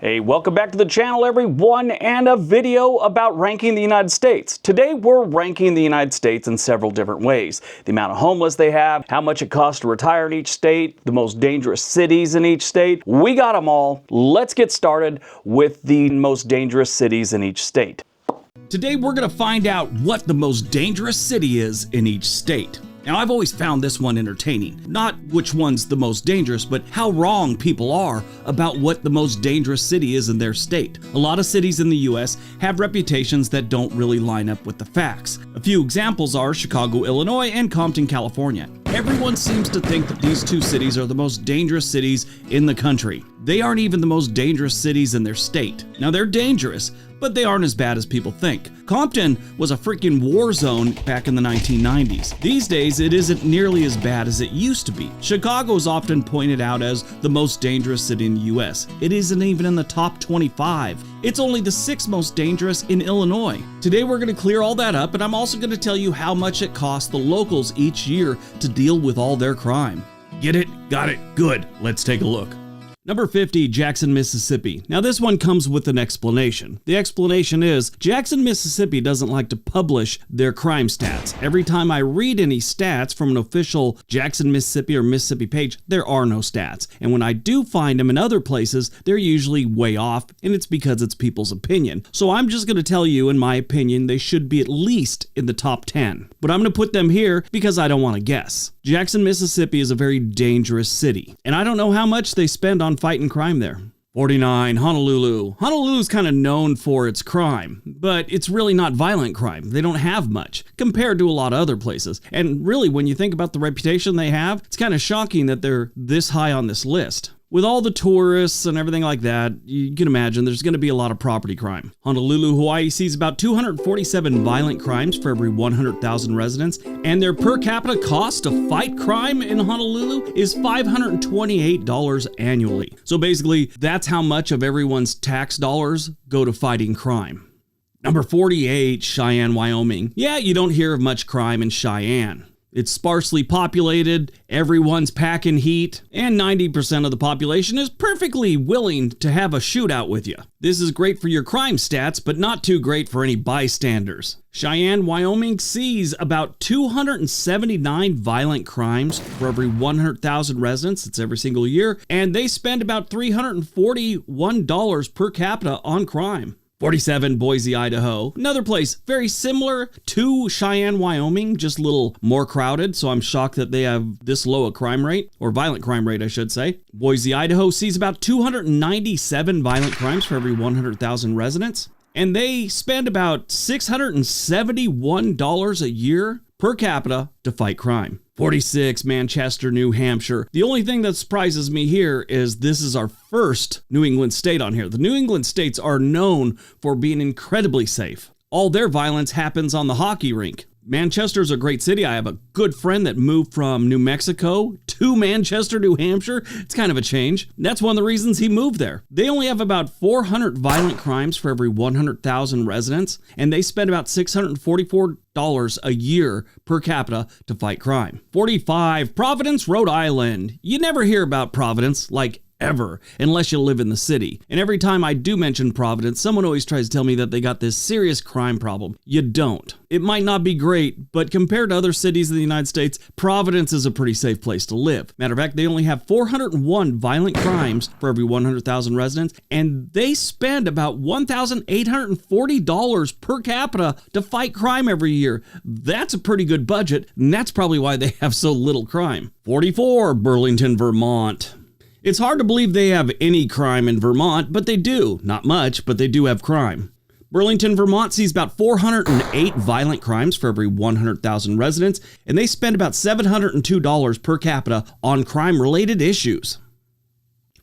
Hey, welcome back to the channel, everyone, and a video about ranking the United States. Today, we're ranking the United States in several different ways. The amount of homeless they have, how much it costs to retire in each state, the most dangerous cities in each state. We got them all. Let's get started with the most dangerous cities in each state. Today, we're going to find out what the most dangerous city is in each state. Now, I've always found this one entertaining. Not which one's the most dangerous, but how wrong people are about what the most dangerous city is in their state. A lot of cities in the US have reputations that don't really line up with the facts. A few examples are Chicago, Illinois, and Compton, California. Everyone seems to think that these two cities are the most dangerous cities in the country. They aren't even the most dangerous cities in their state. Now, they're dangerous, but they aren't as bad as people think. Compton was a freaking war zone back in the 1990s. These days, it isn't nearly as bad as it used to be. Chicago is often pointed out as the most dangerous city in the US. It isn't even in the top 25. It's only the 6th most dangerous in Illinois. Today, we're going to clear all that up, and I'm also going to tell you how much it costs the locals each year to deal with all their crime. Get it? Got it? Good. Let's take a look. Number 50, Jackson, Mississippi. Now this one comes with an explanation. The explanation is Jackson, Mississippi doesn't like to publish their crime stats. Every time I read any stats from an official Jackson, Mississippi or Mississippi page, there are no stats. And when I do find them in other places, they're usually way off, and it's because it's people's opinion. So I'm just going to tell you, in my opinion, they should be at least in the top 10. But I'm going to put them here because I don't want to guess. Jackson, Mississippi is a very dangerous city, and I don't know how much they spend on fighting crime there. 49, Honolulu. Honolulu's kind of known for its crime, but it's really not violent crime. They don't have much compared to a lot of other places. And really, when you think about the reputation they have, it's kind of shocking that they're this high on this list. With all the tourists and everything like that, you can imagine there's going to be a lot of property crime. Honolulu, Hawaii sees about 247 violent crimes for every 100,000 residents, and their per capita cost to fight crime in Honolulu is $528 annually. So basically, that's how much of everyone's tax dollars go to fighting crime. Number 48, Cheyenne, Wyoming. Yeah, you don't hear of much crime in Cheyenne. It's sparsely populated, everyone's packing heat, and 90% of the population is perfectly willing to have a shootout with you. This is great for your crime stats, but not too great for any bystanders. Cheyenne, Wyoming sees about 279 violent crimes for every 100,000 residents. It's every single year, and they spend about $341 per capita on crime. 47, Boise, Idaho. Another place very similar to Cheyenne, Wyoming, just a little more crowded, so I'm shocked that they have this low a crime rate, or violent crime rate, I should say. Boise, Idaho sees about 297 violent crimes for every 100,000 residents, and they spend about $671 a year per capita to fight crime. 46, Manchester, New Hampshire. The only thing that surprises me here is this is our first New England state on here. The New England states are known for being incredibly safe. All their violence happens on the hockey rink. Manchester's a great city. I have a good friend that moved from New Mexico to Manchester, New Hampshire. It's kind of a change. That's one of the reasons he moved there. They only have about 400 violent crimes for every 100,000 residents, and they spend about $644 a year per capita to fight crime. 45, Providence, Rhode Island. You never hear about Providence, like ever, unless you live in the city. And every time I do mention Providence, someone always tries to tell me that they got this serious crime problem. You don't. It might not be great, but compared to other cities in the United States, Providence is a pretty safe place to live. Matter of fact, they only have 401 violent crimes for every 100,000 residents, and they spend about $1,840 per capita to fight crime every year. That's a pretty good budget, and that's probably why they have so little crime. 44, Burlington, Vermont. It's hard to believe they have any crime in Vermont, but they do. Not much, but they do have crime. Burlington, Vermont sees about 408 violent crimes for every 100,000 residents, and they spend about $702 per capita on crime-related issues.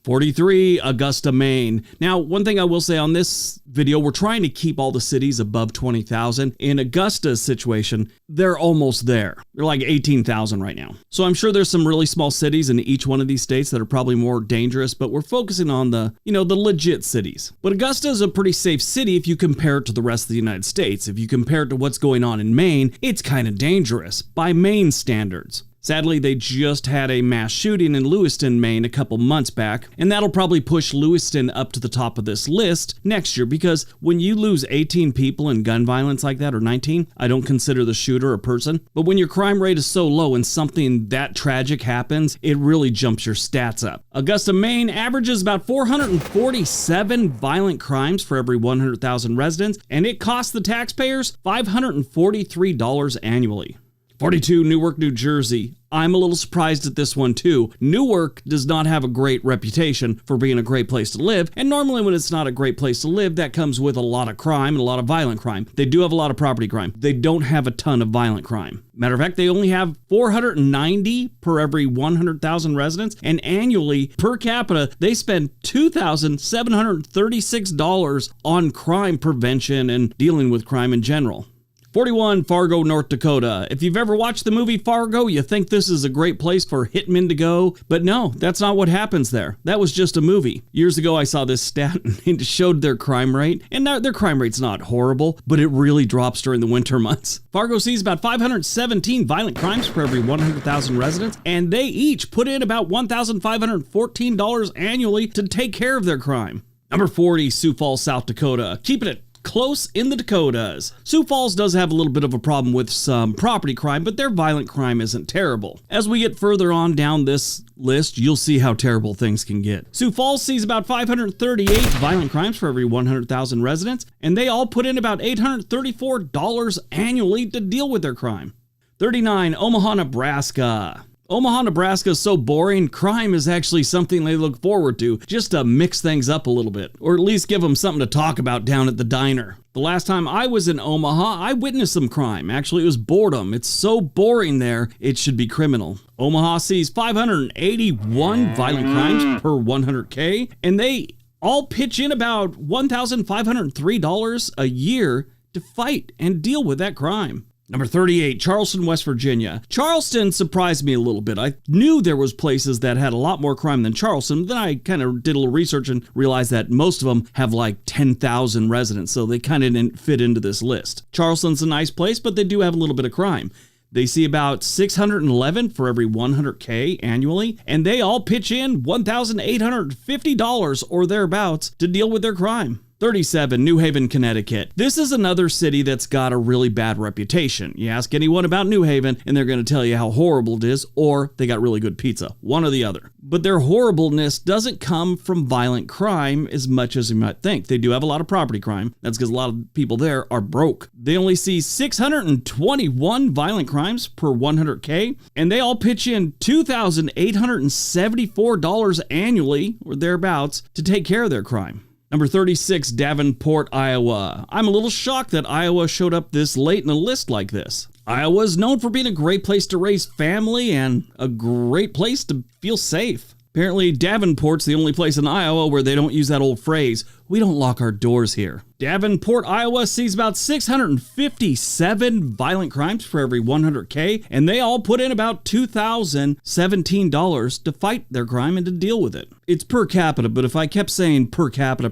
43, Augusta, Maine. Now, one thing I will say on this video, we're trying to keep all the cities above 20,000. In Augusta's situation, they're almost there. They're like 18,000 right now. So I'm sure there's some really small cities in each one of these states that are probably more dangerous, but we're focusing on the legit cities. But Augusta is a pretty safe city if you compare it to the rest of the United States. If you compare it to what's going on in Maine, it's kind of dangerous by Maine standards. Sadly, they just had a mass shooting in Lewiston, Maine a couple months back, and that'll probably push Lewiston up to the top of this list next year, because when you lose 18 people in gun violence like that, or 19, I don't consider the shooter a person, but when your crime rate is so low and something that tragic happens, it really jumps your stats up. Augusta, Maine averages about 447 violent crimes for every 100,000 residents, and it costs the taxpayers $543 annually. 42, Newark, New Jersey. I'm a little surprised at this one too. Newark does not have a great reputation for being a great place to live, and normally when it's not a great place to live, that comes with a lot of crime and a lot of violent crime. They do have a lot of property crime. They don't have a ton of violent crime. Matter of fact, they only have 490 per every 100,000 residents, and annually, per capita, they spend $2,736 on crime prevention and dealing with crime in general. 41, Fargo, North Dakota. If you've ever watched the movie Fargo, you think this is a great place for hitmen to go, but no, that's not what happens there. That was just a movie. Years ago, I saw this stat and it showed their crime rate, and their crime rate's not horrible, but it really drops during the winter months. Fargo sees about 517 violent crimes per every 100,000 residents, and they each put in about $1,514 annually to take care of their crime. Number 40, Sioux Falls, South Dakota. Keeping it close in the Dakotas. Sioux Falls does have a little bit of a problem with some property crime, but their violent crime isn't terrible. As we get further on down this list, you'll see how terrible things can get. Sioux Falls sees about 538 violent crimes for every 100,000 residents, and they all put in about $834 annually to deal with their crime. 39, Omaha, Nebraska. Omaha, Nebraska is so boring, crime is actually something they look forward to, just to mix things up a little bit, or at least give them something to talk about down at the diner. The last time I was in Omaha, I witnessed some crime. Actually, it was boredom. It's so boring there, it should be criminal. Omaha sees 581 violent crimes per 100K, and they all pitch in about $1,503 a year to fight and deal with that crime. Number 38, Charleston, West Virginia. Charleston surprised me a little bit. I knew there was places that had a lot more crime than Charleston, but then I kind of did a little research and realized that most of them have like 10,000 residents, so they kind of didn't fit into this list. Charleston's a nice place, but they do have a little bit of crime. They see about 611 for every 100K annually, and they all pitch in $1,850 or thereabouts to deal with their crime. 37, New Haven, Connecticut. This is another city that's got a really bad reputation. You ask anyone about New Haven, and they're going to tell you how horrible it is, or they got really good pizza, one or the other. But their horribleness doesn't come from violent crime as much as you might think. They do have a lot of property crime. That's because a lot of people there are broke. They only see 621 violent crimes per 100K, and they all pitch in $2,874 annually, or thereabouts, to take care of their crime. Number 36, Davenport, Iowa. I'm a little shocked that Iowa showed up this late in a list like this. Iowa is known for being a great place to raise family and a great place to feel safe. Apparently, Davenport's the only place in Iowa where they don't use that old phrase, "We don't lock our doors here." Davenport, Iowa sees about 657 violent crimes for every 100K, and they all put in about $2,017 to fight their crime and to deal with it. It's per capita, but if I kept saying per capita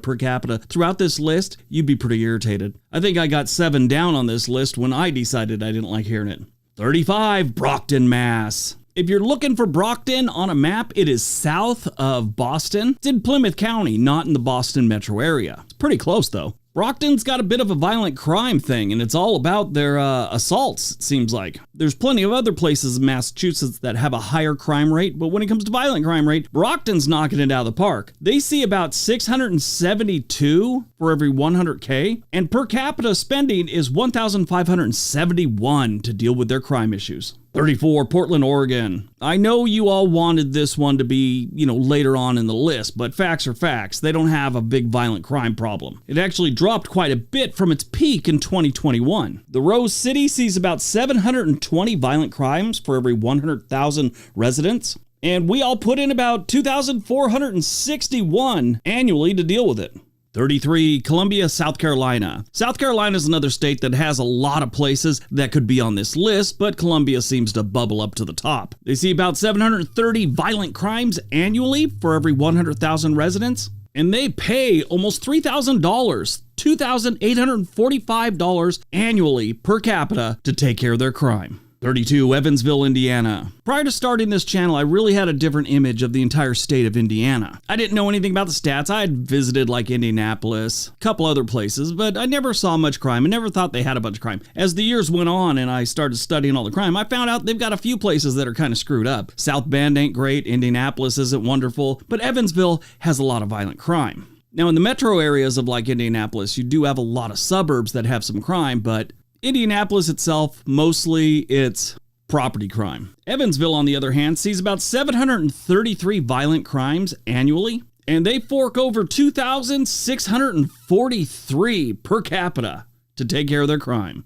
throughout this list, you'd be pretty irritated. I think I got 7 down on this list when I decided I didn't like hearing it. 35, Brockton, Mass. If you're looking for Brockton on a map, it is south of Boston. It's in Plymouth County, not in the Boston metro area. It's pretty close though. Brockton's got a bit of a violent crime thing, and it's all about their assaults, it seems like. There's plenty of other places in Massachusetts that have a higher crime rate, but when it comes to violent crime rate, Brockton's knocking it out of the park. They see about 672 for every 100K, and per capita spending is $1,571 to deal with their crime issues. 34, Portland, Oregon. I know you all wanted this one to be, later on in the list, but facts are facts. They don't have a big violent crime problem. It actually dropped quite a bit from its peak in 2021. The Rose City sees about 720 violent crimes for every 100,000 residents, and we all put in about 2,461 annually to deal with it. 33, Columbia, South Carolina. South Carolina is another state that has a lot of places that could be on this list, but Columbia seems to bubble up to the top. They see about 730 violent crimes annually for every 100,000 residents, and they pay almost $3,000, $2,845 annually per capita to take care of their crime. 32, Evansville, Indiana. Prior to starting this channel, I really had a different image of the entire state of Indiana. I didn't know anything about the stats. I had visited like Indianapolis, a couple other places, but I never saw much crime. I never thought they had a bunch of crime. As the years went on and I started studying all the crime, I found out they've got a few places that are kind of screwed up. South Bend ain't great, Indianapolis isn't wonderful, but Evansville has a lot of violent crime. Now in the metro areas of like Indianapolis, you do have a lot of suburbs that have some crime, but Indianapolis itself, mostly it's property crime. Evansville, on the other hand, sees about 733 violent crimes annually, and they fork over $2,643 per capita to take care of their crime.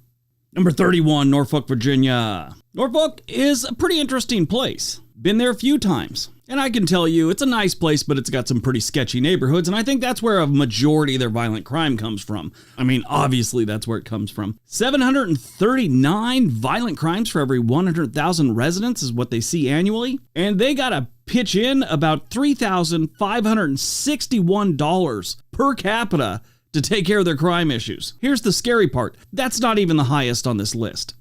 Number 31, Norfolk, Virginia. Norfolk is a pretty interesting place. Been there a few times. And I can tell you, it's a nice place, but it's got some pretty sketchy neighborhoods, and I think that's where a majority of their violent crime comes from. I mean, obviously that's where it comes from. 739 violent crimes for every 100,000 residents is what they see annually, and they gotta pitch in about $3,561 per capita to take care of their crime issues. Here's the scary part. That's not even the highest on this list.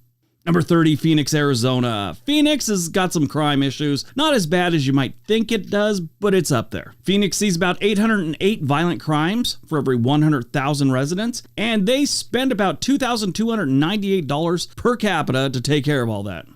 Number 30, Phoenix, Arizona. Phoenix has got some crime issues. Not as bad as you might think it does, but it's up there. Phoenix sees about 808 violent crimes for every 100,000 residents, and they spend about $2,298 per capita to take care of all that.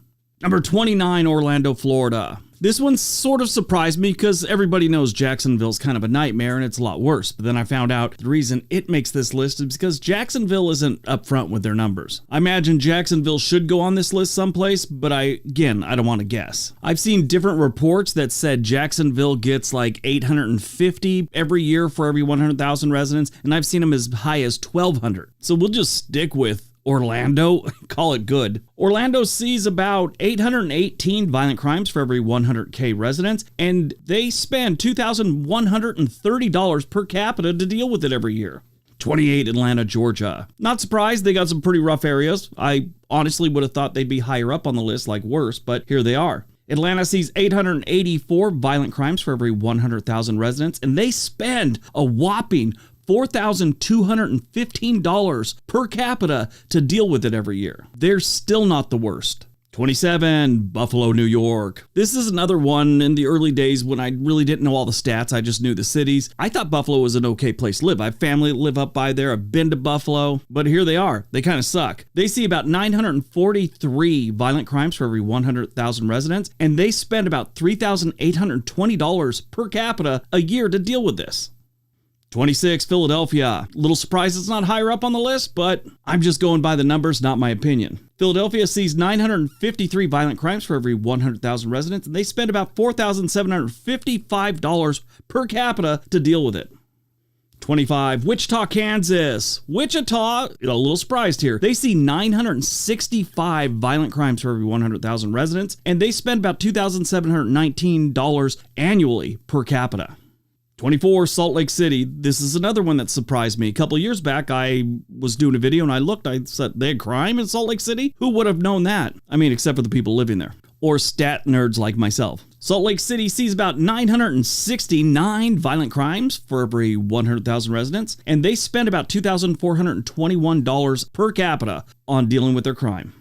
Number 29, Orlando, Florida. This one sort of surprised me because everybody knows Jacksonville's kind of a nightmare and it's a lot worse. But then I found out the reason it makes this list is because Jacksonville isn't upfront with their numbers. I imagine Jacksonville should go on this list someplace, but I don't want to guess. I've seen different reports that said Jacksonville gets like 850 every year for every 100,000 residents, and I've seen them as high as 1,200. So we'll just stick with Orlando, call it good. Orlando sees about 818 violent crimes for every 100K residents, and they spend $2,130 per capita to deal with it every year. 28, Atlanta, Georgia. Not surprised, they got some pretty rough areas. I honestly would have thought they'd be higher up on the list, like worse, but here they are. Atlanta sees 884 violent crimes for every 100,000 residents, and they spend a whopping $4,215 per capita to deal with it every year. They're still not the worst. 27, Buffalo, New York. This is another one in the early days when I really didn't know all the stats. I just knew the cities. I thought Buffalo was an okay place to live. I have family that live up by there. I've been to Buffalo, but here they are. They kind of suck. They see about 943 violent crimes for every 100,000 residents, and they spend about $3,820 per capita a year to deal with this. 26, Philadelphia. Little surprised it's not higher up on the list, but I'm just going by the numbers, not my opinion. Philadelphia sees 953 violent crimes for every 100,000 residents, and they spend about $4,755 per capita to deal with it. 25, Wichita, Kansas. Wichita, a little surprised here. They see 965 violent crimes for every 100,000 residents, and they spend about $2,719 annually per capita. 24, Salt Lake City. This is another one that surprised me. A couple of years back, I was doing a video and I said, they had crime in Salt Lake City? Who would have known that? I mean, except for the people living there. Or stat nerds like myself. Salt Lake City sees about 969 violent crimes for every 100,000 residents, and they spend about $2,421 per capita on dealing with their crime.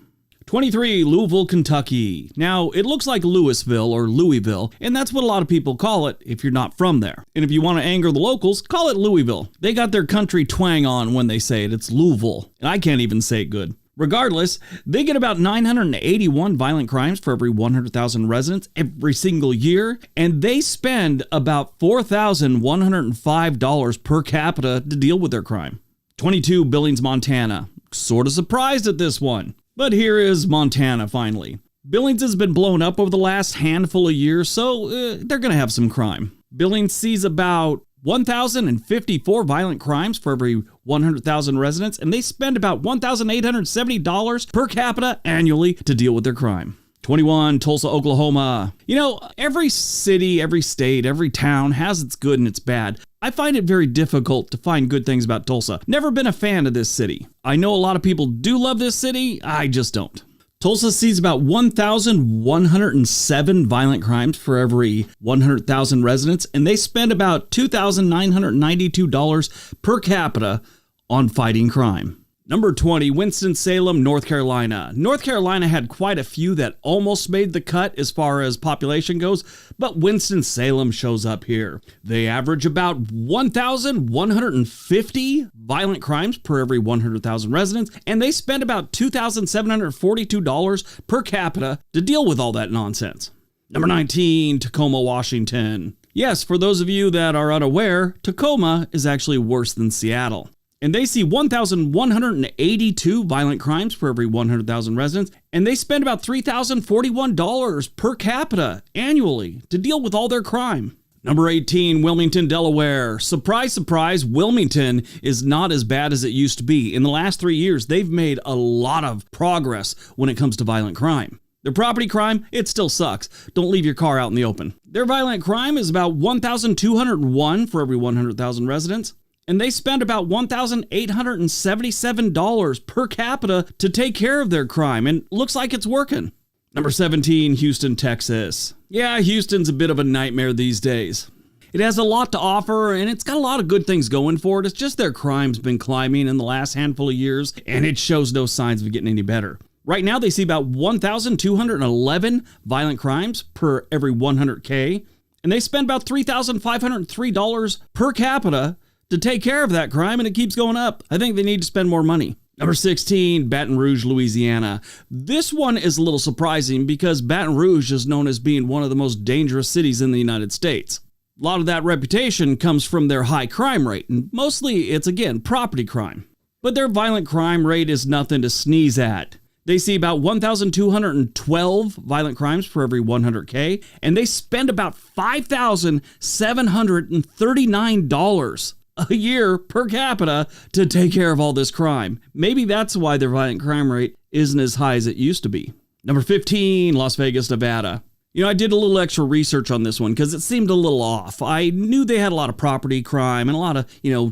23, Louisville, Kentucky. Now, it looks like Louisville or Louisville, and that's what a lot of people call it if you're not from there. And if you want to anger the locals, call it Louisville. They got their country twang on when they say it. It's Louisville, and I can't even say it good. Regardless, they get about 981 violent crimes for every 100,000 residents every single year, and they spend about $4,105 per capita to deal with their crime. 22, Billings, Montana. Sort of surprised at this one. But here is Montana finally. Billings has been blown up over the last handful of years, so they're going to have some crime. Billings sees about 1,054 violent crimes for every 100,000 residents, and they spend about $1,870 per capita annually to deal with their crime. 21, Tulsa, Oklahoma. You know, every city, every state, every town has its good and its bad. I find it very difficult to find good things about Tulsa. Never been a fan of this city. I know a lot of people do love this city. I just don't. Tulsa sees about 1,107 violent crimes for every 100,000 residents, and they spend about $2,992 per capita on fighting crime. Number 20, Winston-Salem, North Carolina. North Carolina had quite a few that almost made the cut as far as population goes, but Winston-Salem shows up here. They average about 1,150 violent crimes per every 100,000 residents, and they spend about $2,742 per capita to deal with all that nonsense. Number 19, Tacoma, Washington. Yes, for those of you that are unaware, Tacoma is actually worse than Seattle. And they see 1,182 violent crimes per every 100,000 residents, and they spend about $3,041 per capita annually to deal with all their crime. Number 18, Wilmington, Delaware. Surprise, surprise, Wilmington is not as bad as it used to be. In the last 3 years, they've made a lot of progress when it comes to violent crime. Their property crime, it still sucks. Don't leave your car out in the open. Their violent crime is about 1,201 for every 100,000 residents. And they spend about $1,877 per capita to take care of their crime, and looks like it's working. Number 17, Houston, Texas. Yeah, Houston's a bit of a nightmare these days. It has a lot to offer, and it's got a lot of good things going for it. It's just their crime's been climbing in the last handful of years, and it shows no signs of getting any better. Right now, they see about 1,211 violent crimes per every 100K, and they spend about $3,503 per capita to take care of that crime, and it keeps going up. I think they need to spend more money. Number 16, Baton Rouge, Louisiana. This one is a little surprising because Baton Rouge is known as being one of the most dangerous cities in the United States. A lot of that reputation comes from their high crime rate, and mostly it's, again, property crime. But their violent crime rate is nothing to sneeze at. They see about 1,212 violent crimes per every 100K, and they spend about $5,739 a year per capita to take care of all this crime. Maybe that's why their violent crime rate isn't as high as it used to be. Number 15, Las Vegas, Nevada. I did a little extra research on this one because it seemed a little off. I knew they had a lot of property crime and a lot of,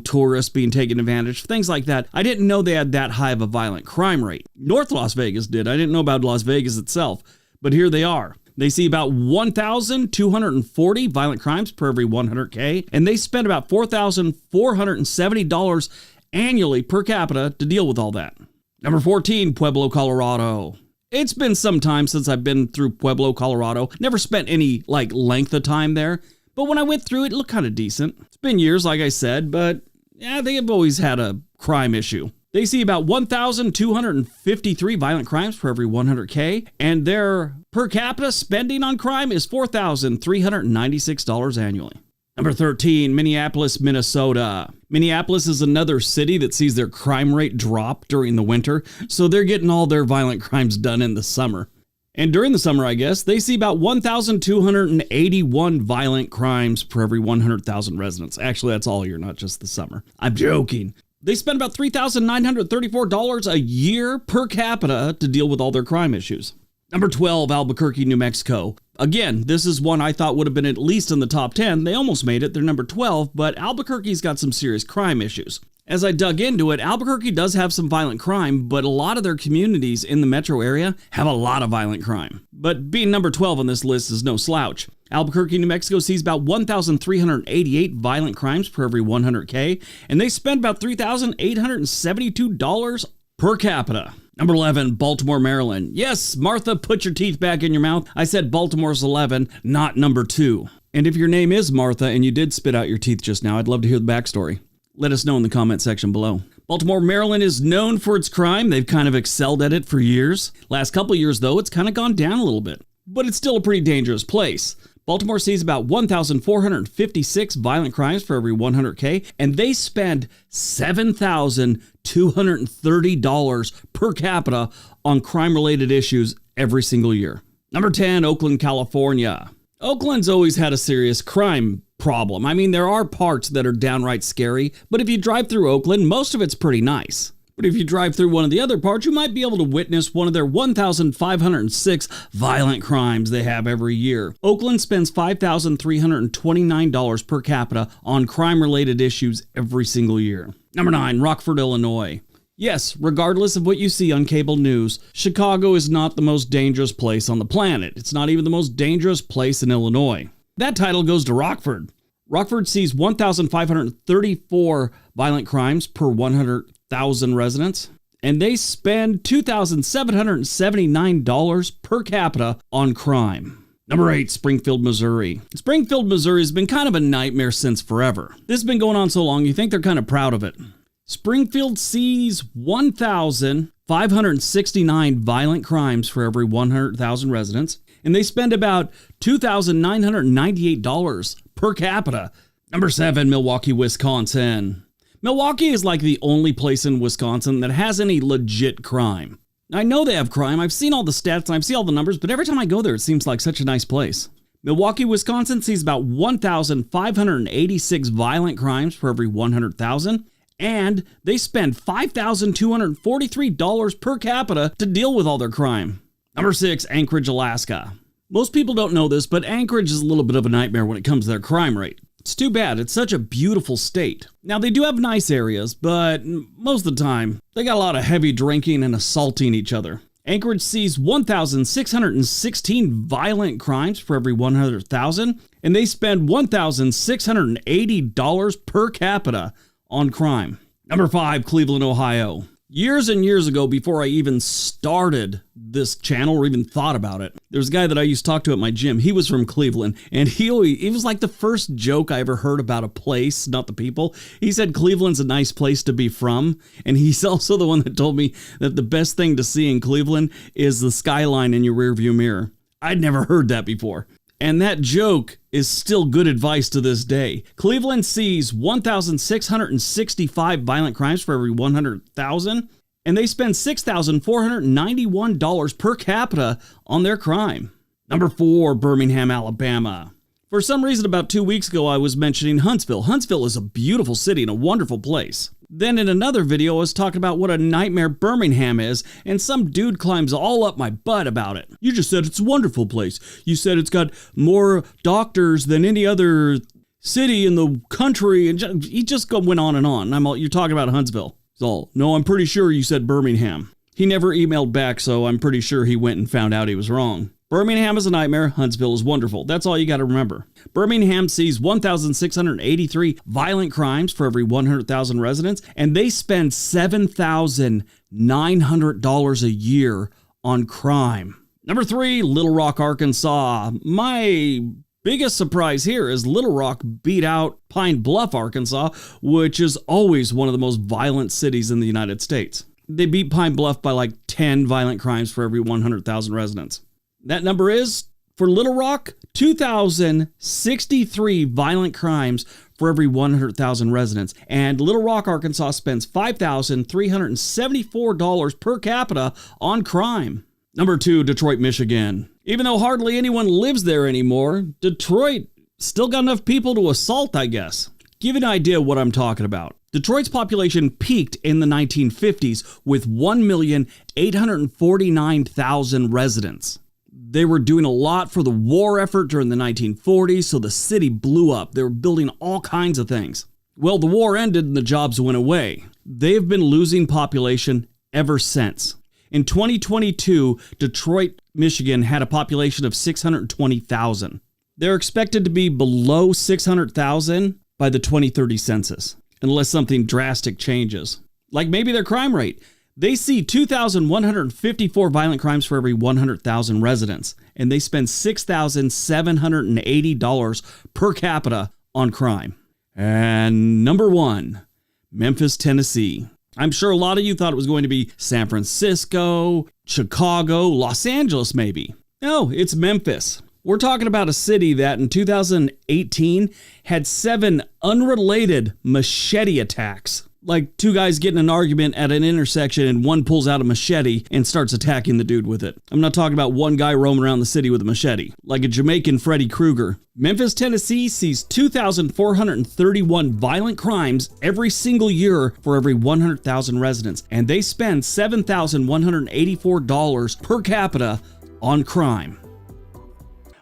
tourists being taken advantage, things like that. I didn't know they had that high of a violent crime rate. North Las Vegas did. I didn't know about Las Vegas itself, but here they are. They see about 1,240 violent crimes per every 100K, and they spend about $4,470 annually per capita to deal with all that. Number 14, Pueblo, Colorado. It's been some time since I've been through Pueblo, Colorado. Never spent any length of time there, but when I went through it looked kind of decent. It's been years, like I said, but yeah, they have always had a crime issue. They see about 1,253 violent crimes per every 100K, and their per capita spending on crime is $4,396 annually. Number 13, Minneapolis, Minnesota. Minneapolis is another city that sees their crime rate drop during the winter, so they're getting all their violent crimes done in the summer. And during the summer, I guess, they see about 1,281 violent crimes per every 100,000 residents. Actually, that's all year, not just the summer. I'm joking. They spend about $3,934 a year per capita to deal with all their crime issues. Number 12, Albuquerque, New Mexico. Again, this is one I thought would have been at least in the top 10. They almost made it. They're number 12, but Albuquerque's got some serious crime issues. As I dug into it, Albuquerque does have some violent crime, but a lot of their communities in the metro area have a lot of violent crime. But being number 12 on this list is no slouch. Albuquerque, New Mexico sees about 1,388 violent crimes per every 100K, and they spend about $3,872 per capita. Number 11, Baltimore, Maryland. Yes, Martha, put your teeth back in your mouth. I said Baltimore's 11, not number 2. And if your name is Martha and you did spit out your teeth just now, I'd love to hear the backstory. Let us know in the comment section below. Baltimore, Maryland is known for its crime. They've kind of excelled at it for years. Last couple years, though, it's kind of gone down a little bit. But it's still a pretty dangerous place. Baltimore sees about 1,456 violent crimes for every 100K, and they spend $7,230 per capita on crime-related issues every single year. Number 10, Oakland, California. Oakland's always had a serious crime problem. I mean, there are parts that are downright scary, but if you drive through Oakland, most of it's pretty nice. But if you drive through one of the other parts, you might be able to witness one of their 1,506 violent crimes they have every year. Oakland spends $5,329 per capita on crime-related issues every single year. Number 9, Rockford, Illinois. Yes, regardless of what you see on cable news, Chicago is not the most dangerous place on the planet. It's not even the most dangerous place in Illinois. That title goes to Rockford. Rockford sees 1,534 violent crimes per 100,000 residents, and they spend $2,779 per capita on crime. Number 8, Springfield, Missouri. Springfield, Missouri has been kind of a nightmare since forever. This has been going on so long, you think they're kind of proud of it. Springfield sees 1,569 violent crimes for every 100,000 residents, and they spend about $2,998 per capita. Number 7, Milwaukee, Wisconsin. Milwaukee is like the only place in Wisconsin that has any legit crime. I know they have crime, I've seen all the stats, and I've seen all the numbers, but every time I go there, it seems like such a nice place. Milwaukee, Wisconsin sees about 1,586 violent crimes for every 100,000, and they spend $5,243 per capita to deal with all their crime. Number 6, Anchorage, Alaska. Most people don't know this, but Anchorage is a little bit of a nightmare when it comes to their crime rate. It's too bad, it's such a beautiful state. Now they do have nice areas, but most of the time, they got a lot of heavy drinking and assaulting each other. Anchorage sees 1,616 violent crimes for every 100,000, and they spend $1,680 per capita on crime. Number 5, Cleveland, Ohio. Years and years ago, before I even started this channel or even thought about it, there's a guy that I used to talk to at my gym. He was from Cleveland, and he was like the first joke I ever heard about a place, not the people. He said Cleveland's a nice place to be from, and he's also the one that told me that the best thing to see in Cleveland is the skyline in your rearview mirror. I'd never heard that before. And that joke is still good advice to this day. Cleveland sees 1,665 violent crimes for every 100,000, and they spend $6,491 per capita on their crime. Number 4, Birmingham, Alabama. For some reason, about 2 weeks ago, I was mentioning Huntsville. Huntsville is a beautiful city and a wonderful place. Then in another video, I was talking about what a nightmare Birmingham is, and some dude climbs all up my butt about it. You just said it's a wonderful place. You said it's got more doctors than any other city in the country, and he just went on and on. You're talking about Huntsville. So, no, I'm pretty sure you said Birmingham. He never emailed back, so I'm pretty sure he went and found out he was wrong. Birmingham is a nightmare, Huntsville is wonderful. That's all you got to remember. Birmingham sees 1,683 violent crimes for every 100,000 residents, and they spend $7,900 a year on crime. Number 3, Little Rock, Arkansas. My biggest surprise here is Little Rock beat out Pine Bluff, Arkansas, which is always one of the most violent cities in the United States. They beat Pine Bluff by like 10 violent crimes for every 100,000 residents. That number is, for Little Rock, 2,063 violent crimes for every 100,000 residents. And Little Rock, Arkansas spends $5,374 per capita on crime. Number 2, Detroit, Michigan. Even though hardly anyone lives there anymore, Detroit still got enough people to assault, I guess. Give you an idea of what I'm talking about. Detroit's population peaked in the 1950s with 1,849,000 residents. They were doing a lot for the war effort during the 1940s, so the city blew up. They were building all kinds of things. Well, the war ended and the jobs went away. They've been losing population ever since. In 2022, Detroit, Michigan had a population of 620,000. They're expected to be below 600,000 by the 2030 census, unless something drastic changes. Like maybe their crime rate. They see 2,154 violent crimes for every 100,000 residents, and they spend $6,780 per capita on crime. And number 1, Memphis, Tennessee. I'm sure a lot of you thought it was going to be San Francisco, Chicago, Los Angeles maybe. No, it's Memphis. We're talking about a city that in 2018 had 7 unrelated machete attacks. Like 2 guys getting in an argument at an intersection and one pulls out a machete and starts attacking the dude with it. I'm not talking about one guy roaming around the city with a machete, like a Jamaican Freddy Krueger. Memphis, Tennessee sees 2,431 violent crimes every single year for every 100,000 residents, and they spend $7,184 per capita on crime.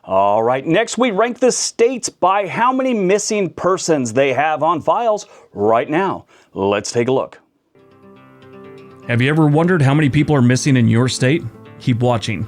All right, next we rank the states by how many missing persons they have on files right now. Let's take a look. Have you ever wondered how many people are missing in your state? Keep watching.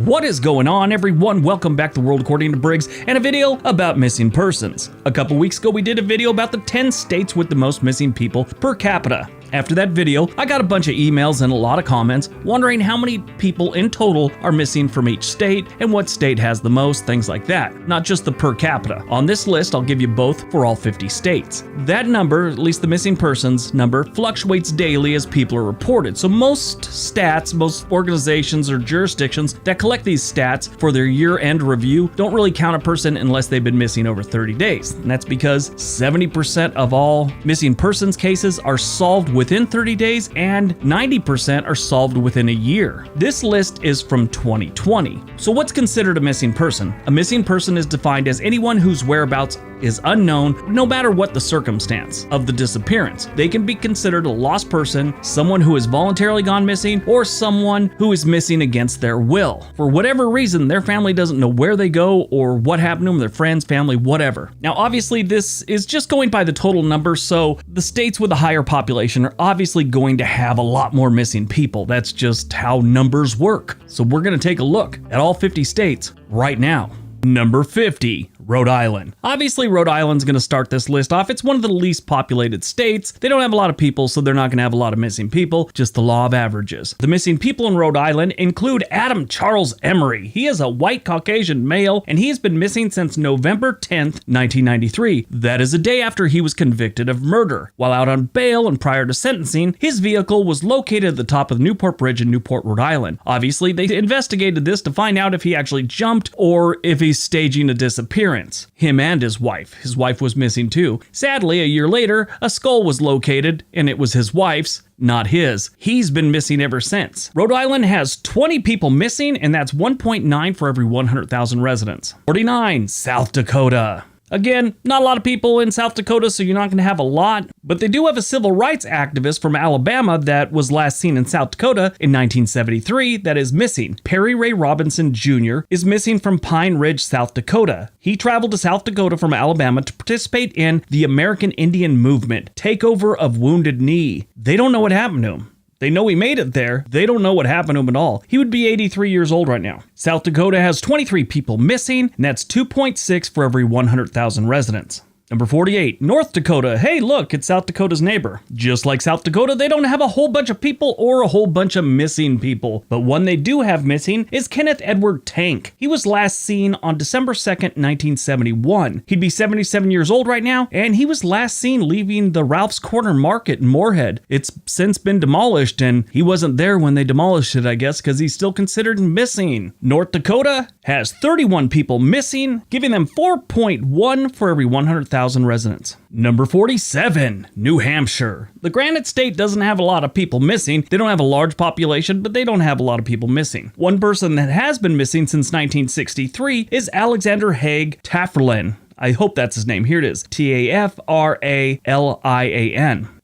What is going on, everyone? Welcome back to World According to Briggs and a video about missing persons. A couple weeks ago, we did a video about the 10 states with the most missing people per capita. After that video, I got a bunch of emails and a lot of comments wondering how many people in total are missing from each state and what state has the most, things like that, not just the per capita. On this list, I'll give you both for all 50 states. That number, at least the missing persons number, fluctuates daily as people are reported. So most stats, most organizations or jurisdictions that collect these stats for their year-end review don't really count a person unless they've been missing over 30 days. And that's because 70% of all missing persons cases are solved within 30 days and 90% are solved within a year. This list is from 2020. So what's considered a missing person? A missing person is defined as anyone whose whereabouts is unknown no matter what the circumstance of the disappearance. They can be considered a lost person, someone who has voluntarily gone missing, or someone who is missing against their will. For whatever reason, their family doesn't know where they go or what happened to them, their friends, family, whatever. Now, obviously, this is just going by the total number, so the states with a higher population are obviously going to have a lot more missing people. That's just how numbers work. So we're going to take a look at all 50 states right now. Number 50. Rhode Island. Obviously, Rhode Island's going to start this list off. It's one of the least populated states. They don't have a lot of people, so they're not going to have a lot of missing people, just the law of averages. The missing people in Rhode Island include Adam Charles Emery. He is a white Caucasian male, and he has been missing since November 10th, 1993. That is a day after he was convicted of murder. While out on bail and prior to sentencing, his vehicle was located at the top of the Newport Bridge in Newport, Rhode Island. Obviously, they investigated this to find out if he actually jumped or if he's staging a disappearance. Him and his wife. His wife was missing too. Sadly, a year later, a skull was located, and it was his wife's, not his. He's been missing ever since. Rhode Island has 20 people missing, and that's 1.9 for every 100,000 residents. 49, South Dakota. Again, not a lot of people in South Dakota, so you're not going to have a lot, but they do have a civil rights activist from Alabama that was last seen in South Dakota in 1973 that is missing. Perry Ray Robinson Jr. is missing from Pine Ridge, South Dakota. He traveled to South Dakota from Alabama to participate in the American Indian Movement, takeover of Wounded Knee. They don't know what happened to him. They know he made it there. They don't know what happened to him at all. He would be 83 years old right now. South Dakota has 23 people missing, and that's 2.6 for every 100,000 residents. Number 48, North Dakota. Hey, look, it's South Dakota's neighbor. Just like South Dakota, they don't have a whole bunch of people or a whole bunch of missing people. But one they do have missing is Kenneth Edward Tank. He was last seen on December 2nd, 1971. He'd be 77 years old right now, and he was last seen leaving the Ralph's Corner Market in Moorhead. It's since been demolished, and he wasn't there when they demolished it, I guess, because he's still considered missing. North Dakota has 31 people missing, giving them 4.1 for every 100,000 residents. Number 47, New Hampshire. The Granite State doesn't have a lot of people missing. They don't have a large population, but they don't have a lot of people missing. One person that has been missing since 1963 is Alexander Haig Tafferlin. I hope that's his name. Here it is. Tafralian.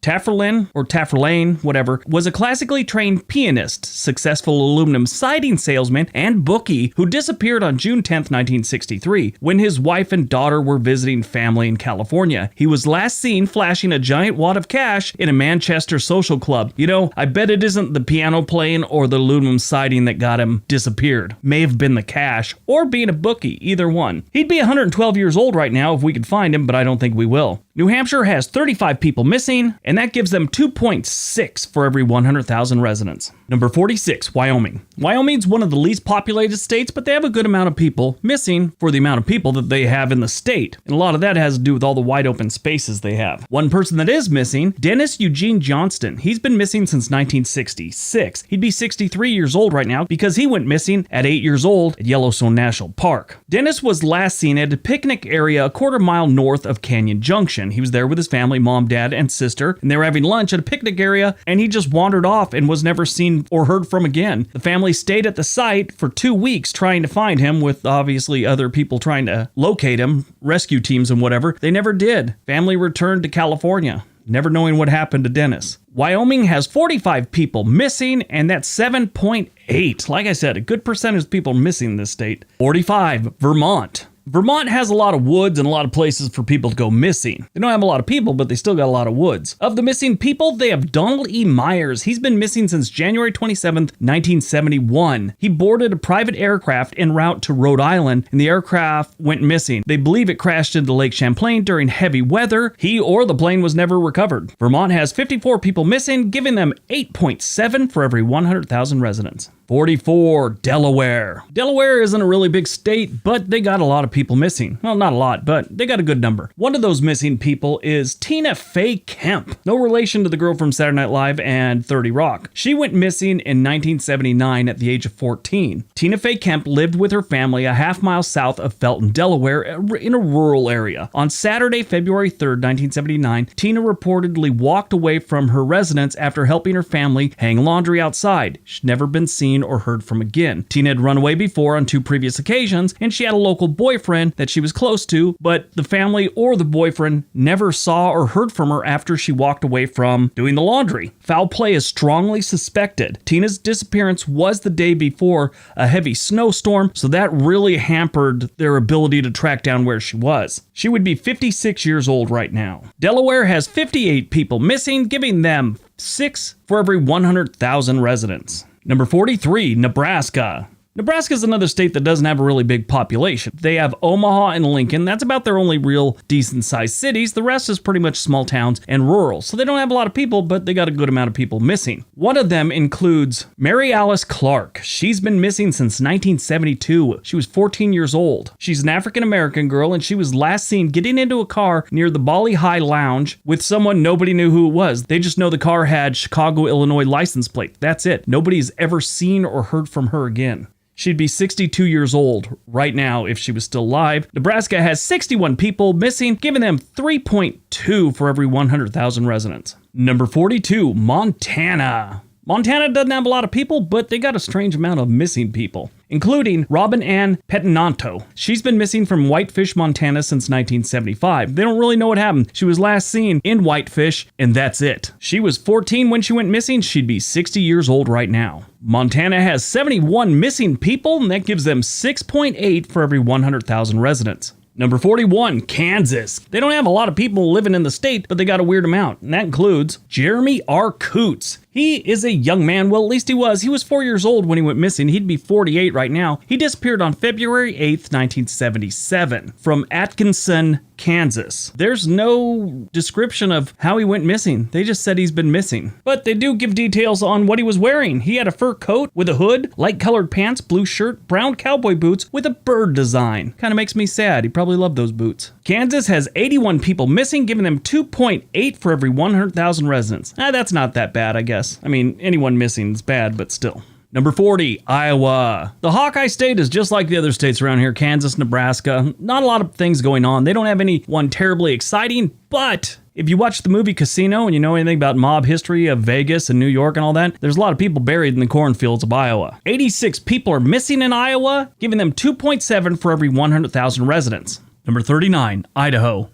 Tafferlin, or Tafferlane, whatever, was a classically trained pianist, successful aluminum siding salesman, and bookie who disappeared on June 10, 1963, when his wife and daughter were visiting family in California. He was last seen flashing a giant wad of cash in a Manchester social club. You know, I bet it isn't the piano playing or the aluminum siding that got him disappeared. May have been the cash, or being a bookie, either one. He'd be 112 years old right now if we could find him, but I don't think we will. New Hampshire has 35 people missing, and that gives them 2.6 for every 100,000 residents. Number 46, Wyoming. Wyoming's one of the least populated states, but they have a good amount of people missing for the amount of people that they have in the state. And a lot of that has to do with all the wide open spaces they have. One person that is missing, Dennis Eugene Johnston. He's been missing since 1966. He'd be 63 years old right now because he went missing at 8 years old at Yellowstone National Park. Dennis was last seen at a picnic area a quarter-mile north of Canyon Junction. He was there with his family, mom, dad, and sister, and they were having lunch at a picnic area, and he just wandered off and was never seen or heard from again. The family stayed at the site for 2 weeks trying to find him, with obviously other people trying to locate him, rescue teams and whatever. They never did. Family returned to California, never knowing what happened to Dennis. Wyoming has 45 people missing, and that's 7.8. Like I said, a good percentage of people missing in this state. 45, Vermont. Vermont has a lot of woods and a lot of places for people to go missing. They don't have a lot of people, but they still got a lot of woods. Of the missing people, they have Donald E. Myers. He's been missing since January 27th, 1971. He boarded a private aircraft en route to Rhode Island, and the aircraft went missing. They believe it crashed into Lake Champlain during heavy weather. He or the plane was never recovered. Vermont has 54 people missing, giving them 8.7 for every 100,000 residents. 44, Delaware. Delaware isn't a really big state, but they got a lot of people missing. Well, not a lot, but they got a good number. One of those missing people is Tina Fey Kemp. No relation to the girl from Saturday Night Live and 30 Rock. She went missing in 1979 at the age of 14. Tina Fey Kemp lived with her family a half-mile south of Felton, Delaware, in a rural area. On Saturday, February 3rd, 1979, Tina reportedly walked away from her residence after helping her family hang laundry outside. She'd never been seen or heard from again. Tina had run away before on 2 previous occasions, and she had a local boyfriend that she was close to, but the family or the boyfriend never saw or heard from her after she walked away from doing the laundry. Foul play is strongly suspected. Tina's disappearance was the day before a heavy snowstorm, so that really hampered their ability to track down where she was. She would be 56 years old right now. Delaware has 58 people missing, giving them 6 for every 100,000 residents. Number 43, Nebraska. Nebraska is another state that doesn't have a really big population. They have Omaha and Lincoln. That's about their only real decent-sized cities. The rest is pretty much small towns and rural. So they don't have a lot of people, but they got a good amount of people missing. One of them includes Mary Alice Clark. She's been missing since 1972. She was 14 years old. She's an African-American girl, and she was last seen getting into a car near the Bali High Lounge with someone nobody knew who it was. They just know the car had Chicago, Illinois license plate. That's it. Nobody's ever seen or heard from her again. She'd be 62 years old right now if she was still alive. Nebraska has 61 people missing, giving them 3.2 for every 100,000 residents. Number 42, Montana. Montana doesn't have a lot of people, but they got a strange amount of missing people, including Robin Ann Pettinanto. She's been missing from Whitefish, Montana since 1975. They don't really know what happened. She was last seen in Whitefish, and that's it. She was 14 when she went missing. She'd be 60 years old right now. Montana has 71 missing people, and that gives them 6.8 for every 100,000 residents. Number 41, Kansas. They don't have a lot of people living in the state, but they got a weird amount, and that includes Jeremy R. Coots. He is a young man. Well, at least he was. He was 4 years old when he went missing. He'd be 48 right now. He disappeared on February 8th, 1977 from Atkinson, Kansas. There's no description of how he went missing. They just said he's been missing. But they do give details on what he was wearing. He had a fur coat with a hood, light-colored pants, blue shirt, brown cowboy boots with a bird design. Kind of makes me sad. He probably loved those boots. Kansas has 81 people missing, giving them 2.8 for every 100,000 residents. That's not that bad, I guess. I mean, anyone missing is bad, but still. Number 40, Iowa. The Hawkeye State is just like the other states around here, Kansas, Nebraska. Not a lot of things going on. They don't have anyone terribly exciting, but if you watch the movie Casino and you know anything about mob history of Vegas and New York and all that, there's a lot of people buried in the cornfields of Iowa. 86 people are missing in Iowa, giving them 2.7 for every 100,000 residents. Number 39, Idaho.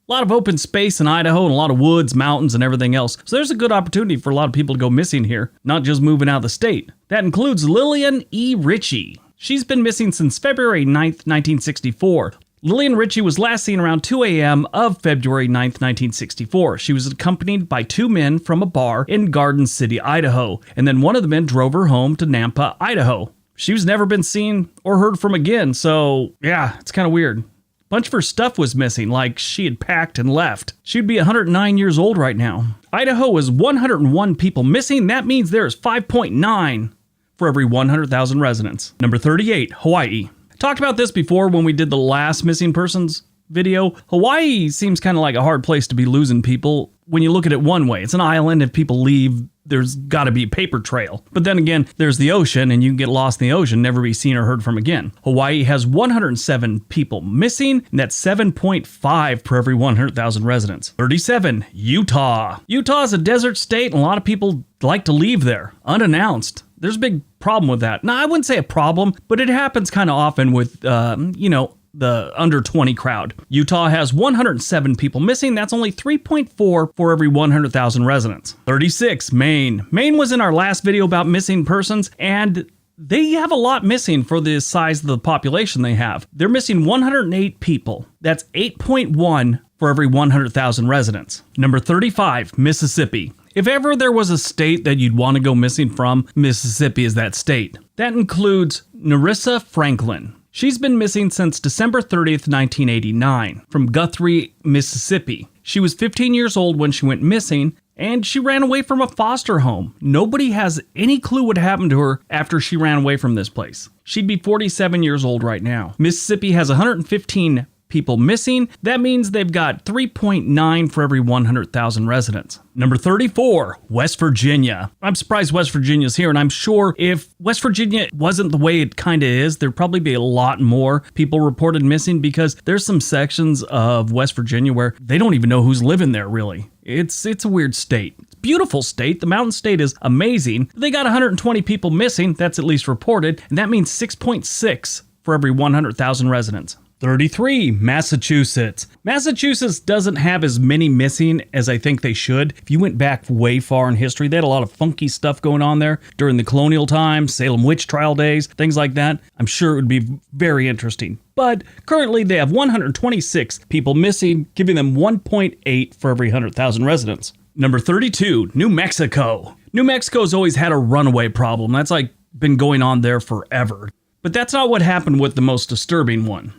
A lot of open space in Idaho and a lot of woods, mountains, and everything else. So there's a good opportunity for a lot of people to go missing here, not just moving out of the state. That includes Lillian E. Ritchie. She's been missing since February 9th, 1964. Lillian Ritchie was last seen around 2 a.m. of February 9th, 1964. She was accompanied by 2 men from a bar in Garden City, Idaho, and then one of the men drove her home to Nampa, Idaho. She was never been seen or heard from again, so yeah, it's kind of weird. Bunch of her stuff was missing, like she had packed and left. She'd be 109 years old right now. Idaho is 101 people missing. That means there is 5.9 for every 100,000 residents. Number 38, Hawaii. Talked about this before when we did the last missing persons video. Hawaii seems kind of like a hard place to be losing people when you look at it one way. It's an island. If people leave, there's got to be a paper trail. But then again, there's the ocean, and you can get lost in the ocean, never be seen or heard from again. Hawaii has 107 people missing, and that's 7.5 per every 100,000 residents. 37, Utah. Utah is a desert state, and a lot of people like to leave there unannounced. There's a big problem with that. Now, I wouldn't say a problem, but it happens kind of often with, the under 20 crowd. Utah has 107 people missing. That's only 3.4 for every 100,000 residents. 36, Maine. Maine was in our last video about missing persons, and they have a lot missing for the size of the population they have. They're missing 108 people. That's 8.1 for every 100,000 residents. Number 35, Mississippi. If ever there was a state that you'd want to go missing from, Mississippi is that state. That includes Nerissa Franklin. She's been missing since December 30th, 1989, from Guthrie, Mississippi. She was 15 years old when she went missing, and she ran away from a foster home. Nobody has any clue what happened to her after she ran away from this place. She'd be 47 years old right now. Mississippi has 115 people missing. That means they've got 3.9 for every 100,000 residents. Number 34, West Virginia. I'm surprised West Virginia's here, and I'm sure if West Virginia wasn't the way it kind of is, there'd probably be a lot more people reported missing, because there's some sections of West Virginia where they don't even know who's living there, really. It's a weird state. Beautiful state. The mountain state is amazing. They got 120 people missing. That's at least reported, and that means 6.6 for every 100,000 residents. 33, Massachusetts. Massachusetts doesn't have as many missing as I think they should. If you went back way far in history, they had a lot of funky stuff going on there during the colonial times, Salem witch trial days, things like that. I'm sure it would be very interesting. But currently they have 126 people missing, giving them 1.8 for every 100,000 residents. Number 32, New Mexico. New Mexico's always had a runaway problem. That's been going on there forever. But that's not what happened with the most disturbing one.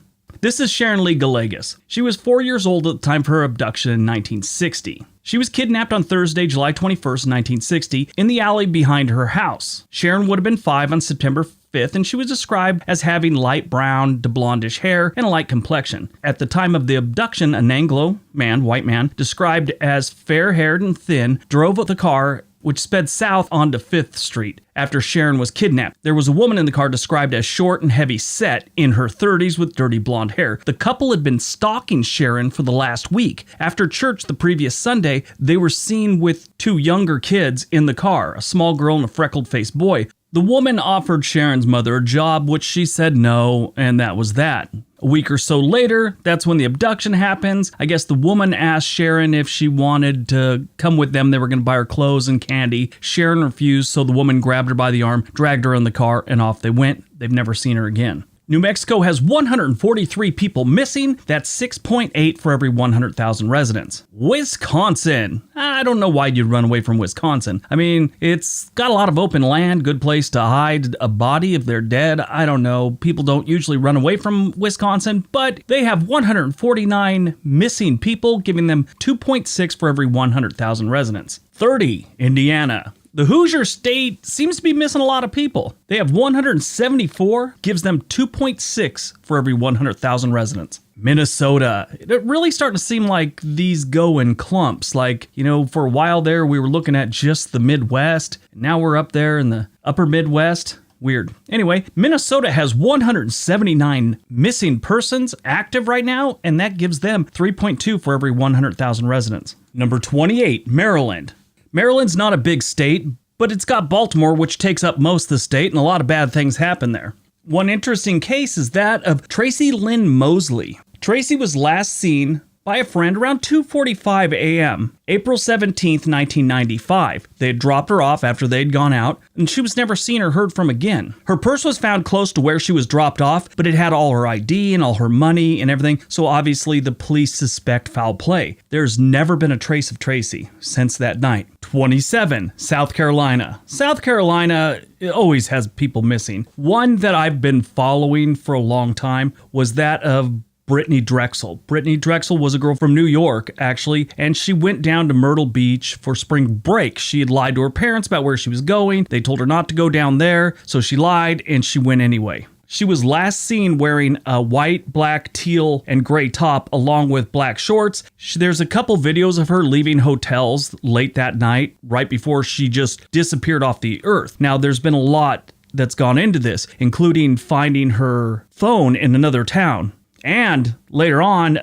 This is Sharon Lee Gallagos. She was 4 years old at the time of her abduction in 1960. She was kidnapped on Thursday, July 21st, 1960, in the alley behind her house. Sharon would have been 5 on September 5th, and she was described as having light brown to blondish hair and a light complexion. At the time of the abduction, an Anglo man, white man, described as fair-haired and thin, drove the car which sped south onto 5th Street after Sharon was kidnapped. There was a woman in the car described as short and heavy set, in her 30s with dirty blonde hair. The couple had been stalking Sharon for the last week. After church the previous Sunday, they were seen with 2 younger kids in the car, a small girl and a freckled-faced boy. The woman offered Sharon's mother a job, which she said no, and that was that. A week or so later, that's when the abduction happens. I guess the woman asked Sharon if she wanted to come with them. They were going to buy her clothes and candy. Sharon refused, so the woman grabbed her by the arm, dragged her in the car, and off they went. They've never seen her again. New Mexico has 143 people missing. That's 6.8 for every 100,000 residents. Wisconsin. I don't know why you'd run away from Wisconsin. I mean, it's got a lot of open land, good place to hide a body if they're dead. I don't know. People don't usually run away from Wisconsin, but they have 149 missing people, giving them 2.6 for every 100,000 residents. 30, Indiana. The Hoosier State seems to be missing a lot of people. They have 174, gives them 2.6 for every 100,000 residents. Minnesota. It really starting to seem like these go in clumps. For a while there, we were looking at just the Midwest. Now we're up there in the upper Midwest. Weird. Anyway, Minnesota has 179 missing persons active right now, and that gives them 3.2 for every 100,000 residents. Number 28, Maryland. Maryland's not a big state, but it's got Baltimore, which takes up most of the state, and a lot of bad things happen there. One interesting case is that of Tracy Lynn Mosley. Tracy was last seen by a friend around 2:45 a.m., April 17th, 1995. They had dropped her off after they'd gone out, and she was never seen or heard from again. Her purse was found close to where she was dropped off, but it had all her ID and all her money and everything, so obviously the police suspect foul play. There's never been a trace of Tracy since that night. 27, South Carolina. South Carolina always has people missing. One that I've been following for a long time was that of Brittany Drexel. Brittany Drexel was a girl from New York, actually, and she went down to Myrtle Beach for spring break. She had lied to her parents about where she was going. They told her not to go down there, so she lied, and she went anyway. She was last seen wearing a white, black, teal, and gray top along with black shorts. There's a couple videos of her leaving hotels late that night, right before she just disappeared off the earth. Now, there's been a lot that's gone into this, including finding her phone in another town. And later on,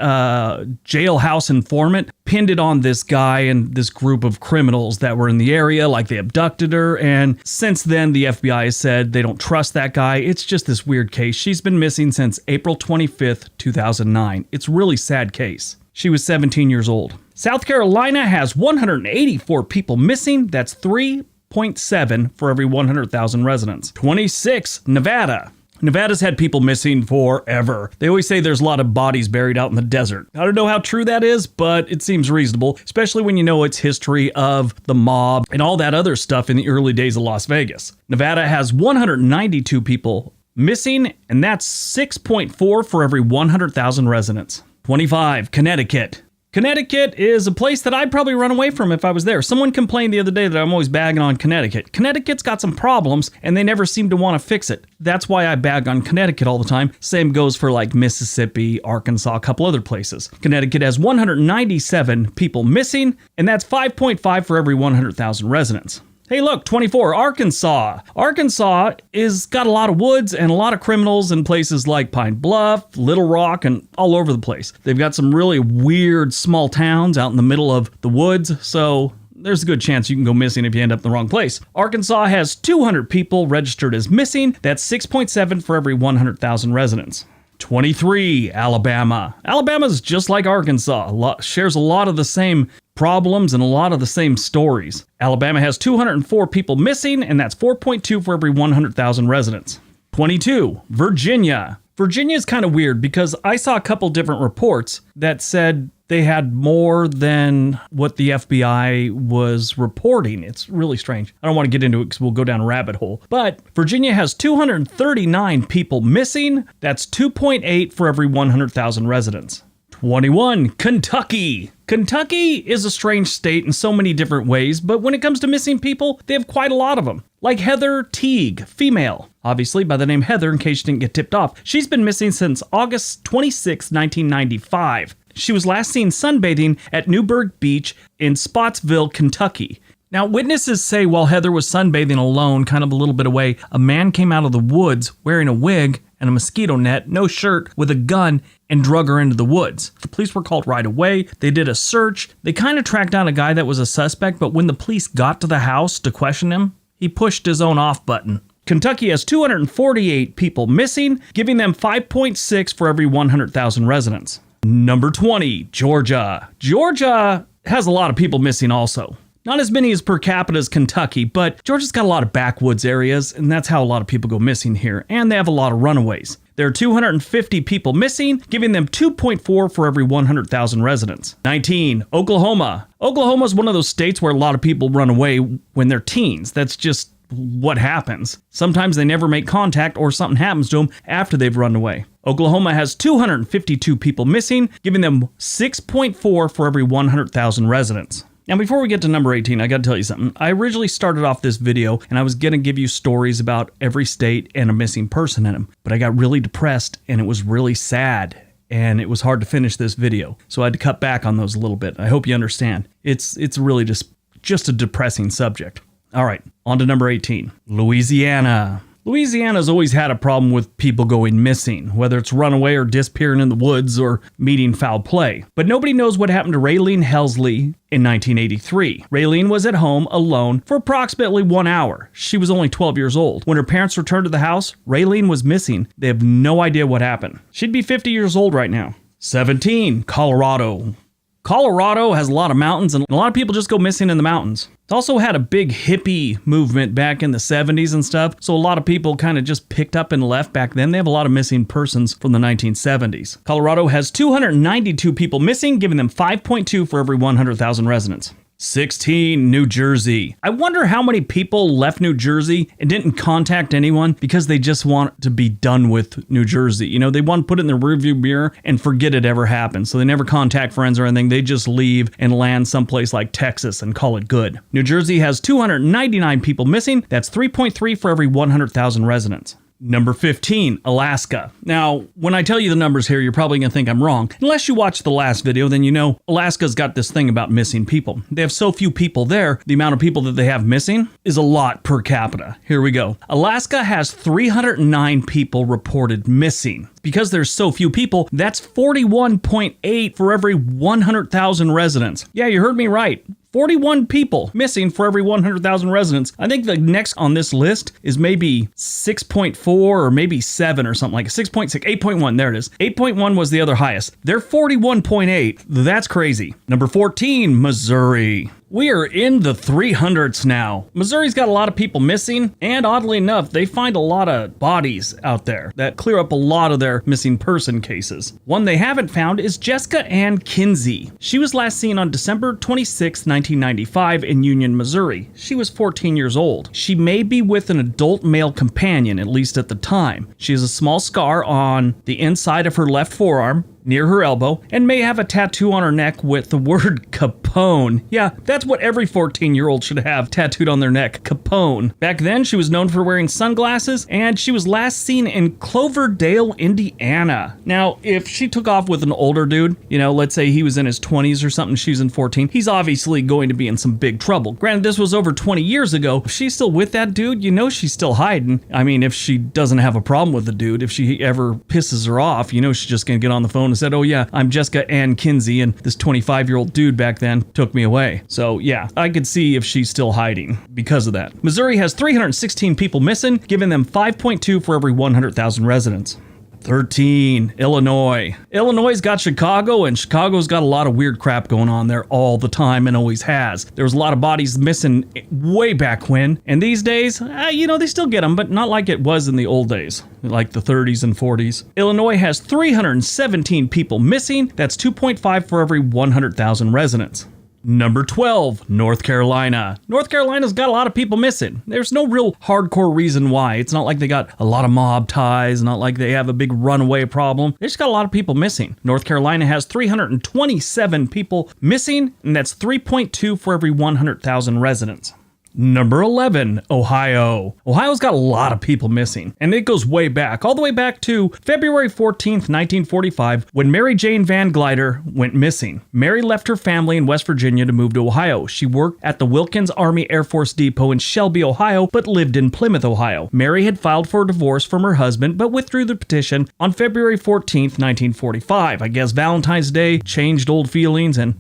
jailhouse informant pinned it on this guy and this group of criminals that were in the area, like they abducted her. And since then, the FBI has said they don't trust that guy. It's just this weird case. She's been missing since April 25th, 2009. It's a really sad case. She was 17 years old. South Carolina has 184 people missing. That's 3 5.7 for every 100,000 residents. 26, Nevada. Nevada's had people missing forever. They always say there's a lot of bodies buried out in the desert. I don't know how true that is, but it seems reasonable, especially when you know its history of the mob and all that other stuff in the early days of Las Vegas. Nevada has 192 people missing, and that's 6.4 for every 100,000 residents. 25, Connecticut. Connecticut is a place that I'd probably run away from if I was there. Someone complained the other day that I'm always bagging on Connecticut. Connecticut's got some problems, and they never seem to want to fix it. That's why I bag on Connecticut all the time. Same goes for like Mississippi, Arkansas, a couple other places. Connecticut has 197 people missing, and that's 5.5 for every 100,000 residents. Hey, look, 24, Arkansas. Arkansas is got a lot of woods and a lot of criminals in places like Pine Bluff, Little Rock, and all over the place. They've got some really weird small towns out in the middle of the woods, so there's a good chance you can go missing if you end up in the wrong place. Arkansas has 200 people registered as missing. That's 6.7 for every 100,000 residents. 23, Alabama. Alabama's just like Arkansas, shares a lot of the same problems and a lot of the same stories. Alabama has 204 people missing, and that's 4.2 for every 100,000 residents. 22, Virginia. Virginia is kind of weird because I saw a couple different reports that said they had more than what the FBI was reporting. It's really strange. I don't want to get into it because we'll go down a rabbit hole. But Virginia has 239 people missing. That's 2.8 for every 100,000 residents. 21, Kentucky. Kentucky is a strange state in so many different ways, but when it comes to missing people, they have quite a lot of them. Like Heather Teague, female, obviously by the name Heather in case you didn't get tipped off. She's been missing since August 26, 1995. She was last seen sunbathing at Newburgh Beach in Spotsville, Kentucky. Now, witnesses say while Heather was sunbathing alone, kind of a little bit away, a man came out of the woods wearing a wig and a mosquito net, no shirt, with a gun, and drug her into the woods. The police were called right away. They did a search. They kind of tracked down a guy that was a suspect, but when the police got to the house to question him, he pushed his own off button. Kentucky has 248 people missing, giving them 5.6 for every 100,000 residents. Number 20, Georgia. Georgia has a lot of people missing also. Not as many as per capita as Kentucky, but Georgia's got a lot of backwoods areas, and that's how a lot of people go missing here, and they have a lot of runaways. There are 250 people missing, giving them 2.4 for every 100,000 residents. 19, Oklahoma. Oklahoma is one of those states where a lot of people run away when they're teens. That's just what happens. Sometimes they never make contact or something happens to them after they've run away. Oklahoma has 252 people missing, giving them 6.4 for every 100,000 residents. Now, before we get to number 18, I got to tell you something. I originally started off this video and I was going to give you stories about every state and a missing person in them, but I got really depressed and it was really sad and it was hard to finish this video. So I had to cut back on those a little bit. I hope you understand. It's really just a depressing subject. All right, on to number 18, Louisiana. Louisiana's always had a problem with people going missing, whether it's runaway or disappearing in the woods or meeting foul play. But nobody knows what happened to Raylene Helsley in 1983. Raylene was at home alone for approximately 1 hour. She was only 12 years old. When her parents returned to the house, Raylene was missing. They have no idea what happened. She'd be 50 years old right now. 17, Colorado. Colorado has a lot of mountains and a lot of people just go missing in the mountains. It also had a big hippie movement back in the 70s and stuff, so a lot of people kind of just picked up and left back then. They have a lot of missing persons from the 1970s. Colorado has 292 people missing, giving them 5.2 for every 100,000 residents. 16, New Jersey. I wonder how many people left New Jersey and didn't contact anyone because they just want to be done with New Jersey. You know, they want to put it in their rearview mirror and forget it ever happened. So they never contact friends or anything. They just leave and land someplace like Texas and call it good. New Jersey has 299 people missing. That's 3.3 for every 100,000 residents. Number 15, Alaska. Now, when I tell you the numbers here, you're probably going to think I'm wrong. Unless you watched the last video, then you know Alaska's got this thing about missing people. They have so few people there, the amount of people that they have missing is a lot per capita. Here we go. Alaska has 309 people reported missing. Because there's so few people, that's 41.8 for every 100,000 residents. Yeah, you heard me right. 41 people missing for every 100,000 residents. I think the next on this list is maybe 6.4 or maybe 7 or something like 6.6, 8.1. There it is. 8.1 was the other highest. They're 41.8. That's crazy. Number 14, Missouri. We are in the 300s now. Missouri's got a lot of people missing, and oddly enough, they find a lot of bodies out there that clear up a lot of their missing person cases. One they haven't found is Jessica Ann Kinsey. She was last seen on December 26, 1995 in Union, Missouri. She was 14 years old. She may be with an adult male companion, at least at the time. She has a small scar on the inside of her left forearm, near her elbow, and may have a tattoo on her neck with the word Capone. Yeah, that's what every 14-year-old should have tattooed on their neck, Capone. Back then, she was known for wearing sunglasses, and she was last seen in Cloverdale, Indiana. Now, if she took off with an older dude, let's say he was in his 20s or something, she's in 14, he's obviously going to be in some big trouble. Granted, this was over 20 years ago. If she's still with that dude, she's still hiding. I mean, if she doesn't have a problem with the dude, if she ever pisses her off, she's just gonna get on the phone and said, "Oh yeah, I'm Jessica Ann Kinsey, and this 25-year-old dude back then took me away." So yeah, I could see if she's still hiding because of that. Missouri has 316 people missing, giving them 5.2 for every 100,000 residents. 13, Illinois. Illinois's got Chicago, and Chicago's got a lot of weird crap going on there all the time and always has. There was a lot of bodies missing way back when, and these days, they still get them, but not like it was in the old days, like the 30s and 40s. Illinois has 317 people missing. That's 2.5 for every 100,000 residents. Number 12, North Carolina. North Carolina's got a lot of people missing. There's no real hardcore reason why. It's not like they got a lot of mob ties, not like they have a big runaway problem. They just got a lot of people missing. North Carolina has 327 people missing, and that's 3.2 for every 100,000 residents. Number 11, Ohio. Ohio's got a lot of people missing, and it goes way back, all the way back to February 14th, 1945, when Mary Jane Van Glider went missing. Mary left her family in West Virginia to move to Ohio. She worked at the Wilkins Army Air Force Depot in Shelby, Ohio, but lived in Plymouth, Ohio. Mary had filed for a divorce from her husband, but withdrew the petition on February 14th, 1945. I guess Valentine's Day changed old feelings, and,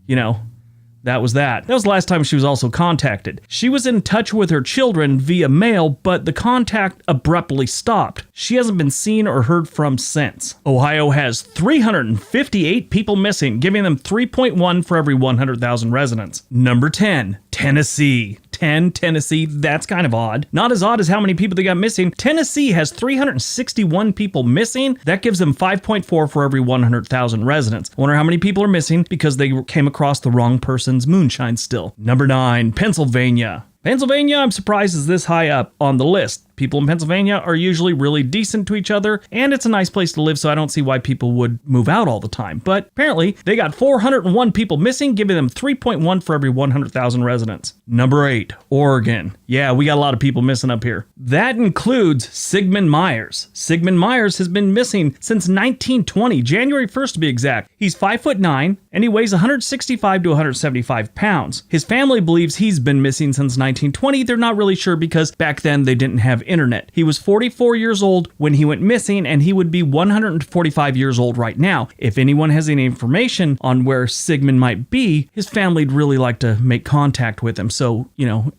that was that. That was the last time she was also contacted. She was in touch with her children via mail, but the contact abruptly stopped. She hasn't been seen or heard from since. Ohio has 358 people missing, giving them 3.1 for every 100,000 residents. Number 10, Tennessee. 10, Tennessee, that's kind of odd. Not as odd as how many people they got missing. Tennessee has 361 people missing. That gives them 5.4 for every 100,000 residents. I wonder how many people are missing because they came across the wrong person's moonshine still. Number 9, Pennsylvania. Pennsylvania, I'm surprised, is this high up on the list. People in Pennsylvania are usually really decent to each other, and it's a nice place to live, so I don't see why people would move out all the time. But apparently, they got 401 people missing, giving them 3.1 for every 100,000 residents. Number 8, Oregon. Yeah, we got a lot of people missing up here. That includes Sigmund Myers. Sigmund Myers has been missing since 1920, January 1st to be exact. He's 5'9", and he weighs 165 to 175 pounds. His family believes he's been missing since 1920. They're not really sure because back then they didn't have internet. He was 44 years old when he went missing, and he would be 145 years old right now. If anyone has any information on where Sigmund might be, his family'd really like to make contact with him. So,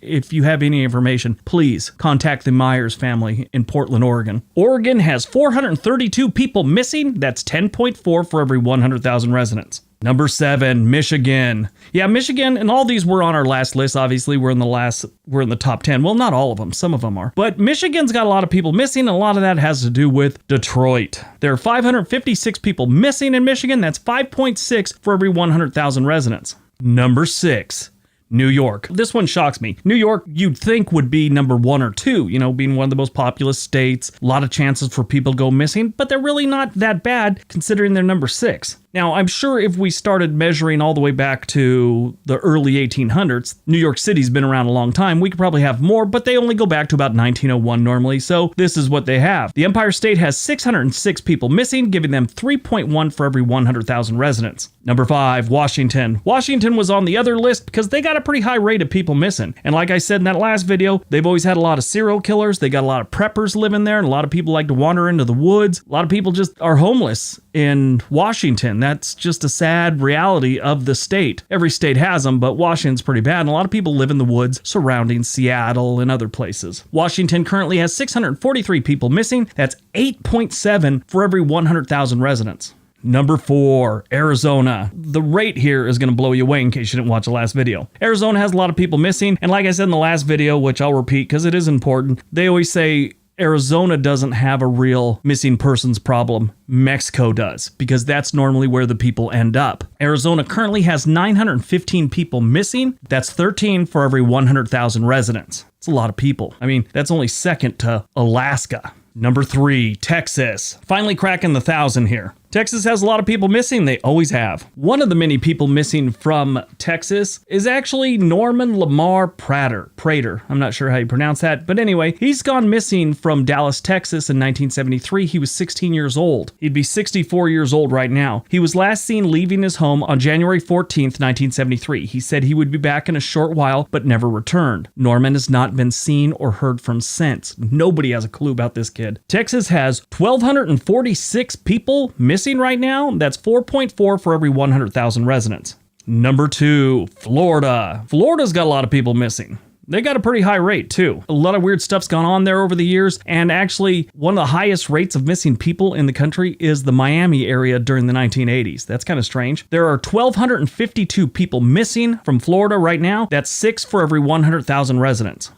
if you have any information, please contact the Myers family in Portland, Oregon. Oregon has 432 people missing. That's 10.4 for every 100,000 residents. Number 7, Michigan. Yeah, Michigan, and all these were on our last list. Obviously, we're in the top 10. Well, not all of them. Some of them are. But Michigan's got a lot of people missing, and a lot of that has to do with Detroit. There are 556 people missing in Michigan. That's 5.6 for every 100,000 residents. Number 6, New York. This one shocks me. New York, you'd think would be number 1 or 2, being one of the most populous states. A lot of chances for people to go missing, but they're really not that bad considering they're number 6. Now, I'm sure if we started measuring all the way back to the early 1800s, New York City's been around a long time, we could probably have more, but they only go back to about 1901 normally, so this is what they have. The Empire State has 606 people missing, giving them 3.1 for every 100,000 residents. Number 5, Washington. Washington was on the other list because they got a pretty high rate of people missing. And like I said in that last video, they've always had a lot of serial killers, they got a lot of preppers living there, and a lot of people like to wander into the woods. A lot of people just are homeless in Washington. That's just a sad reality of the state. Every state has them, but Washington's pretty bad, and a lot of people live in the woods surrounding Seattle and other places. Washington currently has 643 people missing. That's 8.7 for every 100,000 residents. Number 4, Arizona. The rate here is going to blow you away in case you didn't watch the last video. Arizona has a lot of people missing, and like I said in the last video, which I'll repeat because it is important, they always say Arizona doesn't have a real missing persons problem. Mexico does, because that's normally where the people end up. Arizona currently has 915 people missing. That's 13 for every 100,000 residents. It's a lot of people. I mean, that's only second to Alaska. Number 3, Texas. Finally cracking the 1,000 here. Texas has a lot of people missing. They always have. One of the many people missing from Texas is actually Norman Lamar Prater. I'm not sure how you pronounce that, but anyway, he's gone missing from Dallas, Texas in 1973. He was 16 years old. He'd be 64 years old right now. He was last seen leaving his home on January 14th, 1973. He said he would be back in a short while, but never returned. Norman has not been seen or heard from since. Nobody has a clue about this kid. Texas has 1,246 people missing right now. That's 4.4 for every 100,000 residents. Number 2, Florida. Florida's got a lot of people missing. They got a pretty high rate too. A lot of weird stuff's gone on there over the years, and actually one of the highest rates of missing people in the country is the Miami area during the 1980s. That's kind of strange. There are 1,252 people missing from Florida right now. That's 6 for every 100,000 residents.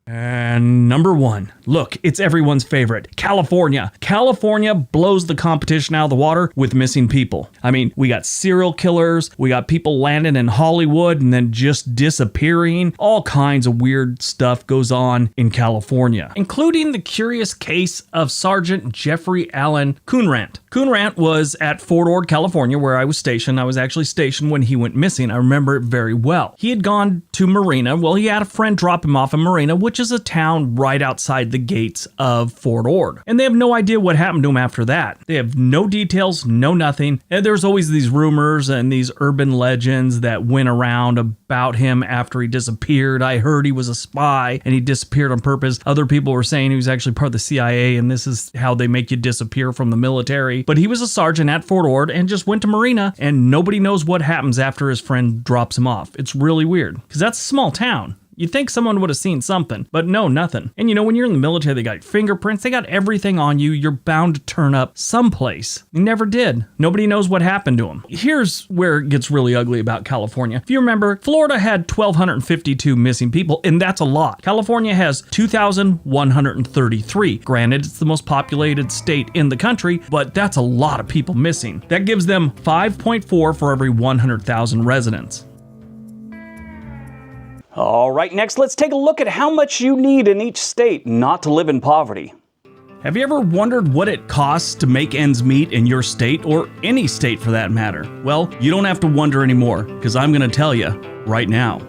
And number 1, look, it's everyone's favorite, California. California blows the competition out of the water with missing people. I mean, we got serial killers, we got people landing in Hollywood and then just disappearing. All kinds of weird stuff goes on in California, including the curious case of Sergeant Jeffrey Allen Coonrant. Coonrant was at Fort Ord, California, where I was stationed. I was actually stationed when he went missing. I remember it very well. He had gone to Marina. Well, he had a friend drop him off in Marina, which is a town right outside the gates of Fort Ord. And they have no idea what happened to him after that. They have no details, no nothing. And there's always these rumors and these urban legends that went around about him after he disappeared. I heard he was a spy and he disappeared on purpose. Other people were saying he was actually part of the CIA and this is how they make you disappear from the military. But he was a sergeant at Fort Ord and just went to Marina, and nobody knows what happens after his friend drops him off. It's really weird because that's a small town. You'd think someone would have seen something, but no, nothing. And you know, when you're in the military, they got fingerprints, they got everything on you. You're bound to turn up someplace. He never did. Nobody knows what happened to him. Here's where it gets really ugly about California. If you remember, Florida had 1,252 missing people, and that's a lot. California has 2,133. Granted, it's the most populated state in the country, but that's a lot of people missing. That gives them 5.4 for every 100,000 residents. All right, next let's take a look at how much you need in each state not to live in poverty. Have you ever wondered what it costs to make ends meet in your state, or any state for that matter? Well, you don't have to wonder anymore, because I'm going to tell you right now.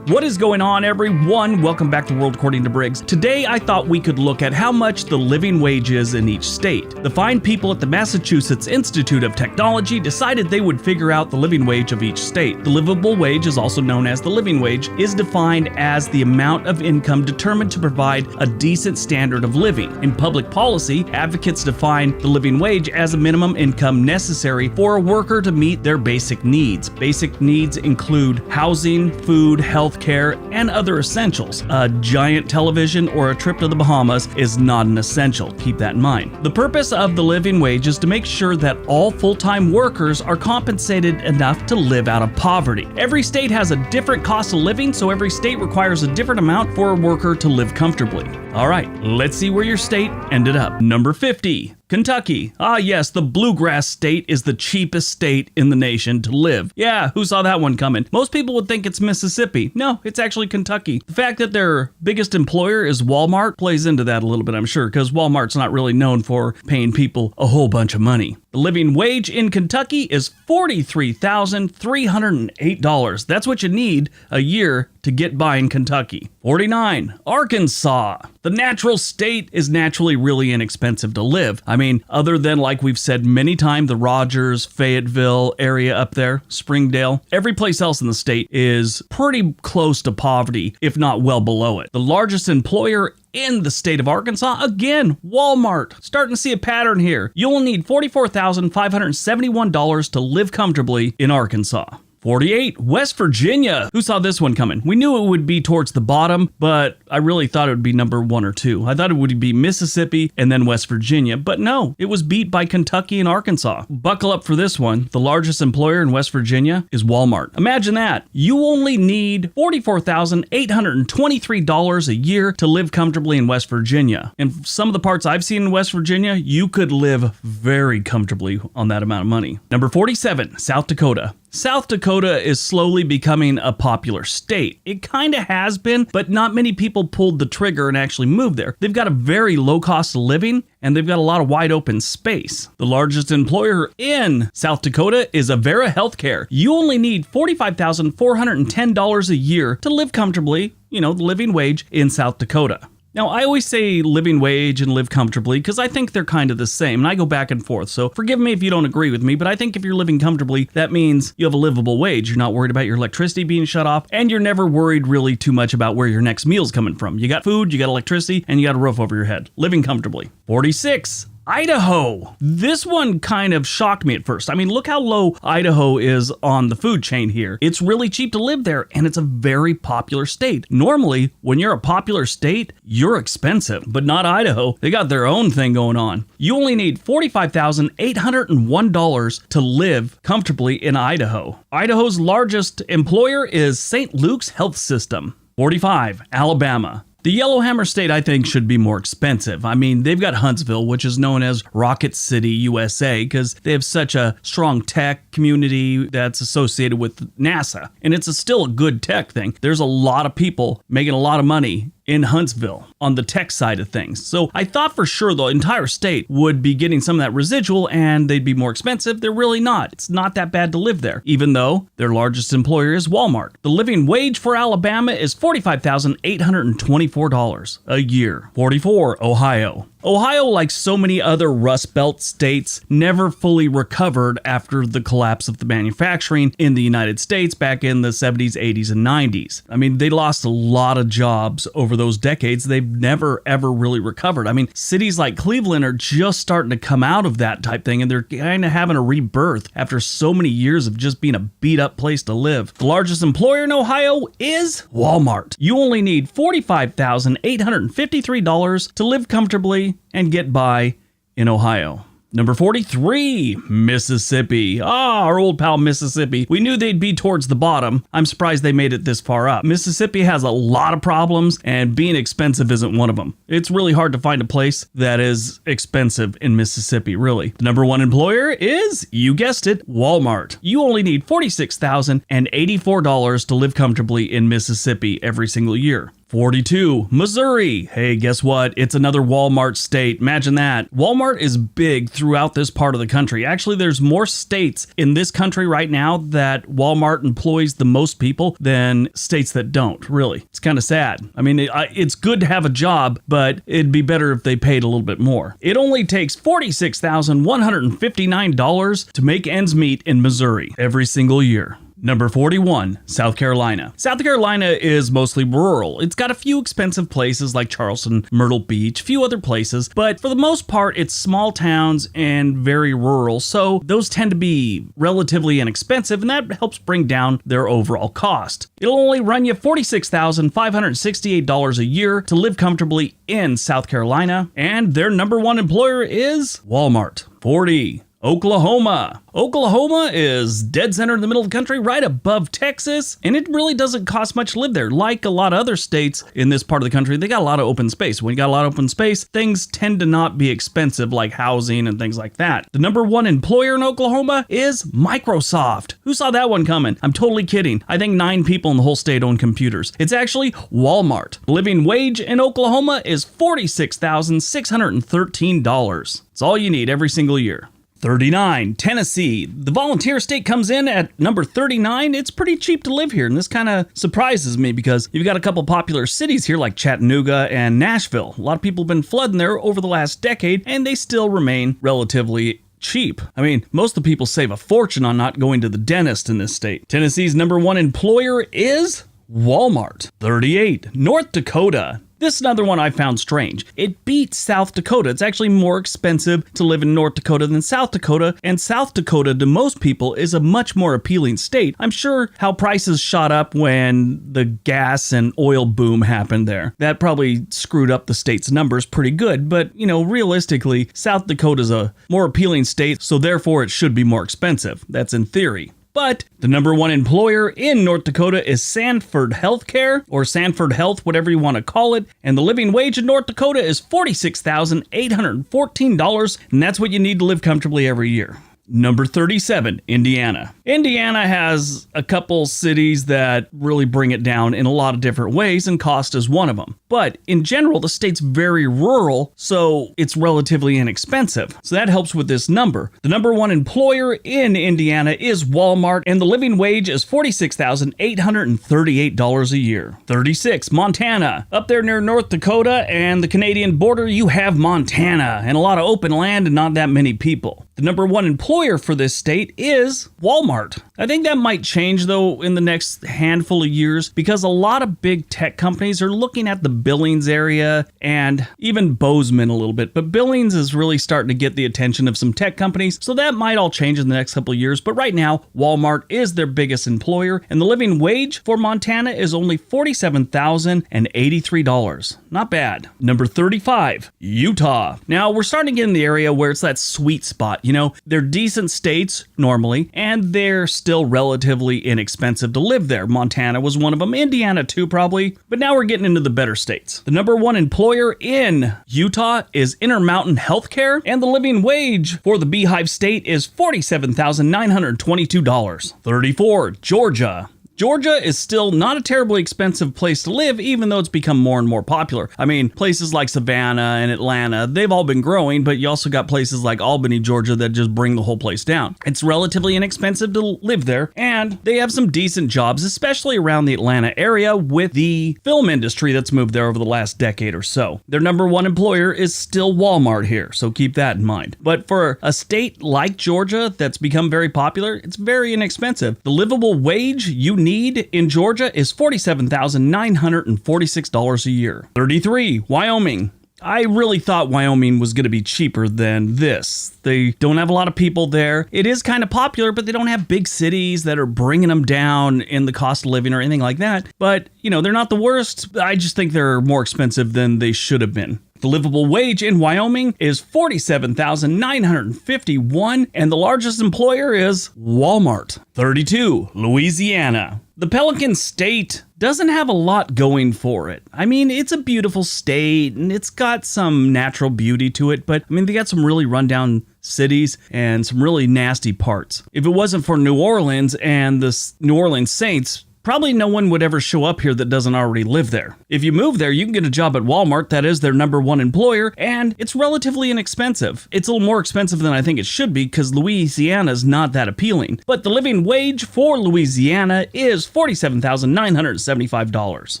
What is going on, everyone? Welcome back to World According to Briggs. Today, I thought we could look at how much the living wage is in each state. The fine people at the Massachusetts Institute of Technology decided they would figure out the living wage of each state. The livable wage is also known as the living wage, is defined as the amount of income determined to provide a decent standard of living. In public policy, advocates define the living wage as a minimum income necessary for a worker to meet their basic needs. Basic needs include housing, food, health care, and other essentials. A giant television or a trip to the Bahamas is not an essential. Keep that in mind. The purpose of the living wage is to make sure that all full-time workers are compensated enough to live out of poverty. Every state has a different cost of living, so every state requires a different amount for a worker to live comfortably. All right, let's see where your state ended up. Number 50. Kentucky. Ah yes, the bluegrass state is the cheapest state in the nation to live. Yeah, who saw that one coming? Most people would think it's Mississippi. No, it's actually Kentucky. The fact that their biggest employer is Walmart plays into that a little bit, I'm sure, because Walmart's not really known for paying people a whole bunch of money. The living wage in Kentucky is $43,308. That's what you need a year to get by in Kentucky. 49. Arkansas. The natural state is naturally really inexpensive to live. I mean, other than, like we've said many times, the Rogers, Fayetteville area up there, Springdale, every place else in the state is pretty close to poverty, if not well below it. The largest employer in the state of Arkansas, again, Walmart. Starting to see a pattern here. You'll need $44,571 to live comfortably in Arkansas. 48. West Virginia. Who saw this one coming? We knew it would be towards the bottom, but I really thought it would be number 1 or 2. I thought it would be Mississippi and then West Virginia, but no, it was beat by Kentucky and Arkansas. Buckle up for this one. The largest employer in West Virginia is Walmart. Imagine that. You only need $44,823 a year to live comfortably in West Virginia. And some of the parts I've seen in West Virginia, you could live very comfortably on that amount of money. Number 47, South Dakota. South Dakota is slowly becoming a popular state. It kind of has been, but not many people pulled the trigger and actually moved there. They've got a very low cost of living, and they've got a lot of wide open space. The largest employer in South Dakota is Avera Healthcare. You only need $45,410 a year to live comfortably, the living wage in South Dakota. Now, I always say living wage and live comfortably because I think they're kind of the same, and I go back and forth. So forgive me if you don't agree with me, but I think if you're living comfortably, that means you have a livable wage. You're not worried about your electricity being shut off, and you're never worried really too much about where your next meal's coming from. You got food, you got electricity, and you got a roof over your head. Living comfortably. 46. Idaho. This one kind of shocked me at first. I mean, look how low Idaho is on the food chain here. It's really cheap to live there, and it's a very popular state. Normally, when you're a popular state, you're expensive, but not Idaho. They got their own thing going on. You only need $45,801 to live comfortably in Idaho. Idaho's largest employer is St. Luke's Health System. 45, Alabama. The Yellowhammer State, I think, should be more expensive. I mean, they've got Huntsville, which is known as Rocket City, USA, because they have such a strong tech community that's associated with NASA. And it's still a good tech thing. There's a lot of people making a lot of money in Huntsville on the tech side of things. So I thought for sure the entire state would be getting some of that residual and they'd be more expensive. They're really not. It's not that bad to live there, even though their largest employer is Walmart. The living wage for Alabama is $45,824 a year. 44, Ohio. Ohio, like so many other Rust Belt states, never fully recovered after the collapse of the manufacturing in the United States back in the 70s, 80s, and 90s. I mean, they lost a lot of jobs over those decades. They've never, ever really recovered. I mean, cities like Cleveland are just starting to come out of that type thing, and they're kind of having a rebirth after so many years of just being a beat-up place to live. The largest employer in Ohio is Walmart. You only need $45,853 to live comfortably and get by in Ohio. Number 43, Mississippi. Our old pal Mississippi. We knew they'd be towards the bottom. I'm surprised they made it this far up. Mississippi has a lot of problems, and being expensive isn't one of them. It's really hard to find a place that is expensive in Mississippi, really. The number 1 employer is, you guessed it, Walmart. You only need $46,084 to live comfortably in Mississippi every single year. 42, Missouri. Hey, guess what? It's another Walmart state. Imagine that. Walmart is big throughout this part of the country. Actually, there's more states in this country right now that Walmart employs the most people than states that don't, really. It's kind of sad. I mean, it's good to have a job, but it'd be better if they paid a little bit more. It only takes $46,159 to make ends meet in Missouri every single year. Number 41, South Carolina. South Carolina is mostly rural. It's got a few expensive places like Charleston, Myrtle Beach, a few other places, but for the most part, it's small towns and very rural, so those tend to be relatively inexpensive, and that helps bring down their overall cost. It'll only run you $46,568 a year to live comfortably in South Carolina, and their number 1 employer is Walmart. 40. Oklahoma. Oklahoma is dead center in the middle of the country, right above Texas, and it really doesn't cost much to live there. Like a lot of other states in this part of the country, they got a lot of open space. When you got a lot of open space, things tend to not be expensive like housing and things like that. The number 1 employer in Oklahoma is Microsoft. Who saw that one coming? I'm totally kidding. I think 9 people in the whole state own computers. It's actually Walmart. The living wage in Oklahoma is $46,613. It's all you need every single year. 39, Tennessee. The volunteer state comes in at number 39. It's pretty cheap to live here, and this kind of surprises me because you've got a couple popular cities here like Chattanooga and Nashville. A lot of people have been flooding there over the last decade, and they still remain relatively cheap. I mean, most of the people save a fortune on not going to the dentist in this state. Tennessee's number 1 employer is Walmart. 38, North Dakota. This is another one I found strange. It beats South Dakota. It's actually more expensive to live in North Dakota than South Dakota, and South Dakota to most people is a much more appealing state. I'm sure how prices shot up when the gas and oil boom happened there. That probably screwed up the state's numbers pretty good, but realistically, South Dakota's a more appealing state, so therefore it should be more expensive. That's in theory. But the number one employer in North Dakota is Sanford Healthcare, or Sanford Health, whatever you want to call it. And the living wage in North Dakota is $46,814, and that's what you need to live comfortably every year. Number 37, Indiana. Indiana has a couple cities that really bring it down in a lot of different ways, and cost is one of them. But in general, the state's very rural, so it's relatively inexpensive. So that helps with this number. The number one employer in Indiana is Walmart, and the living wage is $46,838 a year. 36, Montana. Up there near North Dakota and the Canadian border, you have Montana, and a lot of open land and not that many people. The number one employer for this state is Walmart. I think that might change though in the next handful of years, because a lot of big tech companies are looking at the Billings area and even Bozeman a little bit. But Billings is really starting to get the attention of some tech companies, so that might all change in the next couple of years. But right now, Walmart is their biggest employer, and the living wage for Montana is only $47,083. Not bad. Number 35, Utah. Now we're starting to get in the area where it's that sweet spot. They're decent states normally, and they're still relatively inexpensive to live there. Montana was one of them, Indiana too probably, but now we're getting into the better states. The number one employer in Utah is Intermountain Healthcare, and the living wage for the Beehive State is $47,922. 34, Georgia. Georgia is still not a terribly expensive place to live, even though it's become more and more popular. I mean, places like Savannah and Atlanta, they've all been growing, but you also got places like Albany, Georgia that just bring the whole place down. It's relatively inexpensive to live there, and they have some decent jobs, especially around the Atlanta area with the film industry that's moved there over the last decade or so. Their number one employer is still Walmart here, so keep that in mind. But for a state like Georgia that's become very popular, it's very inexpensive. The livable wage you need in Georgia is $47,946 a year. 33, Wyoming. I really thought Wyoming was going to be cheaper than this. They don't have a lot of people there. It is kind of popular, but they don't have big cities that are bringing them down in the cost of living or anything like that. But, they're not the worst. I just think they're more expensive than they should have been. The livable wage in Wyoming is $47,951, and the largest employer is Walmart. 32, Louisiana. The Pelican State doesn't have a lot going for it. I mean, it's a beautiful state, and it's got some natural beauty to it, but they got some really rundown cities and some really nasty parts. If it wasn't for New Orleans and the New Orleans Saints, probably no one would ever show up here that doesn't already live there. If you move there, you can get a job at Walmart. That is their number one employer, and it's relatively inexpensive. It's a little more expensive than I think it should be because Louisiana is not that appealing. But the living wage for Louisiana is $47,975.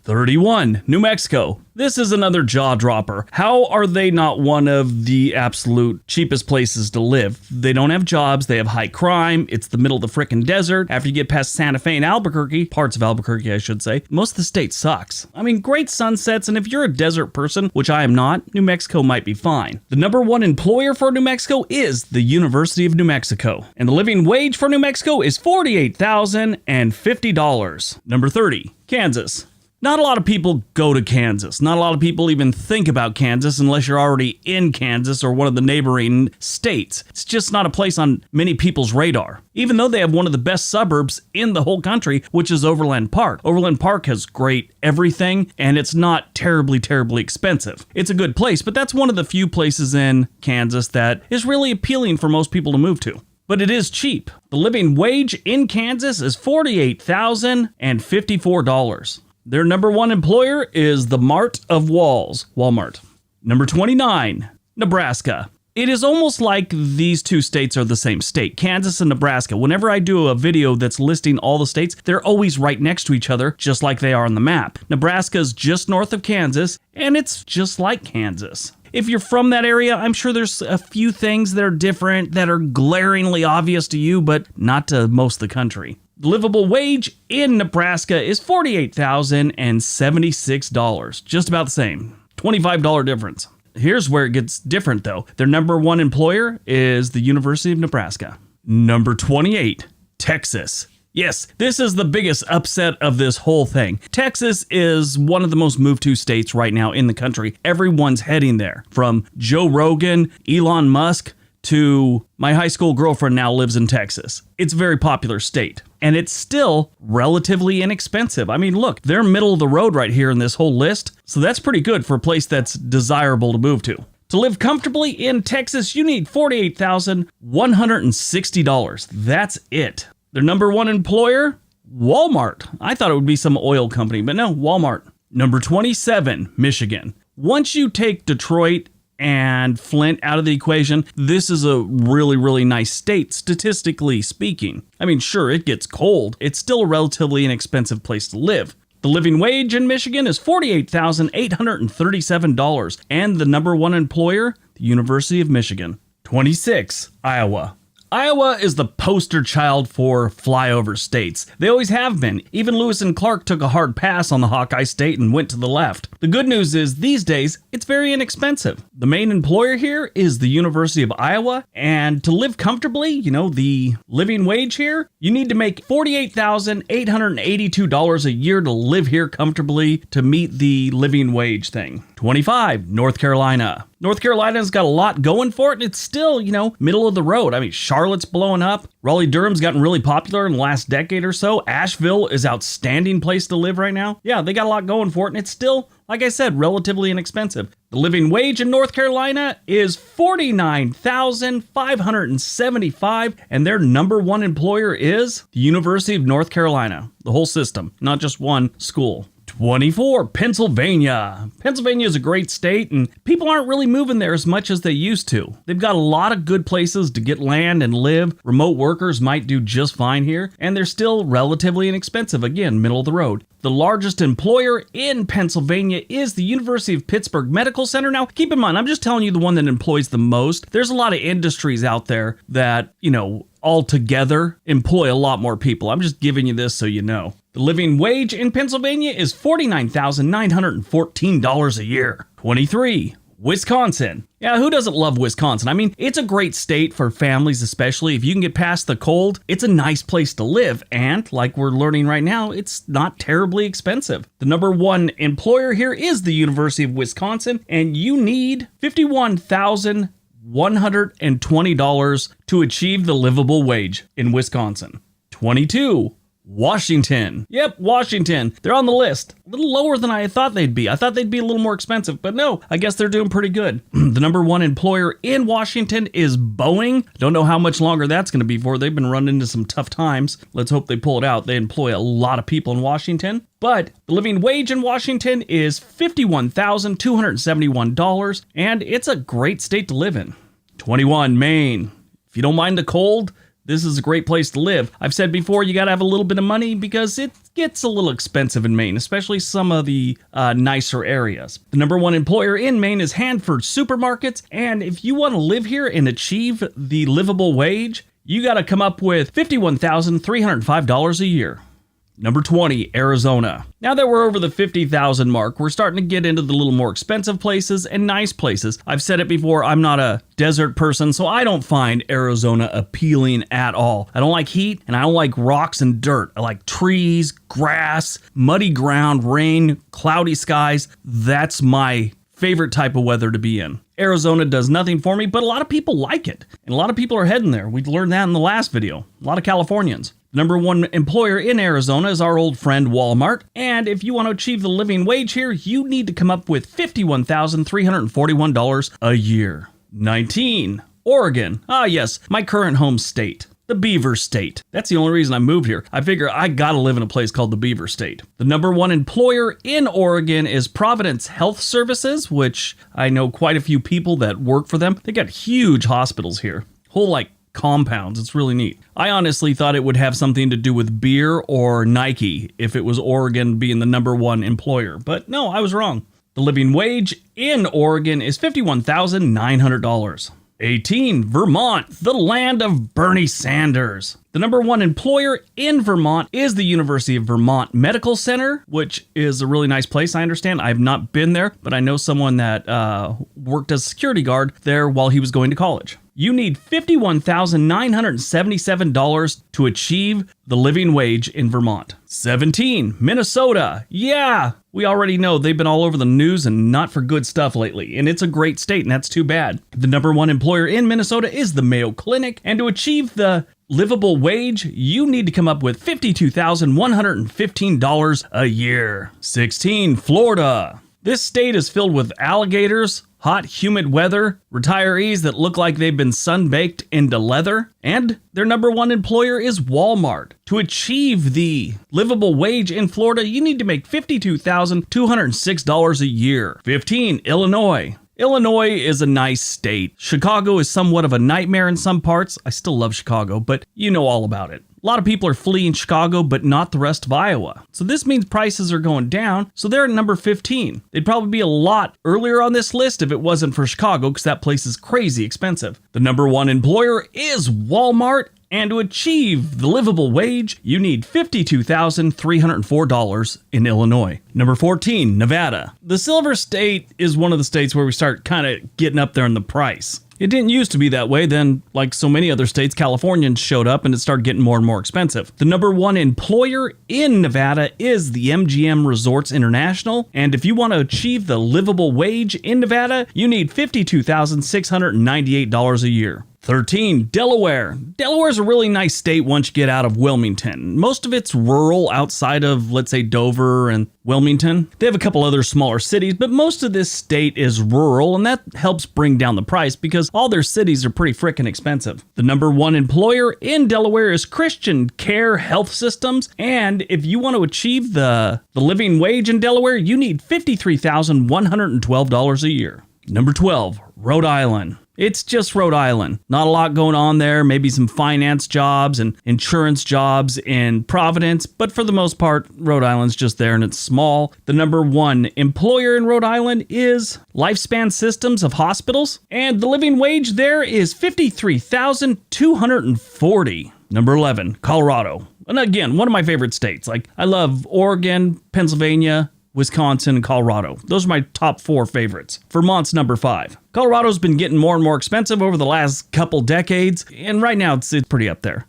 31, New Mexico. This is another jaw dropper. How are they not one of the absolute cheapest places to live? They don't have jobs, they have high crime, it's the middle of the frickin' desert. After you get past Santa Fe and Albuquerque, parts of Albuquerque I should say, most of the state sucks. Great sunsets, and if you're a desert person, which I am not, New Mexico might be fine. The number one employer for New Mexico is the University of New Mexico, and the living wage for New Mexico is $48,050. Number 30, Kansas. Not a lot of people go to Kansas. Not a lot of people even think about Kansas unless you're already in Kansas or one of the neighboring states. It's just not a place on many people's radar. Even though they have one of the best suburbs in the whole country, which is Overland Park. Overland Park has great everything, and it's not terribly expensive. It's a good place, but that's one of the few places in Kansas that is really appealing for most people to move to. But it is cheap. The living wage in Kansas is $48,054. Their number one employer is the Mart of Walls, Walmart. Number 29, Nebraska. It is almost like these two states are the same state, Kansas and Nebraska. Whenever I do a video that's listing all the states, they're always right next to each other, just like they are on the map. Nebraska's just north of Kansas, and it's just like Kansas. If you're from that area, I'm sure there's a few things that are different, that are glaringly obvious to you, but not to most of the country. The livable wage in Nebraska is $48,076. Just about the same. $25 difference. Here's where it gets different, though. Their number one employer is the University of Nebraska. Number 28, Texas. Yes, this is the biggest upset of this whole thing. Texas is one of the most moved to states right now in the country. Everyone's heading there. From Joe Rogan, Elon Musk, to my high school girlfriend now lives in Texas. It's a very popular state, and it's still relatively inexpensive. I mean, look, they're middle of the road right here in this whole list, so that's pretty good for a place that's desirable to move to. To live comfortably in Texas, you need $48,160. That's it. Their number one employer, Walmart. I thought it would be some oil company, but no, Walmart. Number 27, Michigan. Once you take Detroit and Flint out of the equation, this is a really, really nice state, statistically speaking. I mean, sure, it gets cold. It's still a relatively inexpensive place to live. The living wage in Michigan is $48,837, and the number one employer, the University of Michigan. 26, Iowa. Iowa is the poster child for flyover states. They always have been. Even Lewis and Clark took a hard pass on the Hawkeye State and went to the left. The good news is these days, it's very inexpensive. The main employer here is the University of Iowa, and to live comfortably, the living wage here, you need to make $48,882 a year to live here comfortably to meet the living wage thing. 25, North Carolina. North Carolina's got a lot going for it, and it's still, middle of the road. I mean, Charlotte's blowing up. Raleigh-Durham's gotten really popular in the last decade or so. Asheville is an outstanding place to live right now. Yeah, they got a lot going for it, and it's still, like I said, relatively inexpensive. The living wage in North Carolina is $49,575, and their number one employer is the University of North Carolina. The whole system, not just one school. 24, Pennsylvania. Pennsylvania is a great state, and people aren't really moving there as much as they used to. They've got a lot of good places to get land and live. Remote workers might do just fine here, and they're still relatively inexpensive. Again, middle of the road. The largest employer in Pennsylvania is the University of Pittsburgh Medical Center. Now, keep in mind, I'm just telling you the one that employs the most. There's a lot of industries out there that, altogether employ a lot more people. I'm just giving you this so you know. The living wage in Pennsylvania is $49,914 a year. 23, Wisconsin. Yeah, who doesn't love Wisconsin? I mean, it's a great state for families, especially if you can get past the cold. It's a nice place to live, and like we're learning right now, it's not terribly expensive. The number one employer here is the University of Wisconsin, and you need $51,120 to achieve the livable wage in Wisconsin. 22, Washington. Yep, Washington. They're on the list. A little lower than I thought they'd be. I thought they'd be a little more expensive, but no, I guess they're doing pretty good. The number one employer in Washington is Boeing. Don't know how much longer that's going to be for. They've been running into some tough times. Let's hope they pull it out. They employ a lot of people in Washington. But the living wage in Washington is $51,271, and it's a great state to live in. 21, Maine. If you don't mind the cold, this is a great place to live. I've said before, you got to have a little bit of money because it gets a little expensive in Maine, especially some of the nicer areas. The number one employer in Maine is Hanford Supermarkets, and if you want to live here and achieve the livable wage, you got to come up with $51,305 a year. Number 20, Arizona. Now that we're over the 50,000 mark, we're starting to get into the little more expensive places and nice places. I've said it before, I'm not a desert person, so I don't find Arizona appealing at all. I don't like heat, and I don't like rocks and dirt. I like trees, grass, muddy ground, rain, cloudy skies. That's my favorite type of weather to be in. Arizona does nothing for me, but a lot of people like it, and a lot of people are heading there. We learned that in the last video. A lot of Californians. Number one employer in Arizona is our old friend Walmart, and if you want to achieve the living wage here, you need to come up with $51,341 a year. 19, Oregon. Ah yes, my current home state. The Beaver State. That's the only reason I moved here. I figure I gotta live in a place called the Beaver State. The number one employer in Oregon is Providence Health Services, which I know quite a few people that work for them. They got huge hospitals here. Whole compounds. It's really neat. I honestly thought it would have something to do with beer or Nike if it was Oregon being the number one employer, but no, I was wrong. The living wage in Oregon is $51,900. 18, Vermont, the land of Bernie Sanders. The number one employer in Vermont is the University of Vermont Medical Center, which is a really nice place, I understand. I have not been there, but I know someone that worked as a security guard there while he was going to college. You need $51,977 to achieve the living wage in Vermont. 17, Minnesota. Yeah, we already know they've been all over the news and not for good stuff lately, and it's a great state, and that's too bad. The number one employer in Minnesota is the Mayo Clinic, and to achieve the livable wage, you need to come up with $52,115 a year. 16, Florida. This state is filled with alligators, hot, humid weather, retirees that look like they've been sun-baked into leather, and their number one employer is Walmart. To achieve the livable wage in Florida, you need to make $52,206 a year. 15, Illinois. Illinois is a nice state. Chicago is somewhat of a nightmare in some parts. I still love Chicago, but you know all about it. A lot of people are fleeing Chicago, but not the rest of Iowa. So this means prices are going down, so they're at number 15. They'd probably be a lot earlier on this list if it wasn't for Chicago, because that place is crazy expensive. The number one employer is Walmart, and to achieve the livable wage, you need $52,304 in Illinois. Number 14, Nevada. The Silver State is one of the states where we start kind of getting up there in the price. It didn't used to be that way. Then, like so many other states, Californians showed up and it started getting more and more expensive. The number one employer in Nevada is the MGM Resorts International. And if you want to achieve the livable wage in Nevada, you need $52,698 a year. 13, Delaware. Delaware is a really nice state once you get out of Wilmington. Most of it's rural outside of, let's say, Dover and Wilmington. They have a couple other smaller cities, but most of this state is rural, and that helps bring down the price because all their cities are pretty frickin' expensive. The number one employer in Delaware is Christian Care Health Systems, and if you want to achieve the living wage in Delaware, you need $53,112 a year. Number 12, Rhode Island. It's just Rhode Island. Not a lot going on there, maybe some finance jobs and insurance jobs in Providence, but for the most part, Rhode Island's just there and it's small. The number one employer in Rhode Island is Lifespan Systems of Hospitals, and the living wage there is $53,240. Number 11, Colorado. And again, one of my favorite states. Like, I love Oregon, Pennsylvania, Wisconsin, and Colorado. Those are my top 4 favorites. Vermont's number 5. Colorado's been getting more and more expensive over the last couple decades, and right now it's pretty up there.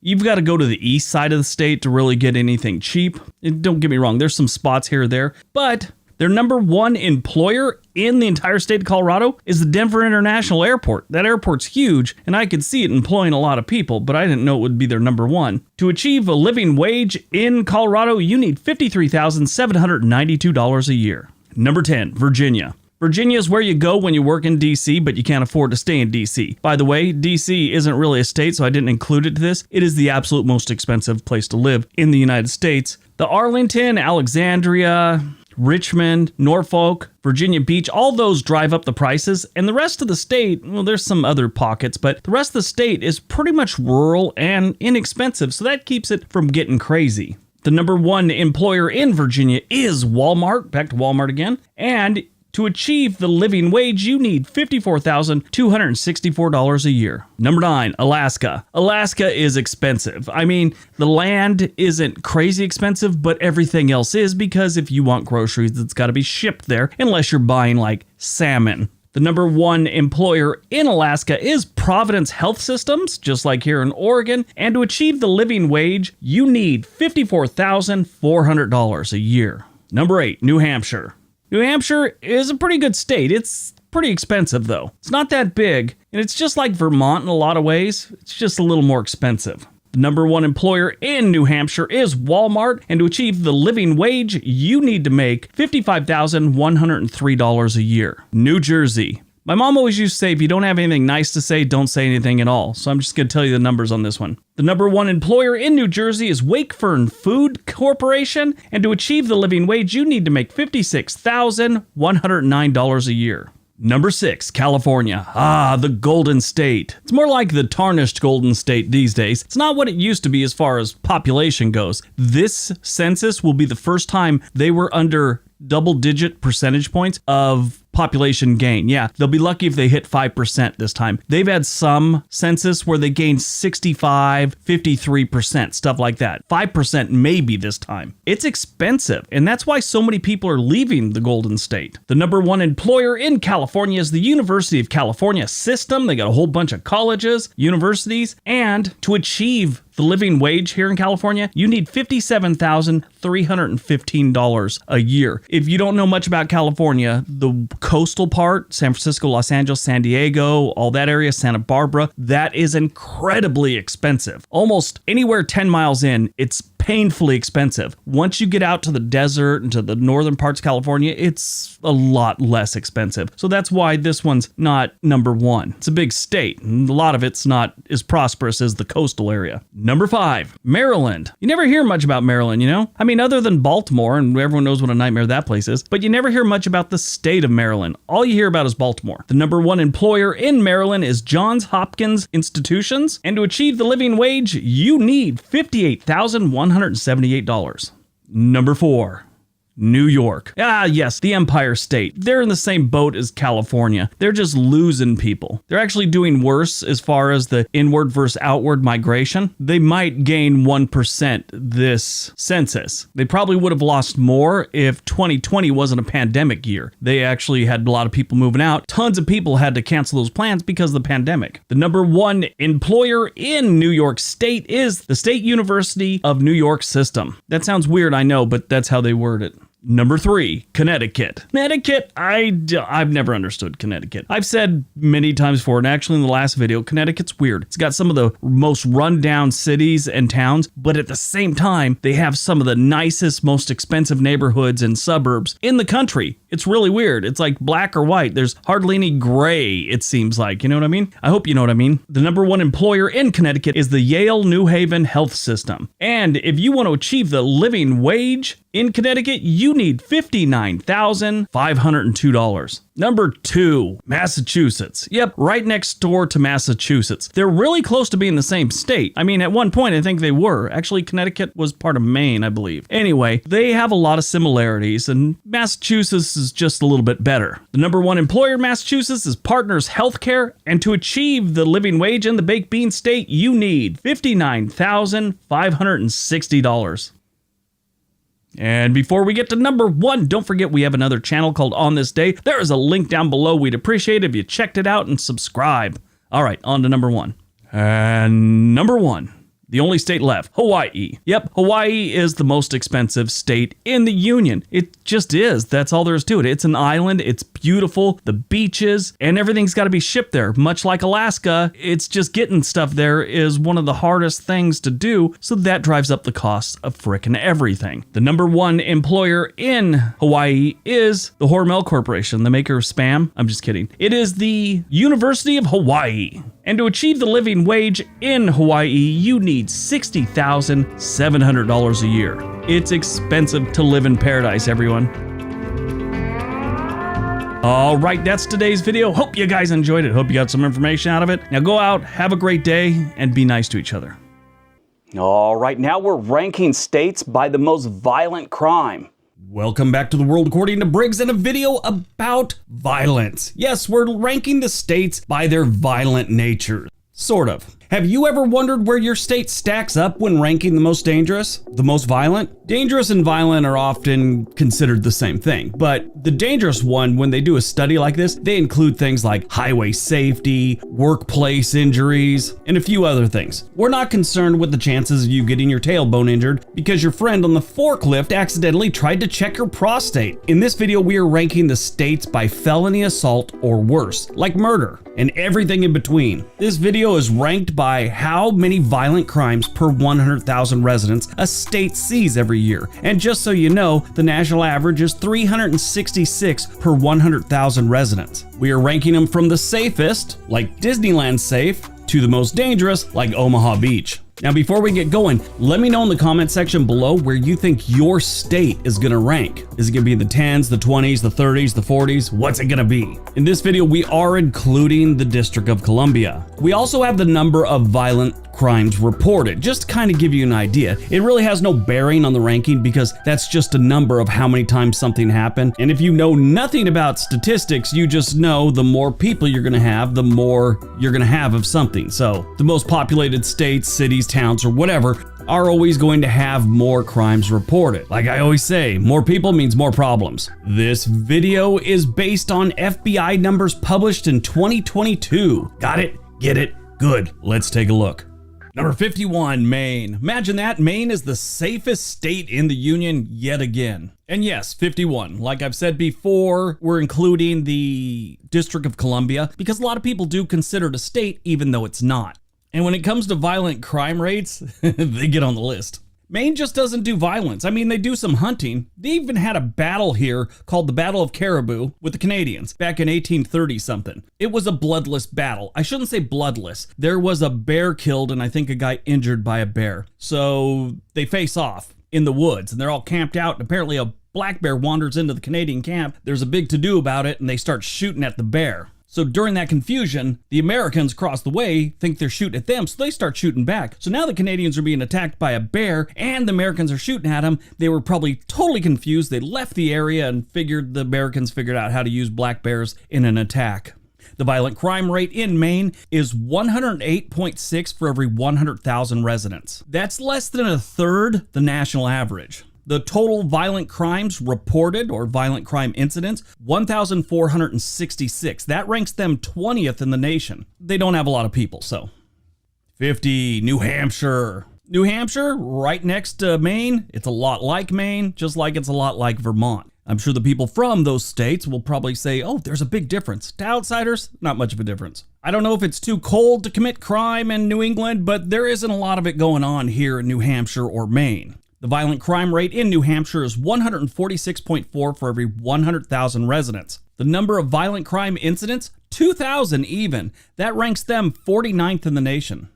You've got to go to the east side of the state to really get anything cheap. And don't get me wrong, there's some spots here or there, but their number one employer in the entire state of Colorado is the Denver International Airport. That airport's huge, and I could see it employing a lot of people, but I didn't know it would be their number one. To achieve a living wage in Colorado, you need $53,792 a year. Number 10, Virginia. Virginia is where you go when you work in D.C., but you can't afford to stay in D.C. By the way, D.C. isn't really a state, so I didn't include it to this. It is the absolute most expensive place to live in the United States. The Arlington, Alexandria, Richmond, Norfolk, Virginia Beach, all those drive up the prices, and the rest of the state, well, there's some other pockets, but the rest of the state is pretty much rural and inexpensive, so that keeps it from getting crazy. The number one employer in Virginia is Walmart, back to Walmart again, and to achieve the living wage, you need $54,264 a year. Number 9, Alaska. Alaska is expensive. I mean, the land isn't crazy expensive, but everything else is, because if you want groceries, it's got to be shipped there, unless you're buying like salmon. The number one employer in Alaska is Providence Health Systems, just like here in Oregon, and to achieve the living wage, you need $54,400 a year. Number 8, New Hampshire. New Hampshire is a pretty good state. It's pretty expensive though. It's not that big, and it's just like Vermont in a lot of ways. It's just a little more expensive. The number one employer in New Hampshire is Walmart, and to achieve the living wage, you need to make $55,103 a year. New Jersey. My mom always used to say, if you don't have anything nice to say, don't say anything at all. So I'm just going to tell you the numbers on this one. The number one employer in New Jersey is Wakefern Food Corporation, and to achieve the living wage, you need to make $56,109 a year. Number 6, California. The Golden State. It's more like the tarnished Golden State these days. It's not what it used to be as far as population goes. This census will be the first time they were under double-digit percentage points of population gain. Yeah, they'll be lucky if they hit 5% this time. They've had some census where they gained 65, 53%, stuff like that. 5% maybe this time. It's expensive, and that's why so many people are leaving the Golden State. The number one employer in California is the University of California system. They got a whole bunch of colleges, universities, and to achieve the living wage here in California, you need $57,315 a year. If you don't know much about California, the coastal part, San Francisco, Los Angeles, San Diego, all that area, Santa Barbara, that is incredibly expensive. Almost anywhere 10 miles in, it's painfully expensive. Once you get out to the desert and to the northern parts of California, it's a lot less expensive. So that's why this one's not number one. It's a big state, and a lot of it's not as prosperous as the coastal area. Number 5, Maryland. You never hear much about Maryland, you know? I mean, other than Baltimore, and everyone knows what a nightmare that place is, but you never hear much about the state of Maryland. All you hear about is Baltimore. The number one employer in Maryland is Johns Hopkins Institutions, and to achieve the living wage, you need $58,178. Number 4, New York. Ah, yes, the Empire State. They're in the same boat as California. They're just losing people. They're actually doing worse as far as the inward versus outward migration. They might gain 1% this census. They probably would have lost more if 2020 wasn't a pandemic year. They actually had a lot of people moving out. Tons of people had to cancel those plans because of the pandemic. The number one employer in New York State is the State University of New York system. That sounds weird, I know, but that's how they word it. Number 3, Connecticut. Connecticut, I've never understood Connecticut. I've said many times before, and actually in the last video, Connecticut's weird. It's got some of the most rundown cities and towns, but at the same time, they have some of the nicest, most expensive neighborhoods and suburbs in the country. It's really weird. It's like black or white. There's hardly any gray, it seems like. You know what I mean? I hope you know what I mean. The number one employer in Connecticut is the Yale New Haven Health System. And if you want to achieve the living wage in Connecticut, you need $59,502. Number 2, Massachusetts. Yep, right next door to Massachusetts. They're really close to being the same state. I mean, at one point, I think they were. Actually, Connecticut was part of Maine, I believe. Anyway, they have a lot of similarities, and Massachusetts is just a little bit better. The number one employer in Massachusetts is Partners Healthcare, and to achieve the living wage in the baked bean state, you need $59,560. And before we get to number 1, don't forget we have another channel called On This Day. There is a link down below. We'd appreciate it if you checked it out and subscribe. All right, on to number 1. And number 1, the only state left, Hawaii. Yep, Hawaii is the most expensive state in the union. It just is. That's all there is to it. It's an island. It's beautiful. The beaches and everything's got to be shipped there. Much like Alaska, it's just getting stuff there is one of the hardest things to do. So that drives up the cost of frickin' everything. The number one employer in Hawaii is the Hormel Corporation, the maker of Spam. I'm just kidding. It is the University of Hawaii. And to achieve the living wage in Hawaii, you need $60,700 a year. It's expensive to live in paradise, everyone. All right, that's today's video. Hope you guys enjoyed it. Hope you got some information out of it. Now go out, have a great day, and be nice to each other. All right, now we're ranking states by the most violent crime. Welcome back to the World According to Briggs and a video about violence. Yes, we're ranking the states by their violent nature. Sort of. Have you ever wondered where your state stacks up when ranking the most dangerous, the most violent? Dangerous and violent are often considered the same thing, but the dangerous one, when they do a study like this, they include things like highway safety, workplace injuries, and a few other things. We're not concerned with the chances of you getting your tailbone injured because your friend on the forklift accidentally tried to check your prostate. In this video, we are ranking the states by felony assault or worse, like murder, and everything in between. This video is ranked by how many violent crimes per 100,000 residents a state sees every year. And just so you know, the national average is 366 per 100,000 residents. We are ranking them from the safest, like Disneyland safe, to the most dangerous, like Omaha Beach. Now, before we get going, let me know in the comment section below where you think your state is gonna rank. Is it gonna be in the 10s, the 20s, the 30s, the 40s? What's it gonna be? In this video, we are including the District of Columbia. We also have the number of violent crimes reported, just to kind of give you an idea. It really has no bearing on the ranking because that's just a number of how many times something happened. And if you know nothing about statistics, you just know the more people you're going to have, the more you're going to have of something. So the most populated states, cities, towns, or whatever are always going to have more crimes reported. Like I always say, more people means more problems. This video is based on FBI numbers published in 2022. Got it? Get it? Good. Let's take a look. Number 51, Maine. Imagine that. Maine is the safest state in the union yet again. And yes, 51. Like I've said before, we're including the District of Columbia because a lot of people do consider it a state even though it's not. And when it comes to violent crime rates, they get on the list. Maine just doesn't do violence. I mean, they do some hunting. They even had a battle here called the Battle of Caribou with the Canadians back in 1830 something. It was a bloodless battle. I shouldn't say bloodless. There was a bear killed and I think a guy injured by a bear. So they face off in the woods and they're all camped out. And apparently a black bear wanders into the Canadian camp. There's a big to-do about it and they start shooting at the bear. So during that confusion, the Americans across the way think they're shooting at them, so they start shooting back. So now the Canadians are being attacked by a bear, and the Americans are shooting at them. They were probably totally confused. They left the area and the Americans figured out how to use black bears in an attack. The violent crime rate in Maine is 108.6 for every 100,000 residents. That's less than a third the national average. The total violent crimes reported, or violent crime incidents, 1,466. That ranks them 20th in the nation. They don't have a lot of people, so. 50, New Hampshire. New Hampshire, right next to Maine. It's a lot like Maine, just like it's a lot like Vermont. I'm sure the people from those states will probably say, oh, there's a big difference. To outsiders, not much of a difference. I don't know if it's too cold to commit crime in New England, but there isn't a lot of it going on here in New Hampshire or Maine. The violent crime rate in New Hampshire is 146.4 for every 100,000 residents. The number of violent crime incidents, 2,000 even. That ranks them 49th in the nation.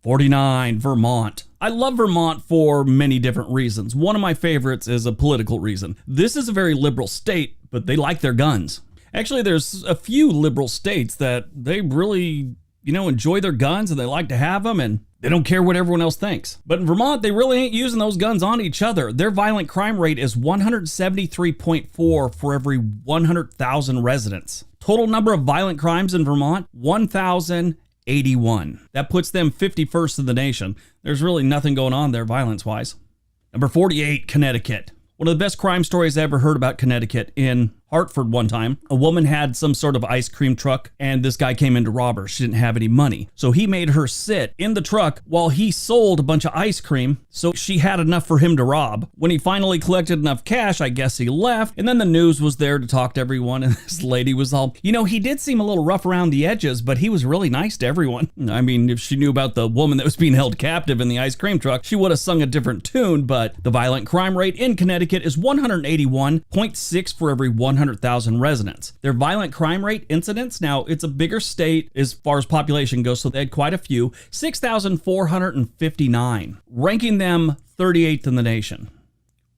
49, Vermont. I love Vermont for many different reasons. One of my favorites is a political reason. This is a very liberal state, but they like their guns. Actually, there's a few liberal states that they really, enjoy their guns and they like to have them and they don't care what everyone else thinks. But in Vermont, they really ain't using those guns on each other. Their violent crime rate is 173.4 for every 100,000 residents. Total number of violent crimes in Vermont, 1,081. That puts them 51st in the nation. There's really nothing going on there violence-wise. Number 48, Connecticut. One of the best crime stories I ever heard about Connecticut in Hartford one time. A woman had some sort of ice cream truck and this guy came in to rob her. She didn't have any money. So he made her sit in the truck while he sold a bunch of ice cream so she had enough for him to rob. When he finally collected enough cash, I guess he left. And then the news was there to talk to everyone and this lady was all, he did seem a little rough around the edges, but he was really nice to everyone. I mean, if she knew about the woman that was being held captive in the ice cream truck, she would have sung a different tune, but the violent crime rate in Connecticut is 181.6 for every 100,000 residents. Their violent crime rate incidents, now it's a bigger state as far as population goes, so they had quite a few, 6,459, ranking them 38th in the nation.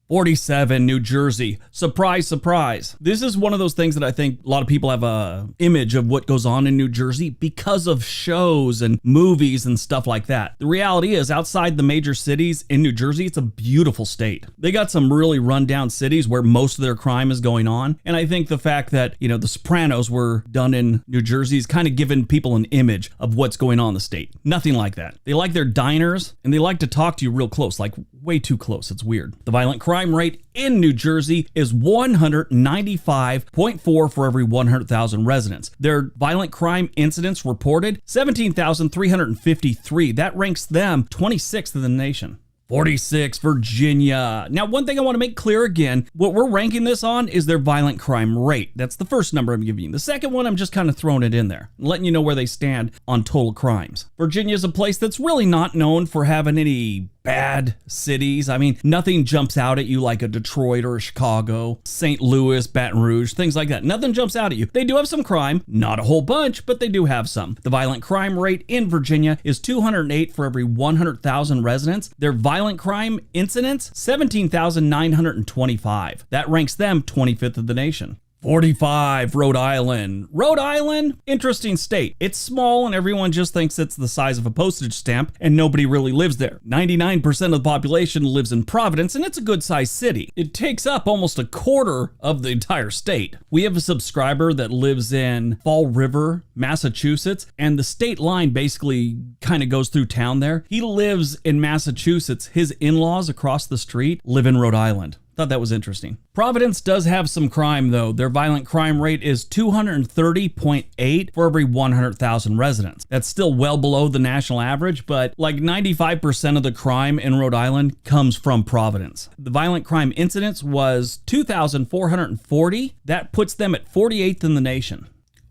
47, New Jersey. Surprise, surprise. This is one of those things that I think a lot of people have a image of what goes on in New Jersey because of shows and movies and stuff like that. The reality is outside the major cities in New Jersey, it's a beautiful state. They got some really rundown cities where most of their crime is going on. And I think the fact that, The Sopranos were done in New Jersey is kind of given people an image of what's going on in the state. Nothing like that. They like their diners and they like to talk to you real close, like way too close. It's weird. The violent crime rate in New Jersey is 195.4 for every 100,000 residents. Their violent crime incidents reported, 17,353. That ranks them 26th in the nation. 46, Virginia. Now, one thing I want to make clear again, what we're ranking this on is their violent crime rate. That's the first number I'm giving you. The second one, I'm just kind of throwing it in there, letting you know where they stand on total crimes. Virginia is a place that's really not known for having any bad cities. I mean, nothing jumps out at you like a Detroit or a Chicago, St. Louis, Baton Rouge, things like that. Nothing jumps out at you. They do have some crime, not a whole bunch, but they do have some. The violent crime rate in Virginia is 208 for every 100,000 residents. Their violent crime incidents, 17,925. That ranks them 25th of the nation. 45, Rhode Island. Rhode Island, interesting state. It's small and everyone just thinks it's the size of a postage stamp and nobody really lives there. 99% of the population lives in Providence and it's a good sized city. It takes up almost a quarter of the entire state. We have a subscriber that lives in Fall River, Massachusetts, and the state line basically kind of goes through town there. He lives in Massachusetts. His in-laws across the street live in Rhode Island. Thought that was interesting. Providence does have some crime though. Their violent crime rate is 230.8 for every 100,000 residents. That's still well below the national average, but like 95% of the crime in Rhode Island comes from Providence. The violent crime incidence was 2,440. That puts them at 48th in the nation.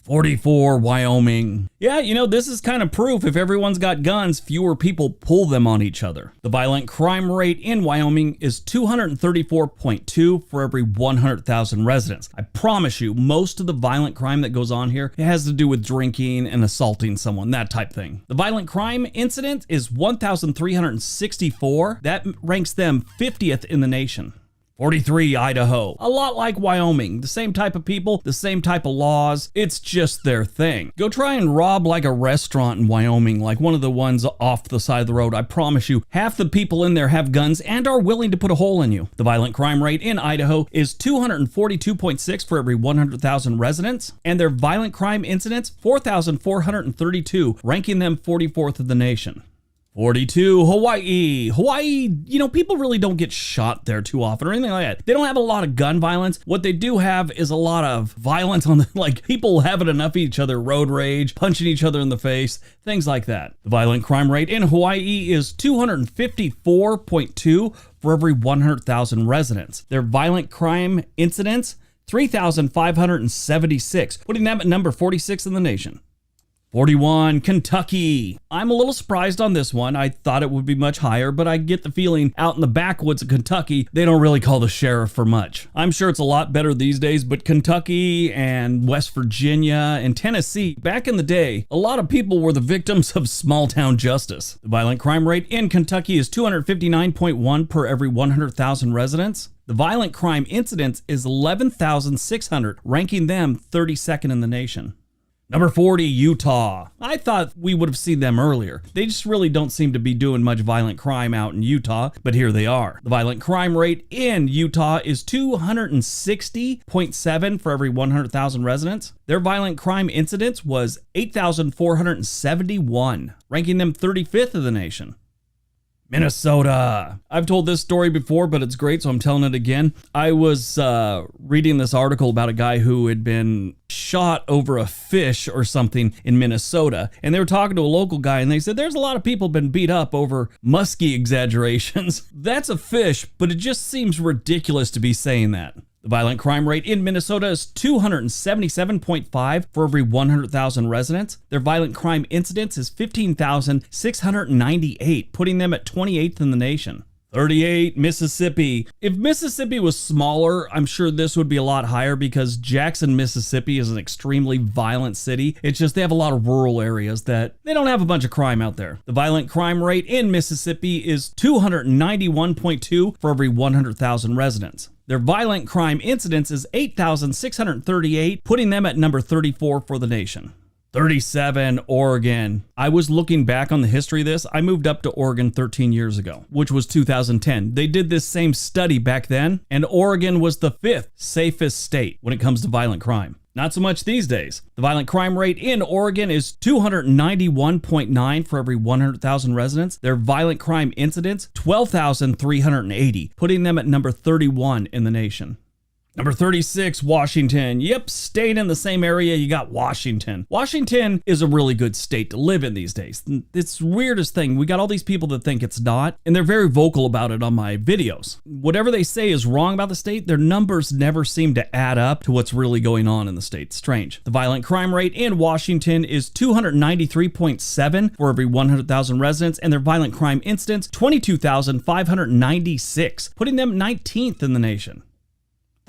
44, Wyoming. Yeah, you know, this is kind of proof if everyone's got guns, fewer people pull them on each other. The violent crime rate in Wyoming is 234.2 for every 100,000 residents. I promise you, most of the violent crime that goes on here, it has to do with drinking and assaulting someone, that type thing. The violent crime incident is 1,364. That ranks them 50th in the nation. 43, Idaho. A lot like Wyoming. The same type of people, the same type of laws. It's just their thing. Go try and rob like a restaurant in Wyoming, like one of the ones off the side of the road. I promise you, half the people in there have guns and are willing to put a hole in you. The violent crime rate in Idaho is 242.6 for every 100,000 residents, and their violent crime incidents, 4,432, ranking them 44th of the nation. 42, Hawaii. Hawaii, you know, people really don't get shot there too often or anything like that. They don't have a lot of gun violence. What they do have is a lot of violence on the, like people having enough of each other, road rage, punching each other in the face, things like that. The violent crime rate in Hawaii is 254.2 for every 100,000 residents. Their violent crime incidents, 3,576, putting them at number 46 in the nation. 41, Kentucky. I'm a little surprised on this one. I thought it would be much higher, but I get the feeling out in the backwoods of Kentucky, they don't really call the sheriff for much. I'm sure it's a lot better these days, but Kentucky and West Virginia and Tennessee, back in the day, a lot of people were the victims of small town justice. The violent crime rate in Kentucky is 259.1 per every 100,000 residents. The violent crime incidence is 11,600, ranking them 32nd in the nation. Number 40, Utah. I thought we would have seen them earlier. They just really don't seem to be doing much violent crime out in Utah, but here they are. The violent crime rate in Utah is 260.7 for every 100,000 residents. Their violent crime incidence was 8,471, ranking them 35th of the nation. Minnesota. I've told this story before, but it's great, so I'm telling it again. I was reading this article about a guy who had been shot over a fish or something in Minnesota, and they were talking to a local guy, and they said, there's a lot of people been beat up over musky exaggerations. That's a fish, but it just seems ridiculous to be saying that. The violent crime rate in Minnesota is 277.5 for every 100,000 residents. Their violent crime incidence is 15,698, putting them at 28th in the nation. 38, Mississippi. If Mississippi was smaller, I'm sure this would be a lot higher because Jackson, Mississippi is an extremely violent city. It's just they have a lot of rural areas that they don't have a bunch of crime out there. The violent crime rate in Mississippi is 291.2 for every 100,000 residents. Their violent crime incidence is 8,638, putting them at number 34 for the nation. 37, Oregon. I was looking back on the history of this. I moved up to Oregon 13 years ago, which was 2010. They did this same study back then, and Oregon was the 5th safest state when it comes to violent crime. Not so much these days. The violent crime rate in Oregon is 291.9 for every 100,000 residents. Their violent crime incidence, 12,380, putting them at number 31 in the nation. Number 36, Washington. Yep, staying in the same area, you got Washington. Washington is a really good state to live in these days. It's the weirdest thing. We got all these people that think it's not, and they're very vocal about it on my videos. Whatever they say is wrong about the state, their numbers never seem to add up to what's really going on in the state. Strange. The violent crime rate in Washington is 293.7 for every 100,000 residents, and their violent crime incidents, 22,596, putting them 19th in the nation.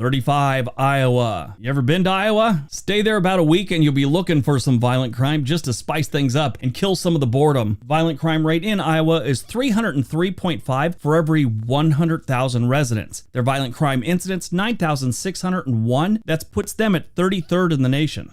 35, Iowa. You ever been to Iowa? Stay there about a week and you'll be looking for some violent crime just to spice things up and kill some of the boredom. Violent crime rate in Iowa is 303.5 for every 100,000 residents. Their violent crime incidents, 9,601. That puts them at 33rd in the nation.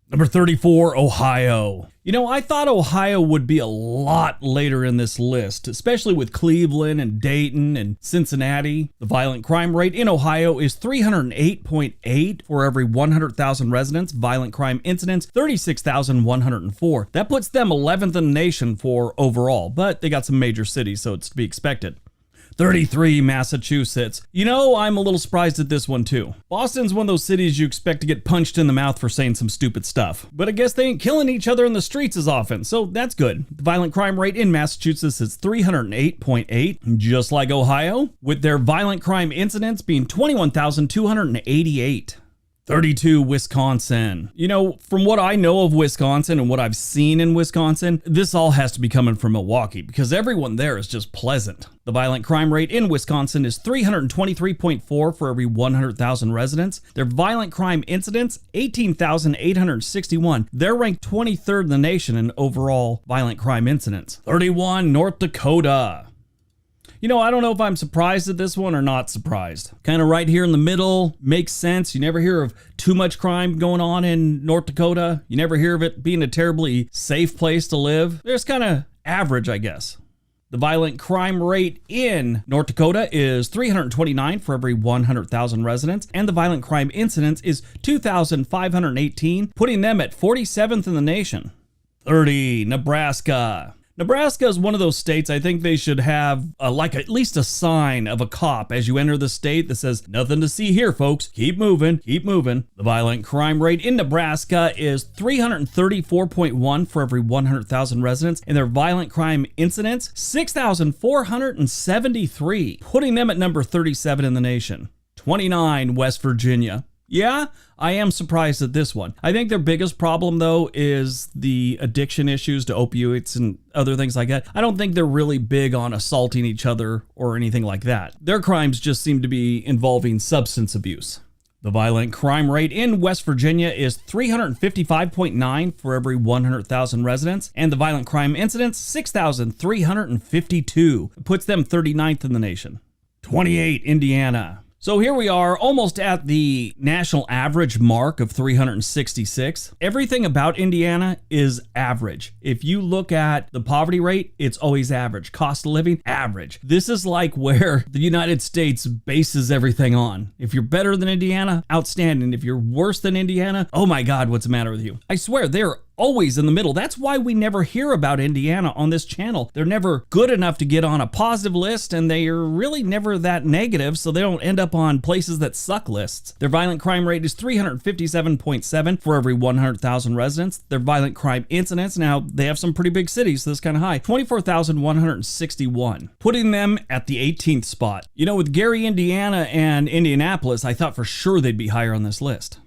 Number 34, Ohio. You know, I thought Ohio would be a lot later in this list, especially with Cleveland and Dayton and Cincinnati. The violent crime rate in Ohio is 308.8 for every 100,000 residents. Violent crime incidents, 36,104. That puts them 11th in the nation for overall, but they got some major cities, so it's to be expected. 33, Massachusetts. You know, I'm a little surprised at this one too. Boston's one of those cities you expect to get punched in the mouth for saying some stupid stuff. But I guess they ain't killing each other in the streets as often, so that's good. The violent crime rate in Massachusetts is 308.8, just like Ohio, with their violent crime incidents being 21,288. 32, Wisconsin. You know, from what I know of Wisconsin and what I've seen in Wisconsin, this all has to be coming from Milwaukee because everyone there is just pleasant. The violent crime rate in Wisconsin is 323.4 for every 100,000 residents. Their violent crime incidents, 18,861. They're ranked 23rd in the nation in overall violent crime incidents. 31, North Dakota. You know, I don't know if I'm surprised at this one or not surprised. Kind of right here in the middle, makes sense. You never hear of too much crime going on in North Dakota. You never hear of it being a terribly safe place to live. There's kind of average, I guess. The violent crime rate in North Dakota is 329 for every 100,000 residents, and the violent crime incidence is 2,518, putting them at 47th in the nation. 30, Nebraska. Nebraska is one of those states I think they should have at least a sign of a cop as you enter the state that says, nothing to see here, folks. Keep moving, keep moving. The violent crime rate in Nebraska is 334.1 for every 100,000 residents, and their violent crime incidents, 6,473, putting them at number 37 in the nation. 29, West Virginia. Yeah, I am surprised at this one. I think their biggest problem, though, is the addiction issues to opioids and other things like that. I don't think they're really big on assaulting each other or anything like that. Their crimes just seem to be involving substance abuse. The violent crime rate in West Virginia is 355.9 for every 100,000 residents, and the violent crime incidents, 6,352. It puts them 39th in the nation. 28, Indiana. So here we are, almost at the national average mark of 366. Everything about Indiana is average. If you look at the poverty rate, it's always average. Cost of living, average. This is like where the United States bases everything on. If you're better than Indiana, outstanding. If you're worse than Indiana, oh my God, what's the matter with you? I swear, they're always in the middle. That's why we never hear about Indiana on this channel. They're never good enough to get on a positive list, and they are really never that negative, so they don't end up on places that suck lists. Their violent crime rate is 357.7 for every 100,000 residents. Their violent crime incidents, now they have some pretty big cities, so that's kind of high, 24,161, putting them at the 18th spot. You know, with Gary, Indiana and Indianapolis, I thought for sure they'd be higher on this list.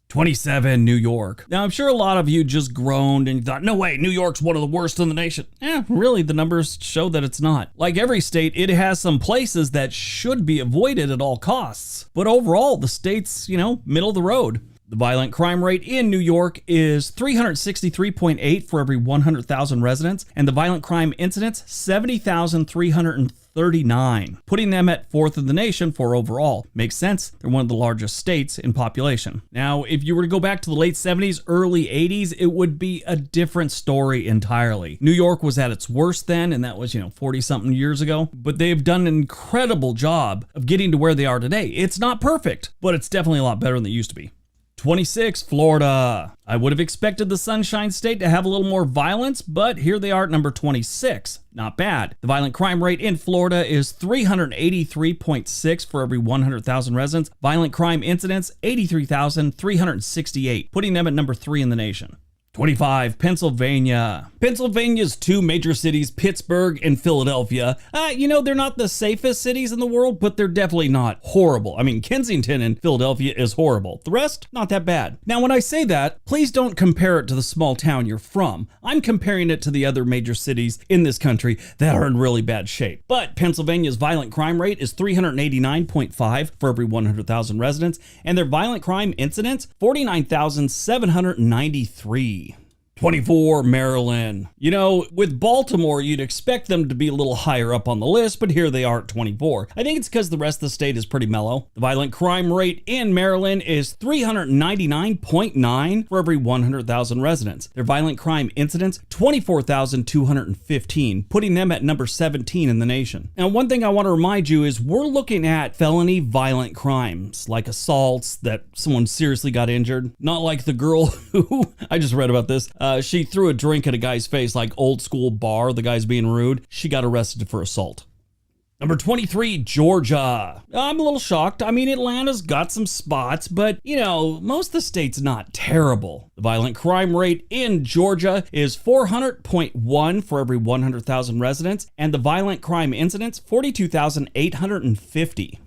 27, New York. Now, I'm sure a lot of you just groaned and thought, no way, New York's one of the worst in the nation. Really, the numbers show that it's not. Like every state, it has some places that should be avoided at all costs. But overall, the state's, middle of the road. The violent crime rate in New York is 363.8 for every 100,000 residents, and the violent crime incidents, 70,339, putting them at 4th in the nation for overall. Makes sense. They're one of the largest states in population. Now, if you were to go back to the late 70s, early 80s, it would be a different story entirely. New York was at its worst then, and that was, 40-something years ago, but they've done an incredible job of getting to where they are today. It's not perfect, but it's definitely a lot better than it used to be. 26, Florida. I would have expected the Sunshine State to have a little more violence, but here they are at number 26. Not bad. The violent crime rate in Florida is 383.6 for every 100,000 residents. Violent crime incidents, 83,368, putting them at number 3 in the nation. 25, Pennsylvania. Pennsylvania's two major cities, Pittsburgh and Philadelphia. They're not the safest cities in the world, but they're definitely not horrible. I mean, Kensington in Philadelphia is horrible. The rest, not that bad. Now, when I say that, please don't compare it to the small town you're from. I'm comparing it to the other major cities in this country that are in really bad shape. But Pennsylvania's violent crime rate is 389.5 for every 100,000 residents, and their violent crime incidents, 49,793. 24, Maryland. With Baltimore, you'd expect them to be a little higher up on the list, but here they are at 24. I think it's because the rest of the state is pretty mellow. The violent crime rate in Maryland is 399.9 for every 100,000 residents. Their violent crime incidents, 24,215, putting them at number 17 in the nation. Now, one thing I want to remind you is we're looking at felony violent crimes, like assaults that someone seriously got injured. Not like the girl who, I just read about this, she threw a drink at a guy's face, like old school bar. The guy's being rude. She got arrested for assault. Number 23, Georgia. I'm a little shocked. I mean, Atlanta's got some spots, but, most of the state's not terrible. The violent crime rate in Georgia is 400.1 for every 100,000 residents, and the violent crime incidents, 42,850.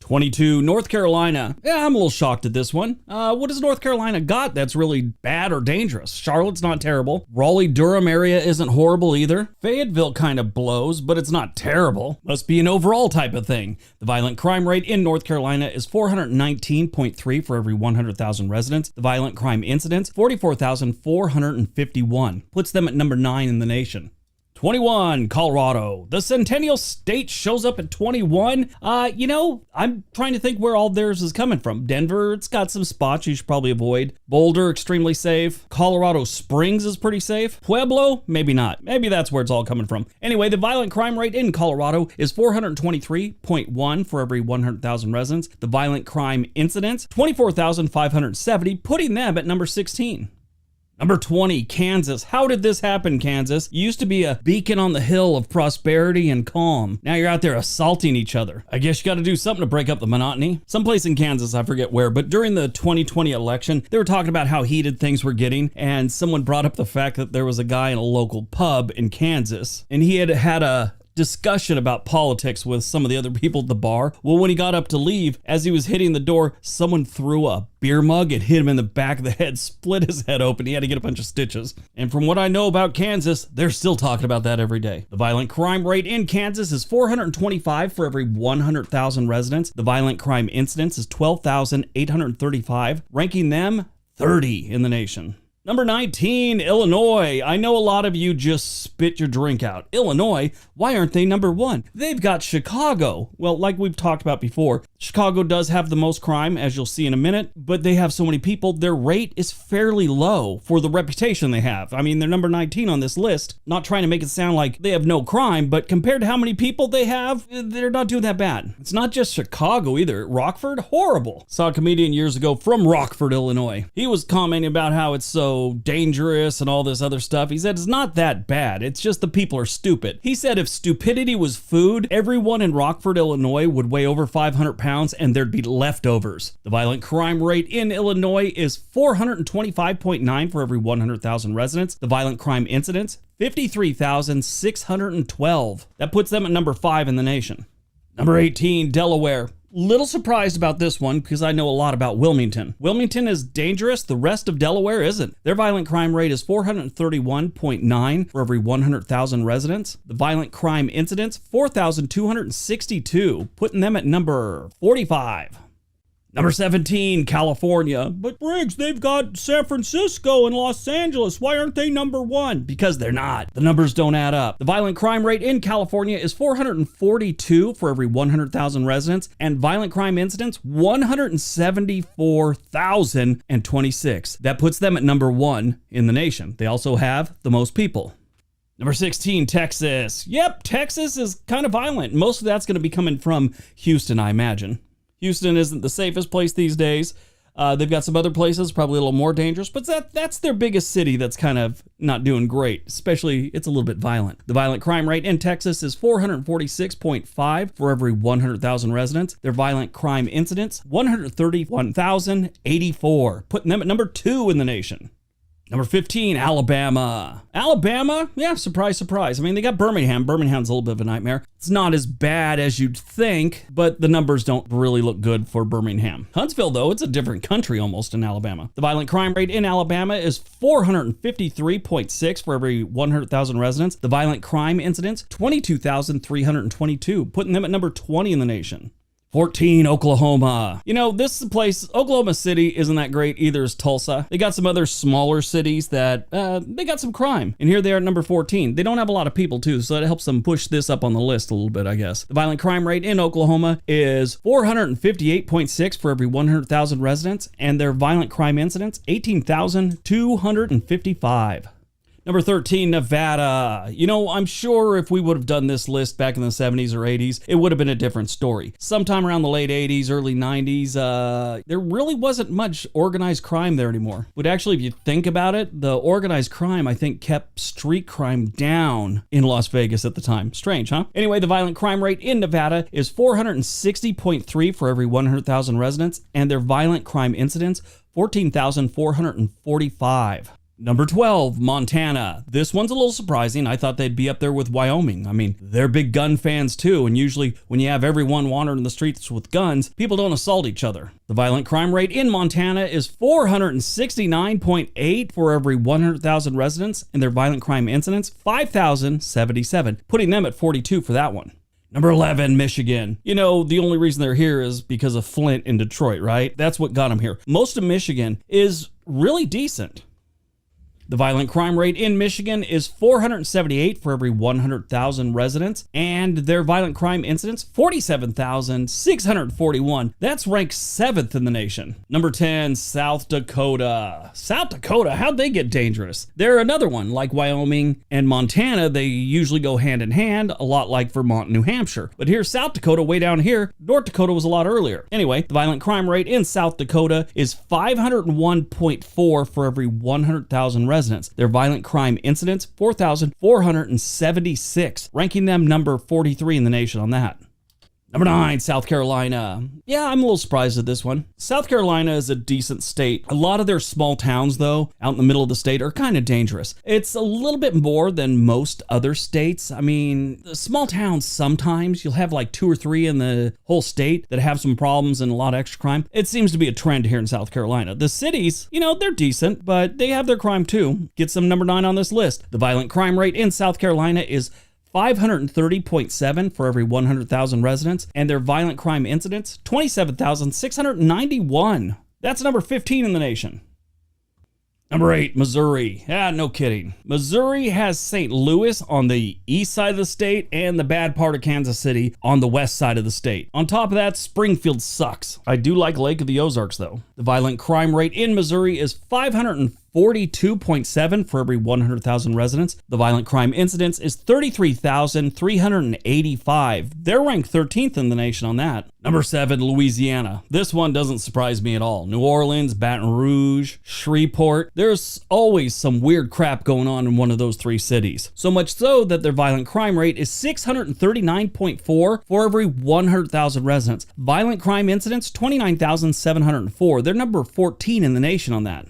22, North Carolina. Yeah, I'm a little shocked at this one. What has North Carolina got that's really bad or dangerous? Charlotte's not terrible. Raleigh-Durham area isn't horrible either. Fayetteville kind of blows, but it's not terrible. Must be an overall type of thing. The violent crime rate in North Carolina is 419.3 for every 100,000 residents. The violent crime incidents, 44,451. Puts them at number 9 in the nation. 21, Colorado. The Centennial State shows up at 21. I'm trying to think where all theirs is coming from. Denver, it's got some spots you should probably avoid. Boulder, extremely safe. Colorado Springs is pretty safe. Pueblo, maybe not. Maybe that's where it's all coming from. Anyway, the violent crime rate in Colorado is 423.1 for every 100,000 residents. The violent crime incidents, 24,570, putting them at number 16. Number 20, Kansas. How did this happen, Kansas? You used to be a beacon on the hill of prosperity and calm. Now you're out there assaulting each other. I guess you got to do something to break up the monotony. Someplace in Kansas, I forget where, but during the 2020 election, they were talking about how heated things were getting, and someone brought up the fact that there was a guy in a local pub in Kansas, and he had a discussion about politics with some of the other people at the bar. Well, when he got up to leave, as he was hitting the door, someone threw a beer mug and hit him in the back of the head, split his head open. He had to get a bunch of stitches. And from what I know about Kansas, they're still talking about that every day. The violent crime rate in Kansas is 425 for every 100,000 residents. The violent crime incidence is 12,835, ranking them 30 in the nation. Number 19, Illinois. I know a lot of you just spit your drink out. Illinois, why aren't they number 1? They've got Chicago. Well, like we've talked about before, Chicago does have the most crime, as you'll see in a minute, but they have so many people, their rate is fairly low for the reputation they have. I mean, they're number 19 on this list. Not trying to make it sound like they have no crime, but compared to how many people they have, they're not doing that bad. It's not just Chicago either. Rockford, horrible. Saw a comedian years ago from Rockford, Illinois. He was commenting about how it's so dangerous and all this other stuff. He said it's not that bad. It's just the people are stupid. He said if stupidity was food, everyone in Rockford, Illinois would weigh over 500 pounds and there'd be leftovers. The violent crime rate in Illinois is 425.9 for every 100,000 residents. The violent crime incidents, 53,612. That puts them at number 5 in the nation. Number 18, Delaware. Little surprised about this one because I know a lot about Wilmington. Wilmington is dangerous. The rest of Delaware isn't. Their violent crime rate is 431.9 for every 100,000 residents. The violent crime incidents, 4,262, putting them at number 45. Number 17, California. But Briggs, they've got San Francisco and Los Angeles. Why aren't they number 1? Because they're not. The numbers don't add up. The violent crime rate in California is 442 for every 100,000 residents, and violent crime incidents, 174,026. That puts them at number 1 in the nation. They also have the most people. Number 16, Texas. Yep, Texas is kind of violent. Most of that's going to be coming from Houston, I imagine. Houston isn't the safest place these days. They've got some other places, probably a little more dangerous, but that's their biggest city that's kind of not doing great, especially it's a little bit violent. The violent crime rate in Texas is 446.5 for every 100,000 residents. Their violent crime incidents, 131,084, putting them at number 2 in the nation. Number 15, Alabama. Alabama, yeah, surprise, surprise. I mean, they got Birmingham. Birmingham's a little bit of a nightmare. It's not as bad as you'd think, but the numbers don't really look good for Birmingham. Huntsville, though, it's a different country almost in Alabama. The violent crime rate in Alabama is 453.6 for every 100,000 residents. The violent crime incidents, 22,322, putting them at number 20 in the nation. 14, Oklahoma. You know, this is a place, Oklahoma City isn't that great either as Tulsa. They got some other smaller cities that, they got some crime. And here they are at number 14. They don't have a lot of people too, so that helps them push this up on the list a little bit, I guess. The violent crime rate in Oklahoma is 458.6 for every 100,000 residents, and their violent crime incidents, 18,255. Number 13, Nevada. You know, I'm sure if we would have done this list back in the 70s or 80s, it would have been a different story. Sometime around the late 80s, early 90s, there really wasn't much organized crime there anymore. But actually, if you think about it, the organized crime, I think, kept street crime down in Las Vegas at the time. Strange, huh? Anyway, the violent crime rate in Nevada is 460.3 for every 100,000 residents, and their violent crime incidents, 14,445. Number 12, Montana. This one's a little surprising. I thought they'd be up there with Wyoming. I mean, they're big gun fans too, and usually when you have everyone wandering the streets with guns, people don't assault each other. The violent crime rate in Montana is 469.8 for every 100,000 residents, and their violent crime incidents, 5,077, putting them at 42 for that one. Number 11, Michigan. You know, the only reason they're here is because of Flint and Detroit, right? That's what got them here. Most of Michigan is really decent. The violent crime rate in Michigan is 478 for every 100,000 residents, and their violent crime incidents, 47,641. That's ranked 7th in the nation. Number 10, South Dakota. South Dakota, how'd they get dangerous? They're another one. Like Wyoming and Montana, they usually go hand in hand, a lot like Vermont and New Hampshire. But here's South Dakota way down here. North Dakota was a lot earlier. Anyway, the violent crime rate in South Dakota is 501.4 for every 100,000 residents. Their violent crime incidents, 4,476, ranking them number 43 in the nation on that. Number 9, South Carolina. Yeah, I'm a little surprised at this one. South Carolina is a decent state. A lot of their small towns, though, out in the middle of the state are kind of dangerous. It's a little bit more than most other states. I mean, the small towns, sometimes you'll have like 2 or 3 in the whole state that have some problems and a lot of extra crime. It seems to be a trend here in South Carolina. The cities, you know, they're decent, but they have their crime too. Gets them number 9 on this list. The violent crime rate in South Carolina is 530.7 for every 100,000 residents, and their violent crime incidents, 27,691. That's number 15 in the nation. Number 8, Missouri. No kidding. Missouri has St. Louis on the east side of the state and the bad part of Kansas City on the west side of the state. On top of that, Springfield sucks. I do like Lake of the Ozarks, though. The violent crime rate in Missouri is 542.7 for every 100,000 residents. The violent crime incidence is 33,385. They're ranked 13th in the nation on that. Number 7, Louisiana. This one doesn't surprise me at all. New Orleans, Baton Rouge, Shreveport. There's always some weird crap going on in one of those 3 cities. So much so that their violent crime rate is 639.4 for every 100,000 residents. Violent crime incidents, 29,704. They're number 14 in the nation on that.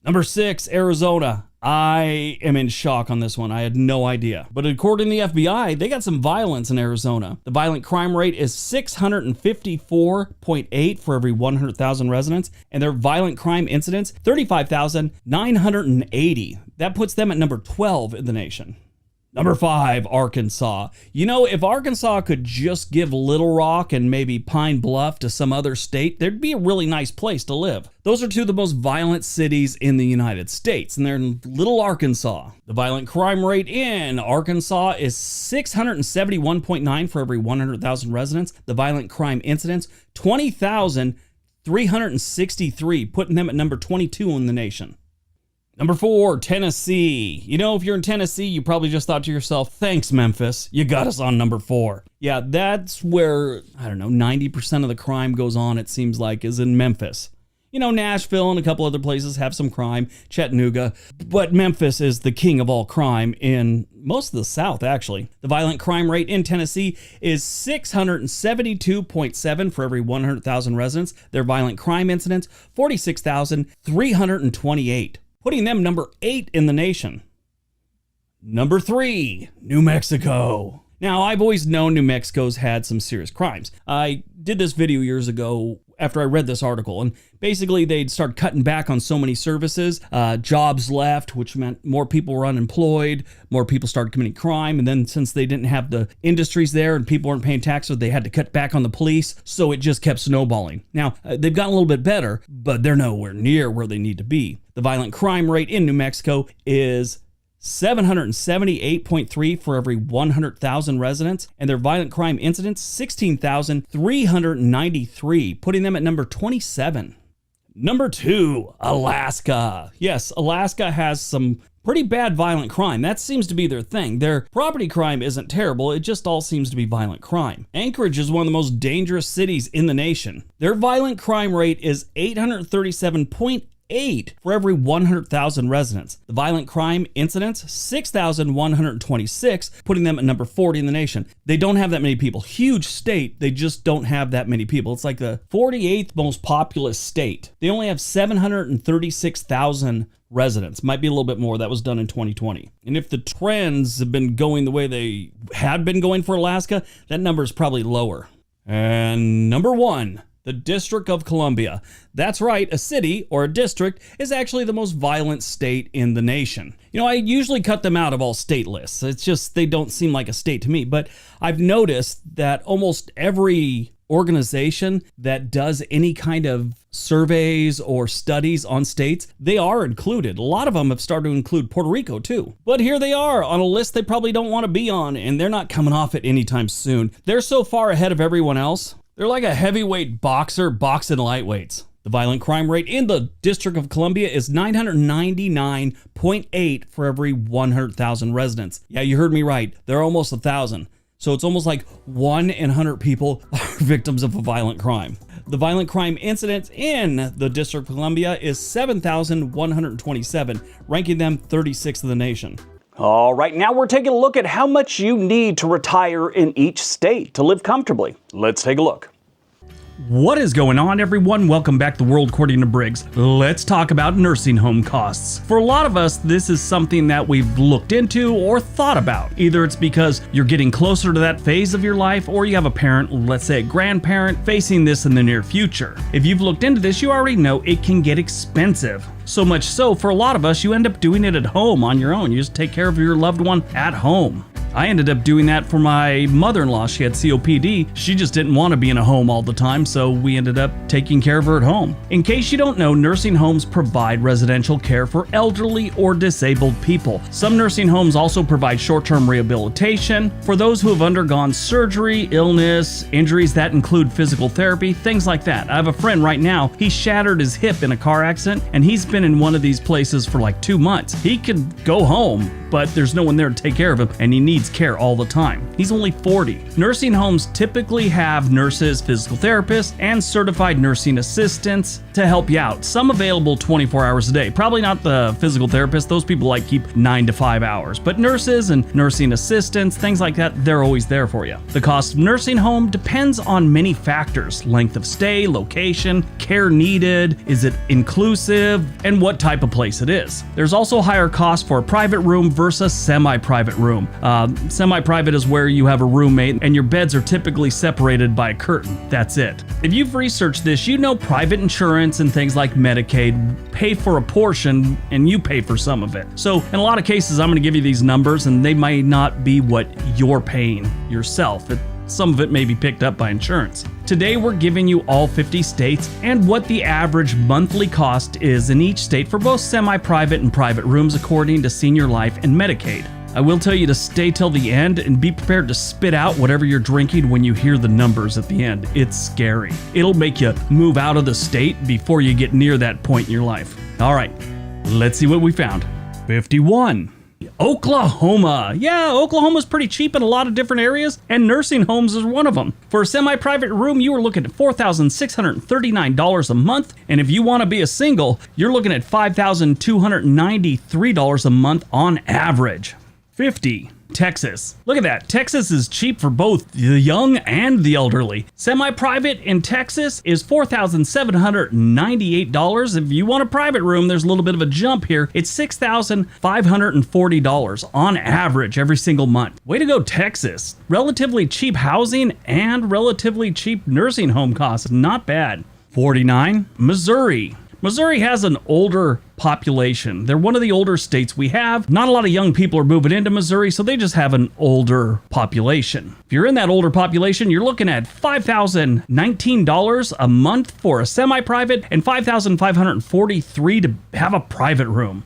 Number 6, Arizona. I am in shock on this one. I had no idea. But according to the FBI, they got some violence in Arizona. The violent crime rate is 654.8 for every 100,000 residents, and their violent crime incidents, 35,980. That puts them at number 12 in the nation. Number 5, Arkansas. You know, if Arkansas could just give Little Rock and maybe Pine Bluff to some other state, there'd be a really nice place to live. Those are 2 of the most violent cities in the United States, and they're in Little Arkansas. The violent crime rate in Arkansas is 671.9 for every 100,000 residents. The violent crime incidents, 20,363, putting them at number 22 in the nation. Number 4, Tennessee. You know, if you're in Tennessee, you probably just thought to yourself, thanks, Memphis. You got us on number 4. Yeah, that's where, 90% of the crime goes on, it seems like, is in Memphis. You know, Nashville and a couple other places have some crime, Chattanooga, but Memphis is the king of all crime in most of the South, actually. The violent crime rate in Tennessee is 672.7 for every 100,000 residents. Their violent crime incidents, 46,328. putting them number 8 in the nation. Number 3, New Mexico. Now, I've always known New Mexico's had some serious crimes. I did this video years ago after I read this article, and basically they'd start cutting back on so many services. Jobs left, which meant more people were unemployed, more people started committing crime, and then since they didn't have the industries there and people weren't paying taxes, they had to cut back on the police, so it just kept snowballing. Now, they've gotten a little bit better, but they're nowhere near where they need to be. The violent crime rate in New Mexico is 778.3 for every 100,000 residents, and their violent crime incidents, 16,393, putting them at number 27. Number 2, Alaska. Yes, Alaska has some pretty bad violent crime. That seems to be their thing. Their property crime isn't terrible, it just all seems to be violent crime. Anchorage is one of the most dangerous cities in the nation. Their violent crime rate is 837.8 for every 100,000 residents. The violent crime incidents, 6,126, putting them at number 40 in the nation. They don't have that many people. Huge state, they just don't have that many people. It's like the 48th most populous state. They only have 736,000 residents. Might be a little bit more. That was done in 2020. And if the trends have been going the way they had been going for Alaska, that number is probably lower. And number 1, the District of Columbia. That's right, a city or a district is actually the most violent state in the nation. You know, I usually cut them out of all state lists. It's just they don't seem like a state to me, but I've noticed that almost every organization that does any kind of surveys or studies on states, they are included. A lot of them have started to include Puerto Rico too. But here they are on a list they probably don't want to be on, and they're not coming off it anytime soon. They're so far ahead of everyone else. They're like a heavyweight boxer boxing lightweights. The violent crime rate in the District of Columbia is 999.8 for every 100,000 residents. Yeah, you heard me right. They're almost 1,000. So it's almost like 1 in 100 people are victims of a violent crime. The violent crime incidence in the District of Columbia is 7,127, ranking them 36th in the nation. All right, now we're taking a look at how much you need to retire in each state to live comfortably. Let's take a look. What is going on, everyone? Welcome back to World According to Briggs. Let's talk about nursing home costs. For a lot of us, this is something that we've looked into or thought about. Either it's because you're getting closer to that phase of your life, or you have a parent, let's say a grandparent, facing this in the near future. If you've looked into this, you already know it can get expensive. So much so, for a lot of us, you end up doing it at home on your own. You just take care of your loved one at home. I ended up doing that for my mother-in-law. She had COPD. She just didn't want to be in a home all the time, so we ended up taking care of her at home. In case you don't know, nursing homes provide residential care for elderly or disabled people. Some nursing homes also provide short-term rehabilitation for those who have undergone surgery, illness, injuries that include physical therapy, things like that. I have a friend right now, he shattered his hip in a car accident, and he's been in one of these places for like 2 months. He could go home, but there's no one there to take care of him, and he needs care all the time. He's only 40. Nursing homes typically have nurses, physical therapists, and certified nursing assistants to help you out. Some available 24 hours a day. Probably not the physical therapist. Those people like keep 9 to 5 hours. But nurses and nursing assistants, things like that, they're always there for you. The cost of nursing home depends on many factors: length of stay, location, care needed, is it inclusive, and what type of place it is. There's also higher cost for a private room versus semi-private room. Semi-private is where you have a roommate and your beds are typically separated by a curtain. That's it. If you've researched this, you know private insurance and things like Medicaid pay for a portion and you pay for some of it. So in a lot of cases, I'm going to give you these numbers and they might not be what you're paying yourself. Some of it may be picked up by insurance. Today, we're giving you all 50 states and what the average monthly cost is in each state for both semi-private and private rooms according to Senior Life and Medicaid. I will tell you to stay till the end and be prepared to spit out whatever you're drinking when you hear the numbers at the end. It's scary. It'll make you move out of the state before you get near that point in your life. All right, let's see what we found. 51. Oklahoma. Yeah, Oklahoma's pretty cheap in a lot of different areas, and nursing homes is one of them. For a semi-private room, you are looking at $4,639 a month, and if you want to be a single, you're looking at $5,293 a month on average. 50. Texas. Look at that. Texas is cheap for both the young and the elderly. Semi-private in Texas is $4,798. If you want a private room, there's a little bit of a jump here. It's $6,540 on average every single month. Way to go, Texas. Relatively cheap housing and relatively cheap nursing home costs. Not bad. 49, Missouri. Missouri has an older population. They're one of the older states we have. Not a lot of young people are moving into Missouri, so they just have an older population. If you're in that older population, you're looking at $5,019 a month for a semi-private and $5,543 to have a private room.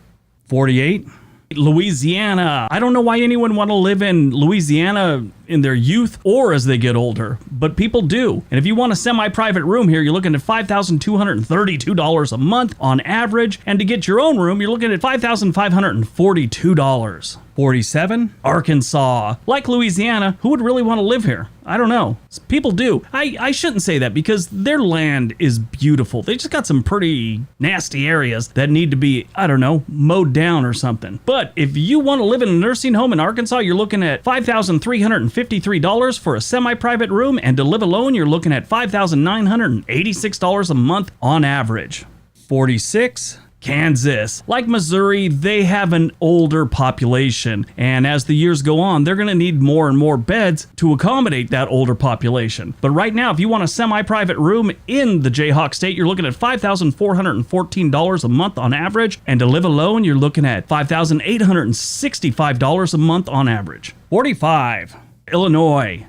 48, Louisiana. I don't know why anyone want to live in Louisiana in their youth or as they get older, but people do. And if you want a semi-private room here, you're looking at $5,232 a month on average. And to get your own room, you're looking at $5,542. 47, Arkansas. Like Louisiana, who would really want to live here? I don't know. People do. I shouldn't say that because their land is beautiful. They just got some pretty nasty areas that need to be, I don't know, mowed down or something. But if you want to live in a nursing home in Arkansas, you're looking at $5,353 for a semi-private room, and to live alone, you're looking at $5,986 a month on average. 46, Kansas. Like Missouri, they have an older population, and as the years go on, they're going to need more and more beds to accommodate that older population. But right now, if you want a semi-private room in the Jayhawk State, you're looking at $5,414 a month on average, and to live alone, you're looking at $5,865 a month on average. 45, Illinois.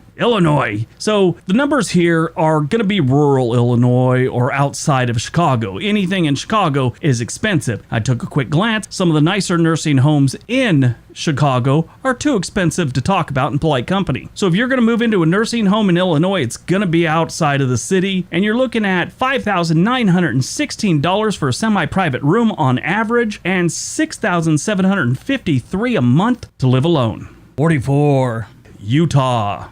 So the numbers here are going to be rural Illinois or outside of Chicago. Anything in Chicago is expensive. I took a quick glance. Some of the nicer nursing homes in Chicago are too expensive to talk about in polite company. So if you're going to move into a nursing home in Illinois, it's going to be outside of the city, and you're looking at $5,916 for a semi-private room on average and $6,753 a month to live alone. 44, Utah.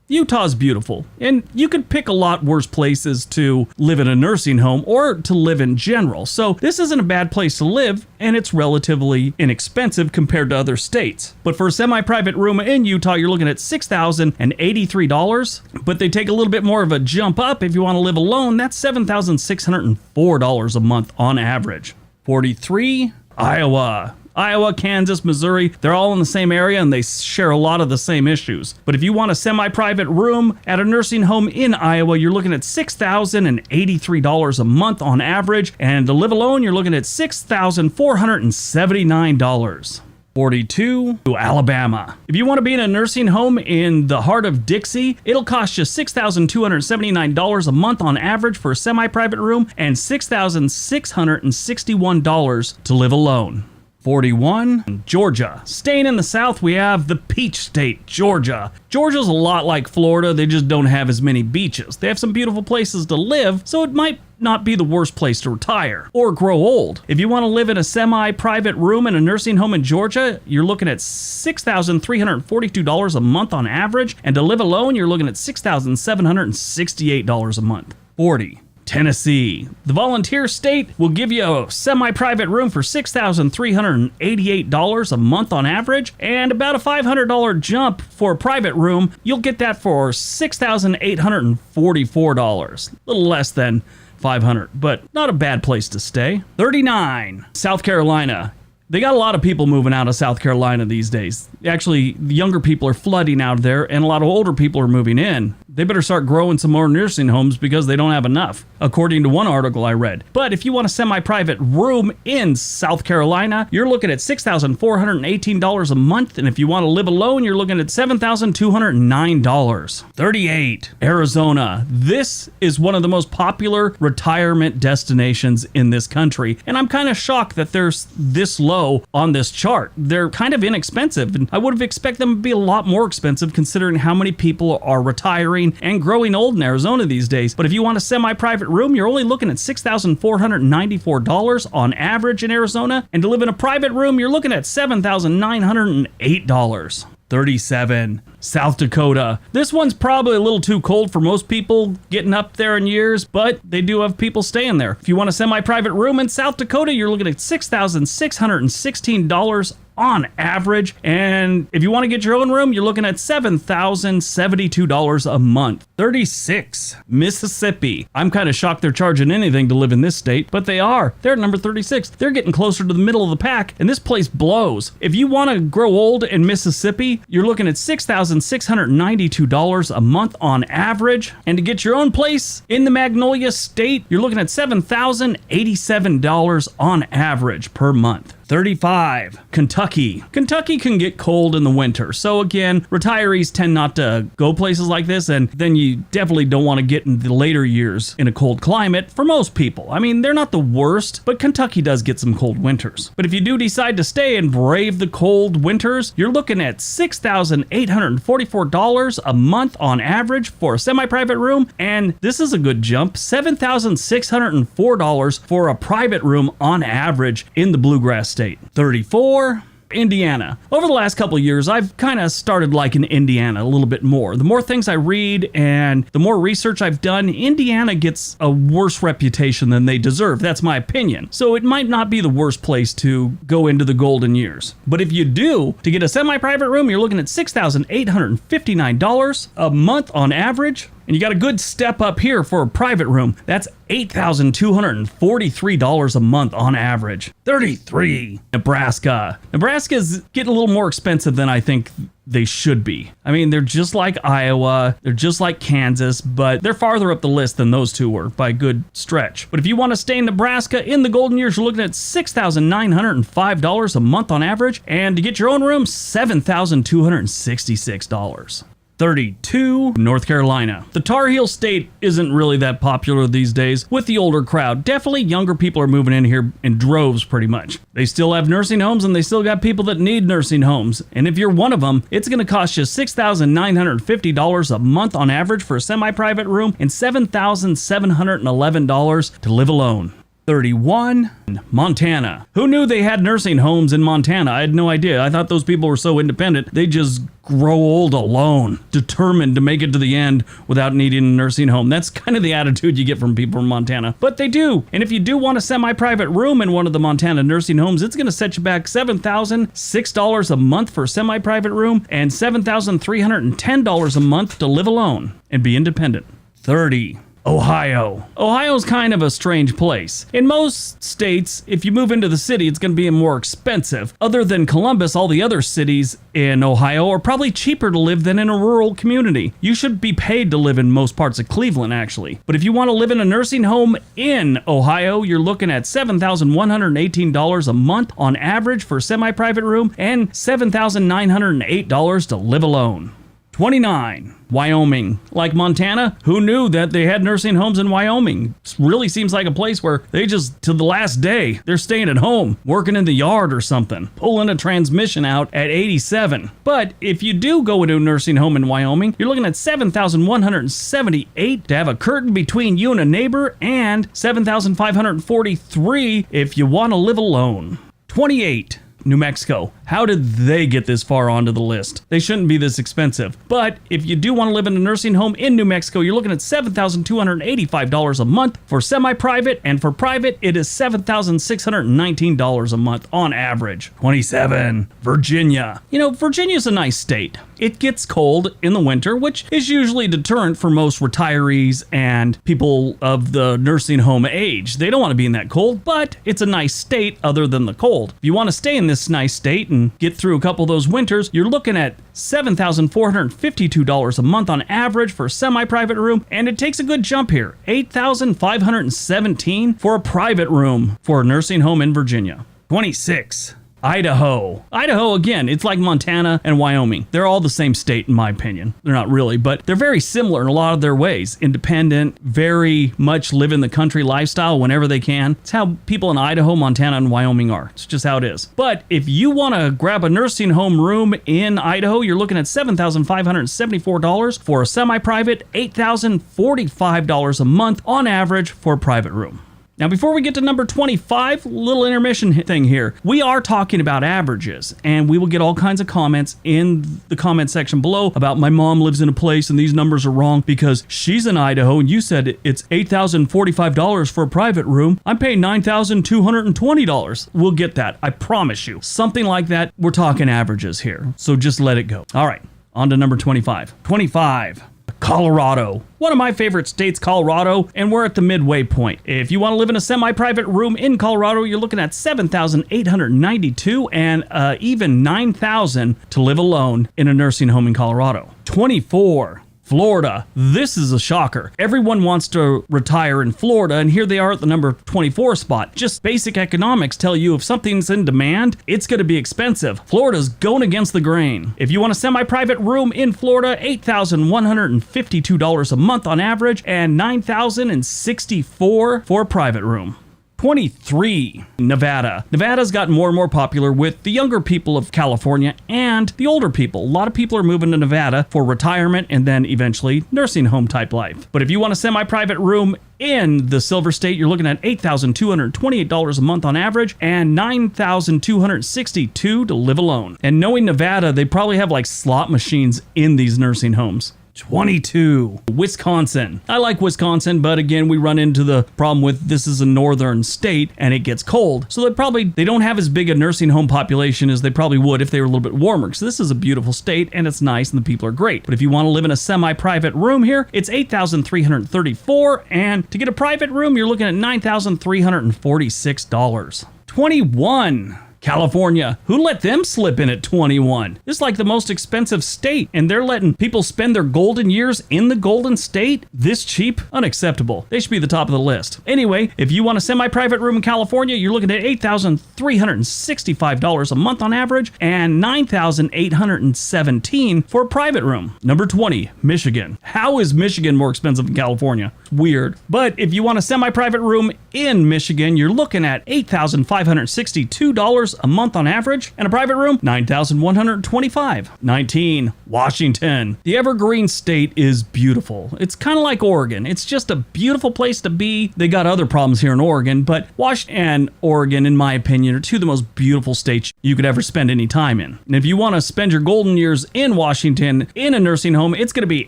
Utah's beautiful, and you could pick a lot worse places to live in a nursing home or to live in general. So this isn't a bad place to live, and it's relatively inexpensive compared to other states. But for a semi-private room in Utah, you're looking at $6,083, but they take a little bit more of a jump up. If you want to live alone, that's $7,604 a month on average. 43, Iowa. Iowa, Kansas, Missouri, they're all in the same area and they share a lot of the same issues. But if you want a semi-private room at a nursing home in Iowa, you're looking at $6,083 a month on average. And to live alone, you're looking at $6,479. 42, Alabama. If you want to be in a nursing home in the heart of Dixie, it'll cost you $6,279 a month on average for a semi-private room and $6,661 to live alone. 41, Georgia. Staying in the South, we have the Peach State, Georgia. Georgia's a lot like Florida, they just don't have as many beaches. They have some beautiful places to live, so it might not be the worst place to retire or grow old. If you want to live in a semi-private room in a nursing home in Georgia, you're looking at $6,342 a month on average, and to live alone, you're looking at $6,768 a month. 40, Tennessee. The volunteer state will give you a semi-private room for $6,388 a month on average, and about a $500 jump for a private room. You'll get that for $6,844. A little less than $500, but not a bad place to stay. 39, South Carolina. They got a lot of people moving out of South Carolina these days. Actually, the younger people are flooding out there, and a lot of older people are moving in. They better start growing some more nursing homes because they don't have enough, according to one article I read. But if you want a semi-private room in South Carolina, you're looking at $6,418 a month, and if you want to live alone, you're looking at $7,209. 38, Arizona. This is one of the most popular retirement destinations in this country, and I'm kind of shocked that there's this low on this chart. They're kind of inexpensive, and I would have expected them to be a lot more expensive considering how many people are retiring and growing old in Arizona these days. But if you want a semi-private room, you're only looking at $6,494 on average in Arizona, and to live in a private room, you're looking at $7,908. 37, South Dakota. This one's probably a little too cold for most people getting up there in years, but they do have people staying there. If you want a semi-private room in South Dakota, you're looking at $6,616 on average. And if you want to get your own room, you're looking at $7,072 a month. 36, Mississippi. I'm kind of shocked they're charging anything to live in this state, but they are. They're at number 36. They're getting closer to the middle of the pack, and this place blows. If you want to grow old in Mississippi, you're looking at $6,692 a month on average. And to get your own place in the Magnolia State, you're looking at $7,087 on average per month. 35, Kentucky. Kentucky can get cold in the winter. So again, retirees tend not to go places like this, and then you definitely don't want to get in the later years in a cold climate for most people. I mean, they're not the worst, but Kentucky does get some cold winters. But if you do decide to stay and brave the cold winters, you're looking at $6,844 a month on average for a semi-private room, and this is a good jump, $7,604 for a private room on average in the Bluegrass State. 34, Indiana. Over the last couple of years, I've kind of started liking Indiana a little bit more. The more things I read and the more research I've done, Indiana gets a worse reputation than they deserve. That's my opinion. So it might not be the worst place to go into the golden years. But if you do, to get a semi-private room, you're looking at $6,859 a month on average. And you got a good step up here for a private room. That's $8,243 a month on average. 33, Nebraska. Nebraska's getting a little more expensive than I think they should be. I mean, they're just like Iowa, they're just like Kansas, but they're farther up the list than those two were by a good stretch. But if you want to stay in Nebraska in the golden years, you're looking at $6,905 a month on average. And to get your own room, $7,266. 32, North Carolina. The Tar Heel State isn't really that popular these days with the older crowd. Definitely younger people are moving in here in droves pretty much. They still have nursing homes and they still got people that need nursing homes. And if you're one of them, it's going to cost you $6,950 a month on average for a semi-private room and $7,711 to live alone. 31, Montana. Who knew they had nursing homes in Montana? I had no idea. I thought those people were so independent. They just grow old alone, determined to make it to the end without needing a nursing home. That's kind of the attitude you get from people from Montana. But they do. And if you do want a semi-private room in one of the Montana nursing homes, it's going to set you back $7,006 a month for a semi-private room and $7,310 a month to live alone and be independent. 30. Ohio. Ohio's kind of a strange place. In most states, if you move into the city, it's going to be more expensive. Other than Columbus, all the other cities in Ohio are probably cheaper to live than in a rural community. You should be paid to live in most parts of Cleveland, actually. But if you want to live in a nursing home in Ohio, you're looking at $7,118 a month on average for a semi-private room and $7,908 to live alone. 29, Wyoming. Like Montana, who knew that they had nursing homes in Wyoming? It really seems like a place where they just, to the last day, they're staying at home, working in the yard or something, pulling a transmission out at 87. But if you do go into a nursing home in Wyoming, you're looking at $7,178 to have a curtain between you and a neighbor, and $7,543 if you want to live alone. 28, New Mexico. How did they get this far onto the list? They shouldn't be this expensive. But if you do want to live in a nursing home in New Mexico, you're looking at $7,285 a month for semi-private, and for private, it is $7,619 a month on average. 27, Virginia. You know, Virginia's a nice state. It gets cold in the winter, which is usually a deterrent for most retirees and people of the nursing home age. They don't want to be in that cold, but it's a nice state other than the cold. If you want to stay in this nice state and get through a couple of those winters, you're looking at $7,452 a month on average for a semi-private room, and it takes a good jump here, $8,517 for a private room for a nursing home in Virginia. 26, Idaho. Idaho, again, it's like Montana and Wyoming. They're all the same state in my opinion. They're not really, but they're very similar in a lot of their ways. Independent, very much live in the country lifestyle whenever they can. It's how people in Idaho, Montana, and Wyoming are. It's just how it is. But if you want to grab a nursing home room in Idaho, you're looking at $7,574 for a semi-private, $8,045 a month on average for a private room. Now, before we get to number 25, little intermission thing here. We are talking about averages, and we will get all kinds of comments in the comment section below about my mom lives in a place and these numbers are wrong because she's in Idaho and you said it's $8,045 for a private room. I'm paying $9,220. We'll get that. I promise you. Something like that. We're talking averages here. So just let it go. All right. On to number 25. 25. Colorado. One of my favorite states, Colorado, and we're at the midway point. If you want to live in a semi-private room in Colorado, you're looking at $7,892 and even $9,000 to live alone in a nursing home in Colorado. 24. Florida. This is a shocker. Everyone wants to retire in Florida, and here they are at the number 24 spot. Just basic economics tell you if something's in demand, it's going to be expensive. Florida's going against the grain. If you want a semi-private room in Florida, $8,152 a month on average, and $9,064 for a private room. 23. Nevada. Nevada's gotten more and more popular with the younger people of California and the older people. A lot of people are moving to Nevada for retirement and then eventually nursing home type life. But if you want a semi-private room in the Silver State, you're looking at $8,228 a month on average and $9,262 to live alone. And knowing Nevada, they probably have like slot machines in these nursing homes. 22. Wisconsin. I like Wisconsin, but again, we run into the problem with this is a northern state and it gets cold. So they don't have as big a nursing home population as they probably would if they were a little bit warmer. So this is a beautiful state and it's nice and the people are great. But if you want to live in a semi-private room here, it's $8,334. And to get a private room, you're looking at $9,346. 21. California. Who let them slip in at 21? This is like the most expensive state, and they're letting people spend their golden years in the Golden State? This cheap? Unacceptable. They should be the top of the list. Anyway, if you want a semi-private room in California, you're looking at $8,365 a month on average and $9,817 for a private room. Number 20, Michigan. How is Michigan more expensive than California? Weird. But if you want a semi-private room in Michigan, you're looking at $8,562 a month on average, and a private room, $9,125. 19. Washington. The evergreen state is beautiful. It's kind of like Oregon. It's just a beautiful place to be. They got other problems here in Oregon, but Washington and Oregon, in my opinion, are two of the most beautiful states you could ever spend any time in. And if you want to spend your golden years in Washington in a nursing home, it's going to be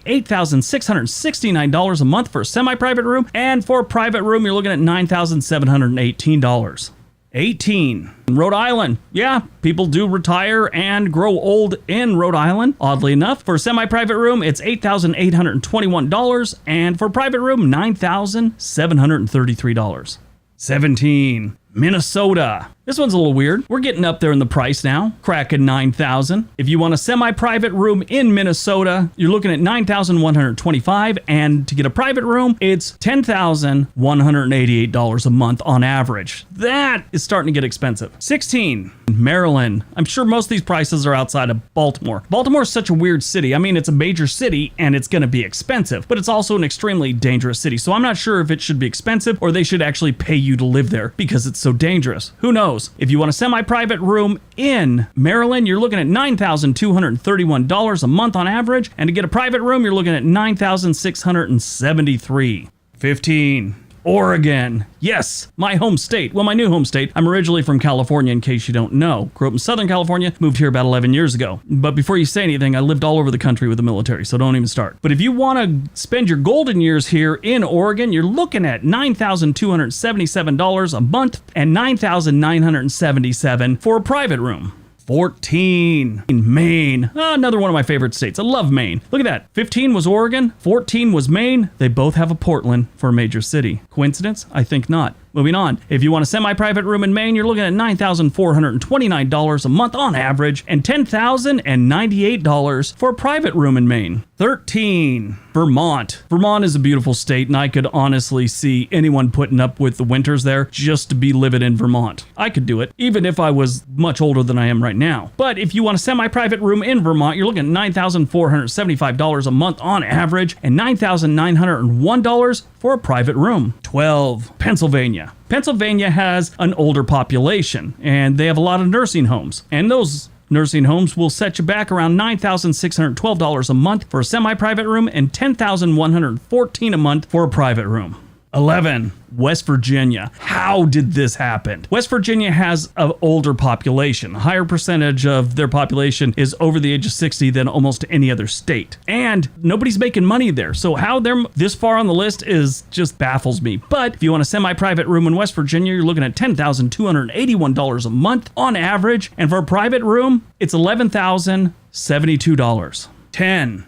$8,669 a month for a semi-private room, and for a private room, you're looking at $9,718. 18. Rhode Island. Yeah, people do retire and grow old in Rhode Island. Oddly enough, for a semi-private room, it's $8,821, and for a private room, $9,733. 17. Minnesota. This one's a little weird. We're getting up there in the price now, cracking $9,000. If you want a semi-private room in Minnesota, you're looking at $9,125, and to get a private room, it's $10,188 a month on average. That is starting to get expensive. 16. Maryland. I'm sure most of these prices are outside of Baltimore. Baltimore is such a weird city. I mean, it's a major city and it's going to be expensive, but it's also an extremely dangerous city. So I'm not sure if it should be expensive or they should actually pay you to live there because it's so dangerous. Who knows? If you want a semi-private room in Maryland, you're looking at $9,231 a month on average, and to get a private room, you're looking at $9,673. 15. Oregon. Yes, my home state. Well, my new home state. I'm originally from California, in case you don't know. Grew up in Southern California, moved here about 11 years ago. But before you say anything, I lived all over the country with the military, so don't even start. But if you want to spend your golden years here in Oregon, you're looking at $9,277 a month and $9,977 for a private room. 14. Maine. Another one of my favorite states. I love Maine. Look at that. 15 was Oregon. 14 was Maine. They both have a Portland for a major city. Coincidence? I think not. Moving on. If you want a semi-private room in Maine, you're looking at $9,429 a month on average and $10,098 for a private room in Maine. 13. Vermont. Vermont is a beautiful state, and I could honestly see anyone putting up with the winters there just to be living in Vermont. I could do it, even if I was much older than I am right now. But if you want a semi-private room in Vermont, you're looking at $9,475 a month on average and $9,901 for a private room. 12. Pennsylvania. Pennsylvania has an older population, and they have a lot of nursing homes. And those nursing homes will set you back around $9,612 a month for a semi-private room and $10,114 a month for a private room. 11. West Virginia. How did this happen? West Virginia has an older population. A higher percentage of their population is over the age of 60 than almost any other state. And nobody's making money there. So how they're this far on the list is just baffles me. But if you want a semi-private room in West Virginia, you're looking at $10,281 a month on average. And for a private room, it's $11,072. 10.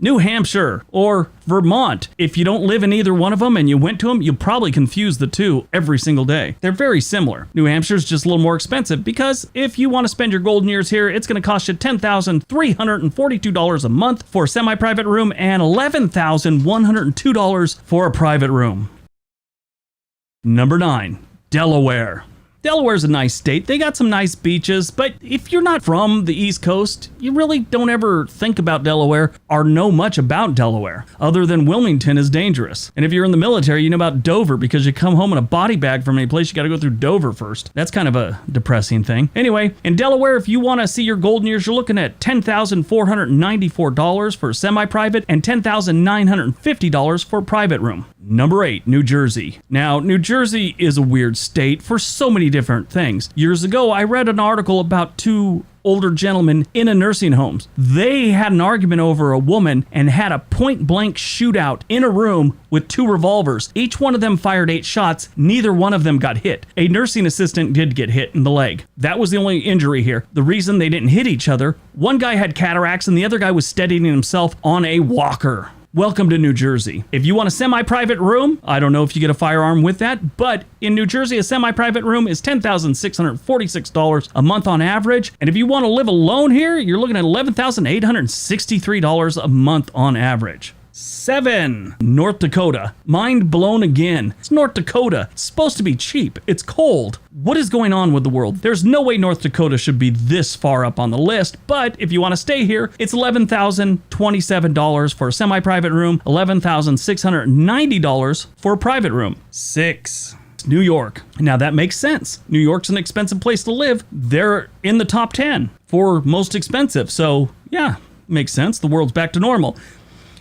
New Hampshire or Vermont. If you don't live in either one of them and you went to them, you'll probably confuse the two every single day. They're very similar. New Hampshire's just a little more expensive because if you want to spend your golden years here, it's going to cost you $10,342 a month for a semi-private room and $11,102 for a private room. Number 9, Delaware. Delaware's a nice state. They got some nice beaches, but if you're not from the East Coast, you really don't ever think about Delaware or know much about Delaware, other than Wilmington is dangerous. And if you're in the military, you know about Dover because you come home in a body bag from any place, you got to go through Dover first. That's kind of a depressing thing. Anyway, in Delaware, if you want to see your golden years, you're looking at $10,494 for a semi-private and $10,950 for a private room. Number 8, New Jersey. Now, New Jersey is a weird state for so many different things. Years ago, I read an article about two older gentlemen in a nursing home. They had an argument over a woman and had a point-blank shootout in a room with 2 revolvers. Each one of them fired 8 shots. Neither one of them got hit. A nursing assistant did get hit in the leg. That was the only injury here. The reason they didn't hit each other, one guy had cataracts and the other guy was steadying himself on a walker. Welcome to New Jersey. If you want a semi-private room, I don't know if you get a firearm with that, but in New Jersey, a semi-private room is $10,646 a month on average. And if you want to live alone here, you're looking at $11,863 a month on average. 7, North Dakota. Mind blown again. It's North Dakota. It's supposed to be cheap. It's cold. What is going on with the world? There's no way North Dakota should be this far up on the list, but if you want to stay here, it's $11,027 for a semi-private room, $11,690 for a private room. 6. New York. Now that makes sense. New York's an expensive place to live. They're in the top 10 for most expensive. So yeah, makes sense. The world's back to normal.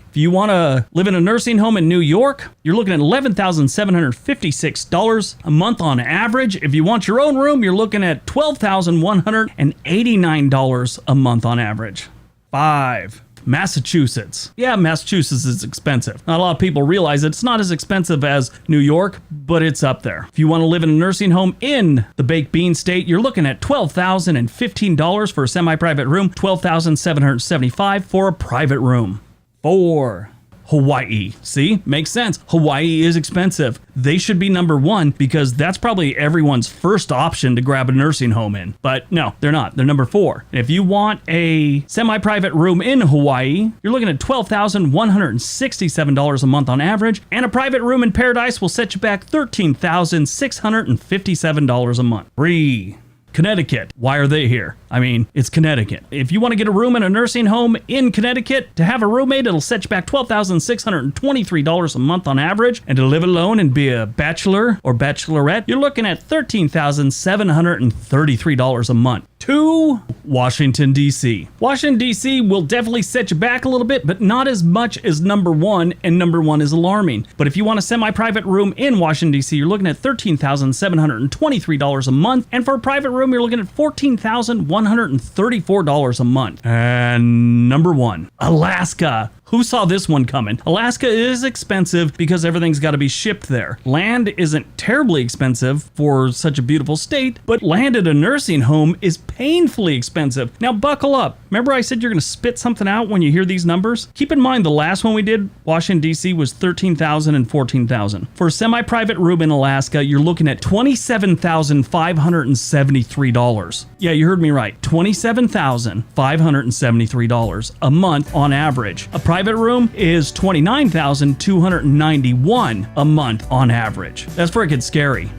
If you want to live in a nursing home in New York, you're looking at $11,756 a month on average. If you want your own room, you're looking at $12,189 a month on average. 5. Massachusetts. Yeah, Massachusetts is expensive. Not a lot of people realize it's not as expensive as New York, but it's up there. If you want to live in a nursing home in the Baked Bean State, you're looking at $12,015 for a semi-private room, $12,775 for a private room. 4. Hawaii. See, makes sense. Hawaii is expensive. They should be number 1 because that's probably everyone's first option to grab a nursing home in. But no, they're not. They're number 4. If you want a semi-private room in Hawaii, you're looking at $12,167 a month on average, and a private room in Paradise will set you back $13,657 a month. 3. Connecticut. Why are they here? I mean, it's Connecticut. If you want to get a room in a nursing home in Connecticut, to have a roommate, it'll set you back $12,623 a month on average. And to live alone and be a bachelor or bachelorette, you're looking at $13,733 a month. 2, Washington, D.C. Washington, D.C. will definitely set you back a little bit, but not as much as number 1, and number 1 is alarming. But if you want a semi-private room in Washington, D.C., you're looking at $13,723 a month, and for a private room, you're looking at $14,134 a month. And number 1, Alaska. Who saw this one coming? Alaska is expensive because everything's got to be shipped there. Land isn't terribly expensive for such a beautiful state, but land at a nursing home is painfully expensive. Now buckle up. Remember I said you're going to spit something out when you hear these numbers? Keep in mind the last one we did, Washington, D.C. was $13,000 and $14,000. For a semi-private room in Alaska, you're looking at $27,573. Yeah, you heard me right. $27,573 a month on average. A private room is $29,291 a month on average. That's where it gets scary.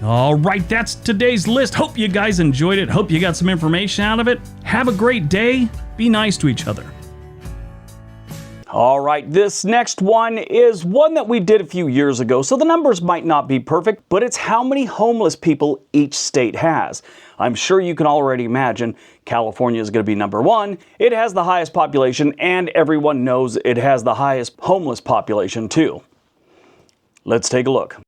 All right, that's today's list. Hope you guys enjoyed it. Hope you got some information out of it. Have a great day. Be nice to each other. All right, this next one is one that we did a few years ago, so the numbers might not be perfect, but it's how many homeless people each state has. I'm sure you can already imagine California is going to be number one. It has the highest population, and everyone knows it has the highest homeless population too. Let's take a look.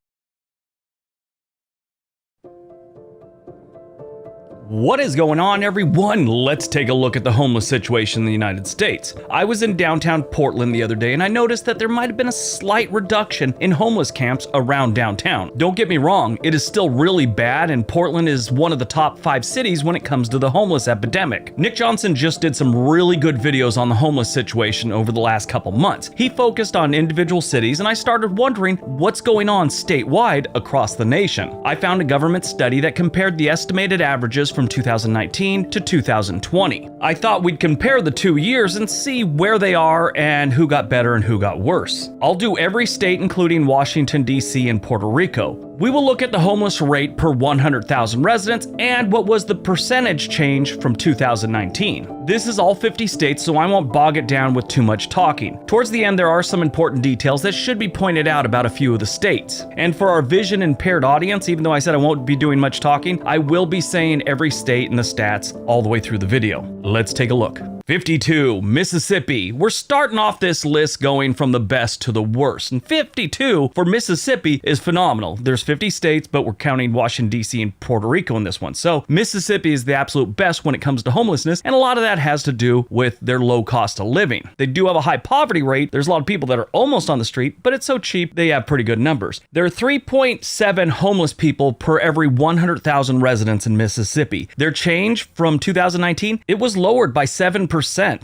What is going on, everyone? Let's take a look at the homeless situation in the United States. I was in downtown Portland the other day and I noticed that there might have been a slight reduction in homeless camps around downtown. Don't get me wrong, it is still really bad, and Portland is one of the top 5 cities when it comes to the homeless epidemic. Nick Johnson just did some really good videos on the homeless situation over the last couple months. He focused on individual cities, and I started wondering what's going on statewide across the nation. I found a government study that compared the estimated averages from 2019 to 2020. I thought we'd compare the 2 years and see where they are and who got better and who got worse. I'll do every state including Washington, D.C. and Puerto Rico. We will look at the homeless rate per 100,000 residents and what was the percentage change from 2019. This is all 50 states, so I won't bog it down with too much talking. Towards the end, there are some important details that should be pointed out about a few of the states. And for our vision impaired audience, even though I said I won't be doing much talking, I will be saying every state and the stats all the way through the video. Let's take a look. 52, Mississippi. We're starting off this list going from the best to the worst. And 52 for Mississippi is phenomenal. There's 50 states, but we're counting Washington, D.C. and Puerto Rico in this one. So Mississippi is the absolute best when it comes to homelessness, and a lot of that has to do with their low cost of living. They do have a high poverty rate. There's a lot of people that are almost on the street, but it's so cheap, they have pretty good numbers. There are 3.7 homeless people per every 100,000 residents in Mississippi. Their change from 2019, it was lowered by 7%.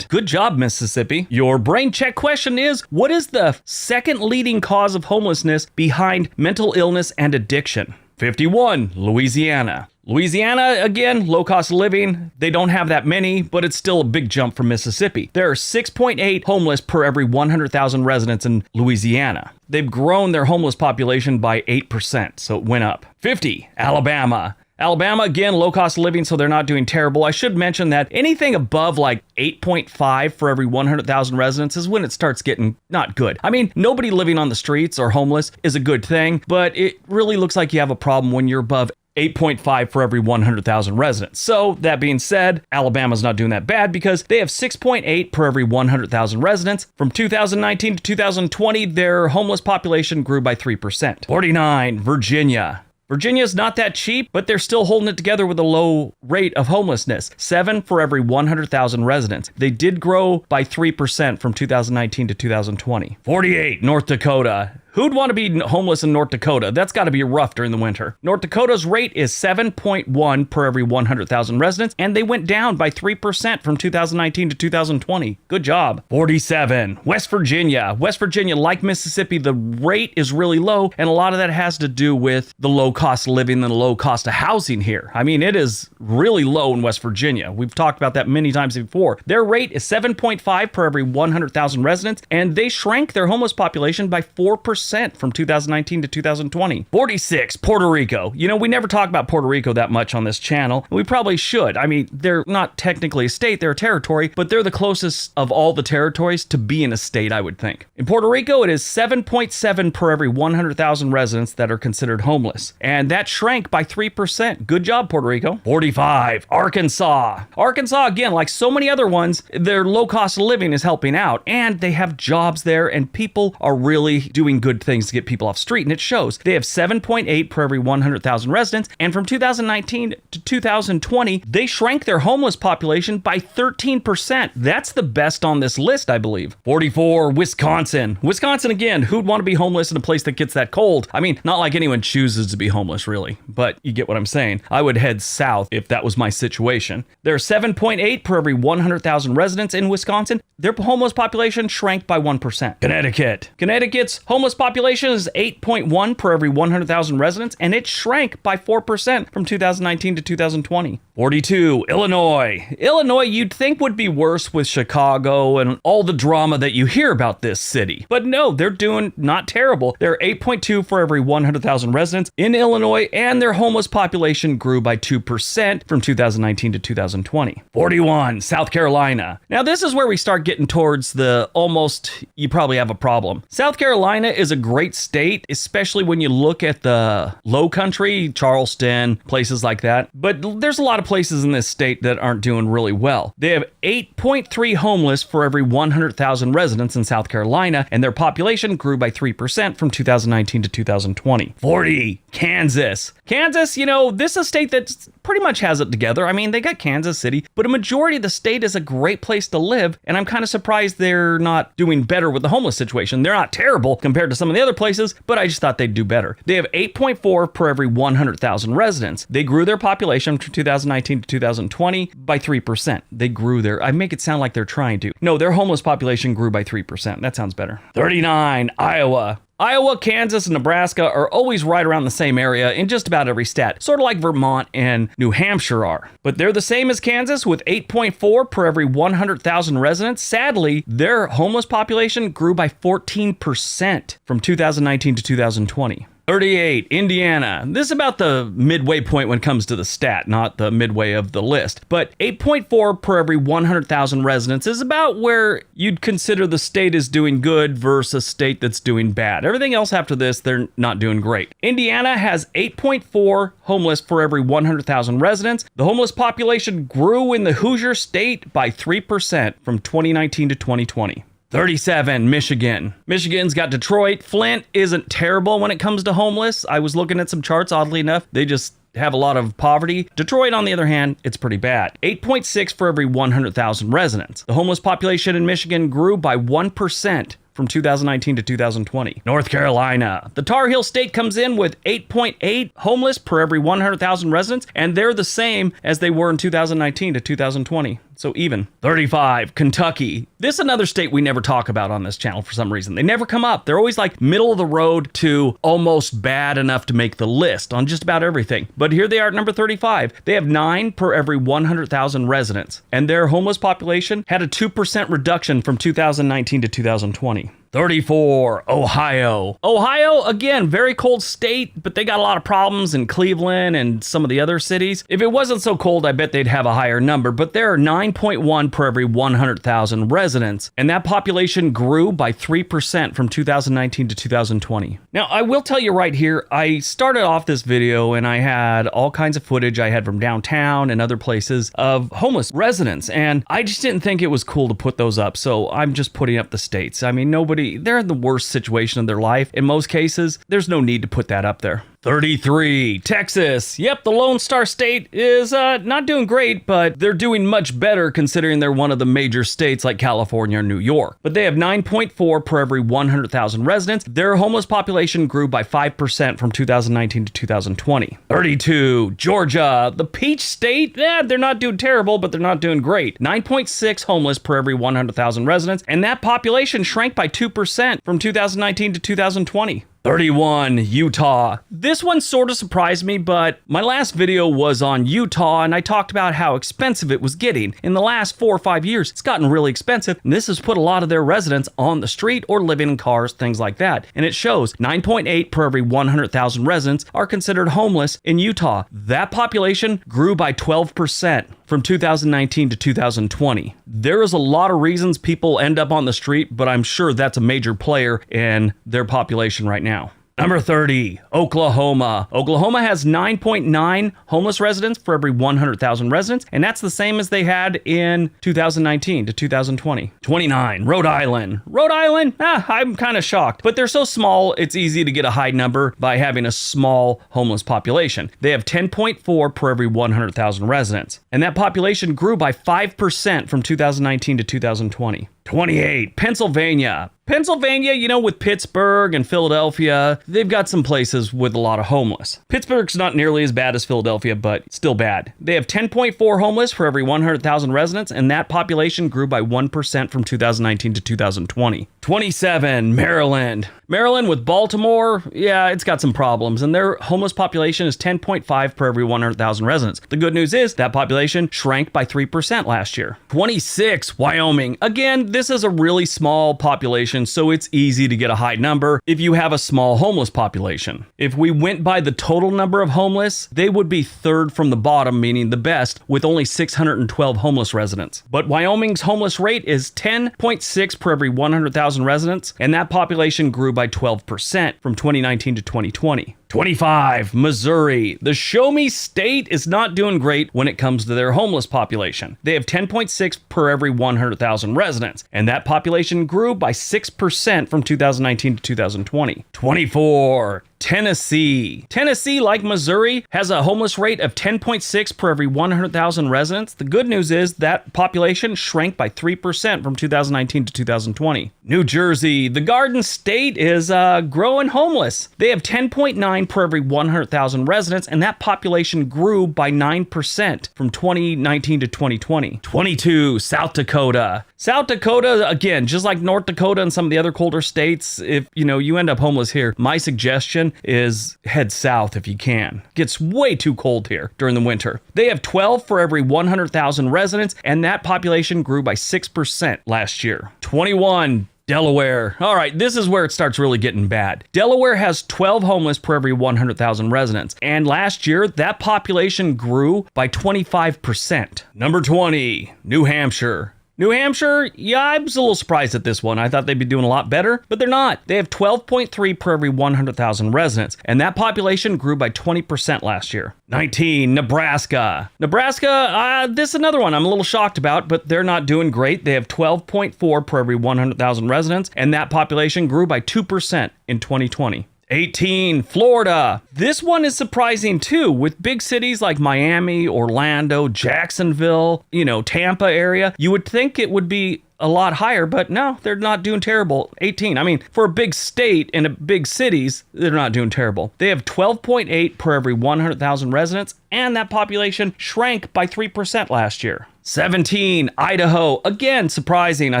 Good job, Mississippi. Your brain check question is, what is the second leading cause of homelessness behind mental illness and addiction? 51, Louisiana. Louisiana, again, low cost of living. They don't have that many, but it's still a big jump from Mississippi. There are 6.8 homeless per every 100,000 residents in Louisiana. They've grown their homeless population by 8%, so it went up. 50, Alabama. Alabama, again, low cost of living, so they're not doing terrible. I should mention that anything above like 8.5 for every 100,000 residents is when it starts getting not good. I mean, nobody living on the streets or homeless is a good thing, but it really looks like you have a problem when you're above 8.5 for every 100,000 residents. So that being said, Alabama's not doing that bad because they have 6.8 per every 100,000 residents. From 2019 to 2020, their homeless population grew by 3%. 49, Virginia. Virginia's not that cheap, but they're still holding it together with a low rate of homelessness. 7 for every 100,000 residents. They did grow by 3% from 2019 to 2020. 48, North Dakota. Who'd want to be homeless in North Dakota? That's got to be rough during the winter. North Dakota's rate is 7.1 per every 100,000 residents, and they went down by 3% from 2019 to 2020. Good job. 47, West Virginia. West Virginia, like Mississippi, the rate is really low, and a lot of that has to do with the low cost of living and the low cost of housing here. I mean, it is really low in West Virginia. We've talked about that many times before. Their rate is 7.5 per every 100,000 residents, and they shrank their homeless population by 4% from 2019 to 2020. 46, Puerto Rico. You know, we never talk about Puerto Rico that much on this channel, and we probably should. I mean, they're not technically a state, they're a territory, but they're the closest of all the territories to being a state, I would think. In Puerto Rico, it is 7.7 per every 100,000 residents that are considered homeless, and that shrank by 3%. Good job, Puerto Rico. 45, Arkansas. Arkansas, again, like so many other ones, their low cost of living is helping out, and they have jobs there, and people are really doing good things to get people off street, and it shows. They have 7.8 per every 100,000 residents, and from 2019 to 2020, they shrank their homeless population by 13%. That's the best on this list, I believe. 44, Wisconsin. Wisconsin, again, who'd want to be homeless in a place that gets that cold? I mean, not like anyone chooses to be homeless, really, but you get what I'm saying. I would head south if that was my situation. There are 7.8 per every 100,000 residents in Wisconsin. Their homeless population shrank by 1%. Connecticut. Connecticut's homeless population is 8.1 per every 100,000 residents, and it shrank by 4% from 2019 to 2020. 42, Illinois. Illinois you'd think would be worse with Chicago and all the drama that you hear about this city. But no, they're doing not terrible. They're 8.2 for every 100,000 residents in Illinois, and their homeless population grew by 2% from 2019 to 2020. 41, South Carolina. Now this is where we start getting towards the almost, you probably have a problem. South Carolina is a great state, especially when you look at the low country, Charleston, places like that. But there's a lot of places in this state that aren't doing really well. They have 8.3 homeless for every 100,000 residents in South Carolina, and their population grew by 3% from 2019 to 2020. 40, Kansas. Kansas, you know, this is a state that pretty much has it together. I mean, they got Kansas City, but a majority of the state is a great place to live, and I'm kind of surprised they're not doing better with the homeless situation. They're not terrible compared to some of the other places, but I just thought they'd do better. They have 8.4 per every 100,000 residents. They grew their population from 2019 to 2020 by 3%. They grew their, I make it sound like they're trying to. No, their homeless population grew by 3%. That sounds better. 39, Iowa. Iowa, Kansas, and Nebraska are always right around the same area in just about every stat, sort of like Vermont and New Hampshire are. But they're the same as Kansas with 8.4 per every 100,000 residents. Sadly, their homeless population grew by 14% from 2019 to 2020. 38, Indiana. This is about the midway point when it comes to the stat, not the midway of the list. But 8.4 per every 100,000 residents is about where you'd consider the state is doing good versus a state that's doing bad. Everything else after this, they're not doing great. Indiana has 8.4 homeless for every 100,000 residents. The homeless population grew in the Hoosier state by 3% from 2019 to 2020. 37, Michigan. Michigan's got Detroit. Flint isn't terrible when it comes to homeless. I was looking at some charts, oddly enough. They just have a lot of poverty. Detroit, on the other hand, it's pretty bad. 8.6 for every 100,000 residents. The homeless population in Michigan grew by 1% from 2019 to 2020. North Carolina. The Tar Heel State comes in with 8.8 homeless per every 100,000 residents, and they're the same as they were in 2019 to 2020. So even. 35, Kentucky. This is another state we never talk about on this channel for some reason. They never come up. They're always like middle of the road to almost bad enough to make the list on just about everything. But here they are at number 35. They have 9 per every 100,000 residents, and their homeless population had a 2% reduction from 2019 to 2020. 34, Ohio. Ohio, again, very cold state, but they got a lot of problems in Cleveland and some of the other cities. If it wasn't so cold, I bet they'd have a higher number, but there are 9.1 per every 100,000 residents, and that population grew by 3% from 2019 to 2020. Now, I will tell you right here, I started off this video and I had all kinds of footage I had from downtown and other places of homeless residents, and I just didn't think it was cool to put those up, so I'm just putting up the states. I mean, they're in the worst situation of their life. In most cases, there's no need to put that up there. 33, Texas. Yep, the Lone Star State is not doing great, but they're doing much better considering they're one of the major states like California or New York. But they have 9.4 per every 100,000 residents. Their homeless population grew by 5% from 2019 to 2020. 32, Georgia. The Peach State, they're not doing terrible, but they're not doing great. 9.6 homeless per every 100,000 residents, and that population shrank by 2% from 2019 to 2020. 31, Utah. This one sort of surprised me, but my last video was on Utah and I talked about how expensive it was getting. In the last 4 or 5 years, it's gotten really expensive, and this has put a lot of their residents on the street or living in cars, things like that. And it shows 9.8 per every 100,000 residents are considered homeless in Utah. That population grew by 12% from 2019 to 2020. There is a lot of reasons people end up on the street, but I'm sure that's a major player in their population right now. Number 30, Oklahoma. Oklahoma has 9.9 homeless residents for every 100,000 residents, and that's the same as they had in 2019 to 2020. 29, Rhode Island. Rhode Island, I'm kind of shocked, but they're so small, it's easy to get a high number by having a small homeless population. They have 10.4 per every 100,000 residents, and that population grew by 5% from 2019 to 2020. 28, Pennsylvania. Pennsylvania, you know, with Pittsburgh and Philadelphia, they've got some places with a lot of homeless. Pittsburgh's not nearly as bad as Philadelphia, but still bad. They have 10.4 homeless for every 100,000 residents, and that population grew by 1% from 2019 to 2020. 27, Maryland. Maryland with Baltimore, yeah, it's got some problems, and their homeless population is 10.5 per every 100,000 residents. The good news is that population shrank by 3% last year. 26, Wyoming. Again, this is a really small population, so it's easy to get a high number if you have a small homeless population. If we went by the total number of homeless, they would be third from the bottom, meaning the best, with only 612 homeless residents. But Wyoming's homeless rate is 10.6 per every 100,000 residents, and that population grew by 12% from 2019 to 2020. 25, Missouri. The show me state is not doing great when it comes to their homeless population. They have 10.6 per every 100,000 residents, and that population grew by 6% from 2019 to 2020. 24, Tennessee. Tennessee, like Missouri, has a homeless rate of 10.6 per every 100,000 residents. The good news is that population shrank by 3% from 2019 to 2020. New Jersey, the Garden State, is growing homeless. They have 10.9 per every 100,000 residents, and that population grew by 9% from 2019 to 2020. 22, South Dakota. South Dakota, again, just like North Dakota and some of the other colder states, if you end up homeless here, my suggestion is head south if you can. It gets way too cold here during the winter. They have 12 for every 100,000 residents, and that population grew by 6% last year. 21, Delaware. All right, this is where it starts really getting bad. Delaware has 12 homeless per every 100,000 residents, and last year, that population grew by 25%. Number 20, New Hampshire. New Hampshire, yeah, I was a little surprised at this one. I thought they'd be doing a lot better, but they're not. They have 12.3 per every 100,000 residents, and that population grew by 20% last year. 19, Nebraska. Nebraska, this is another one I'm a little shocked about, but they're not doing great. They have 12.4 per every 100,000 residents, and that population grew by 2% in 2020. 18, Florida. This one is surprising too, with big cities like Miami, Orlando, Jacksonville, Tampa area. You would think it would be a lot higher, but no, they're not doing terrible. 18. I mean, for a big state and a big cities, they're not doing terrible. They have 12.8 per every 100,000 residents, and that population shrank by 3% last year. 17, Idaho. Again, surprising. I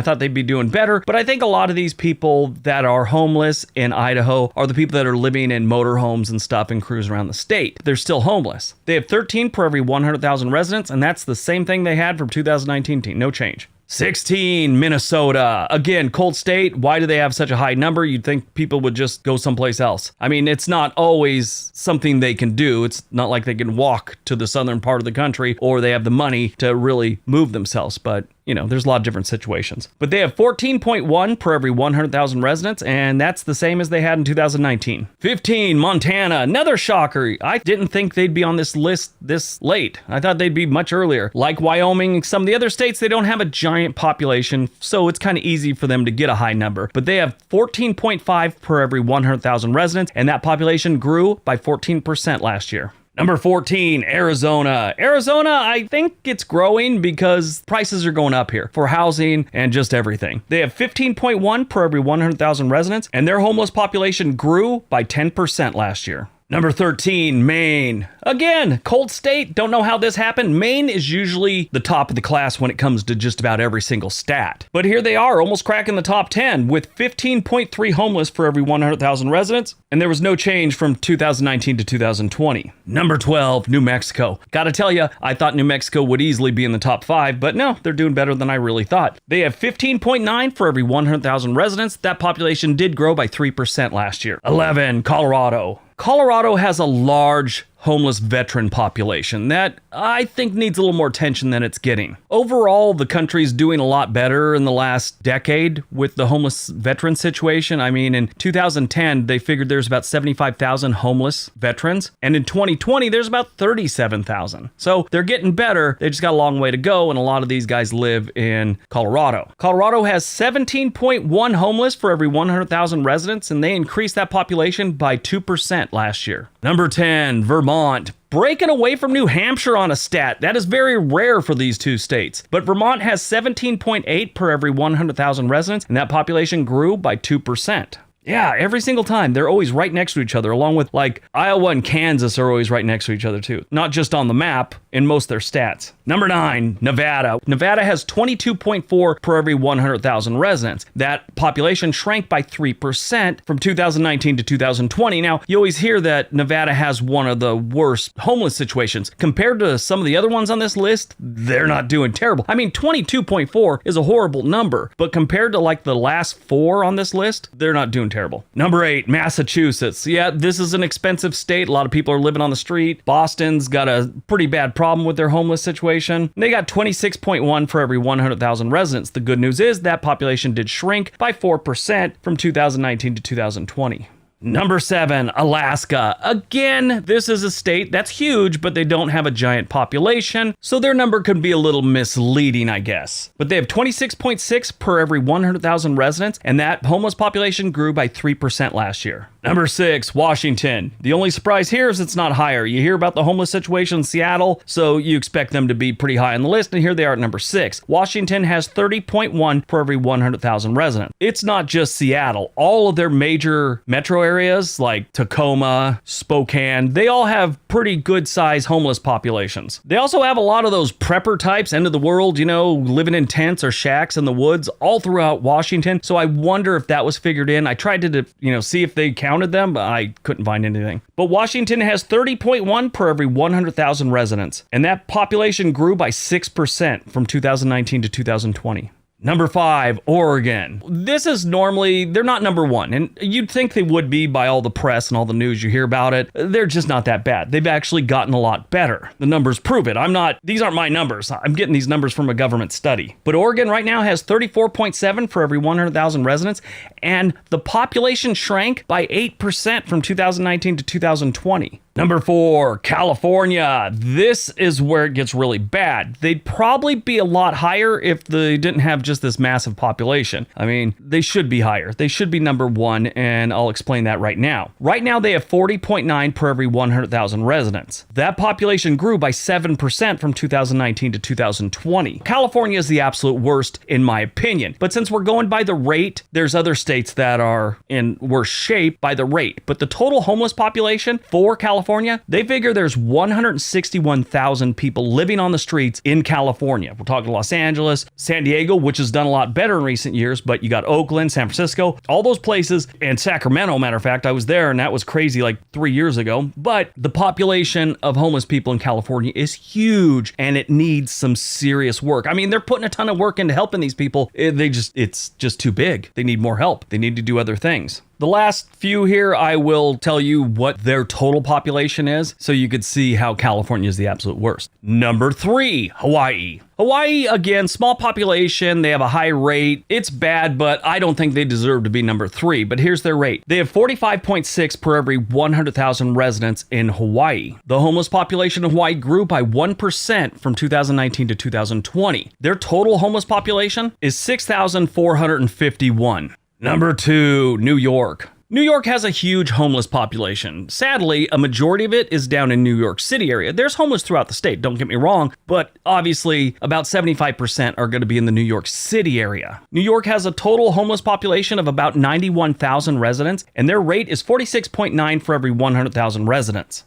thought they'd be doing better, but I think a lot of these people that are homeless in Idaho are the people that are living in motorhomes and stuff and cruise around the state. They're still homeless. They have 13 per every 100,000 residents, and that's the same thing they had from 2019. No change. 16, Minnesota. Again, cold state. Why do they have such a high number? You'd think people would just go someplace else. I mean, it's not always something they can do. It's not like they can walk to the southern part of the country or they have the money to really move themselves. But there's a lot of different situations. But they have 14.1 per every 100,000 residents, and that's the same as they had in 2019. 15, Montana. Another shocker. I didn't think they'd be on this list this late. I thought they'd be much earlier. Like Wyoming and some of the other states, they don't have a giant population, so it's kind of easy for them to get a high number. But they have 14.5 per every 100,000 residents, and that population grew by 14% last year. Number 14, Arizona. Arizona, I think it's growing because prices are going up here for housing and just everything. They have 15.1 per every 100,000 residents, and their homeless population grew by 10% last year. Number 13, Maine. Again, cold state. Don't know how this happened. Maine is usually the top of the class when it comes to just about every single stat. But here they are, almost cracking the top 10 with 15.3 homeless for every 100,000 residents. And there was no change from 2019 to 2020. Number 12, New Mexico. Gotta tell you, I thought New Mexico would easily be in the top 5, but no, they're doing better than I really thought. They have 15.9 for every 100,000 residents. That population did grow by 3% last year. 11, Colorado. Colorado has a large homeless veteran population that I think needs a little more attention than it's getting. Overall, the country's doing a lot better in the last decade with the homeless veteran situation. I mean, in 2010, they figured there's about 75,000 homeless veterans, and in 2020, there's about 37,000. So they're getting better. They just got a long way to go, and a lot of these guys live in Colorado. Colorado has 17.1 homeless for every 100,000 residents, and they increased that population by 2% last year. Number 10, Vermont. Vermont, breaking away from New Hampshire on a stat. That is very rare for these two states. But Vermont has 17.8 per every 100,000 residents, and that population grew by 2%. Yeah, every single time. They're always right next to each other, along with like Iowa and Kansas are always right next to each other too. Not just on the map, in most of their stats. Number 9, Nevada. Nevada has 22.4 per every 100,000 residents. That population shrank by 3% from 2019 to 2020. Now, you always hear that Nevada has one of the worst homeless situations. Compared to some of the other ones on this list, they're not doing terrible. I mean, 22.4 is a horrible number, but compared to like the last 4 on this list, they're not doing terrible. Number 8, Massachusetts. Yeah, this is an expensive state. A lot of people are living on the street. Boston's got a pretty bad problem with their homeless situation. They got 26.1 for every 100,000 residents. The good news is that population did shrink by 4% from 2019 to 2020. Number 7, Alaska. Again, this is a state that's huge, but they don't have a giant population, so their number could be a little misleading, I guess. But they have 26.6 per every 100,000 residents, and that homeless population grew by 3% last year. Number 6, Washington. The only surprise here is it's not higher. You hear about the homeless situation in Seattle, so you expect them to be pretty high on the list, and here they are at number 6. Washington has 30.1 per every 100,000 residents. It's not just Seattle. All of their major metro areas like Tacoma, Spokane, they all have pretty good size homeless populations. They also have a lot of those prepper types, end of the world, you know, living in tents or shacks in the woods all throughout Washington. So I wonder if that was figured in. I tried to, see if they counted them, but I couldn't find anything. But Washington has 30.1 per every 100,000 residents, and that population grew by 6% from 2019 to 2020. Number 5, Oregon. This is normally, they're not number 1, and you'd think they would be by all the press and all the news you hear about it. They're just not that bad. They've actually gotten a lot better. The numbers prove it. These aren't my numbers. I'm getting these numbers from a government study. But Oregon right now has 34.7 for every 100,000 residents, and the population shrank by 8% from 2019 to 2020. Number 4, California. This is where it gets really bad. They'd probably be a lot higher if they didn't have just this massive population. I mean, they should be higher. They should be number 1, and I'll explain that right now. Right now, they have 40.9 per every 100,000 residents. That population grew by 7% from 2019 to 2020. California is the absolute worst, in my opinion. But since we're going by the rate, there's other states that are in worse shape by the rate. But the total homeless population for California, they figure there's 161,000 people living on the streets in California. We're talking Los Angeles, San Diego, which has done a lot better in recent years, but you got Oakland, San Francisco, all those places, and Sacramento, matter of fact. I was there and that was crazy like 3 years ago. But the population of homeless people in California is huge and it needs some serious work. I mean, they're putting a ton of work into helping these people. It's just too big. They need more help. They need to do other things. The last few here, I will tell you what their total population is, so you could see how California is the absolute worst. Number 3, Hawaii. Hawaii, again, small population, they have a high rate. It's bad, but I don't think they deserve to be number 3, but here's their rate. They have 45.6 per every 100,000 residents in Hawaii. The homeless population of Hawaii grew by 1% from 2019 to 2020. Their total homeless population is 6,451. Number 2, New York. New York has a huge homeless population. Sadly, a majority of it is down in New York City area. There's homeless throughout the state, don't get me wrong, but obviously about 75% are going to be in the New York City area. New York has a total homeless population of about 91,000 residents, and their rate is 46.9 for every 100,000 residents.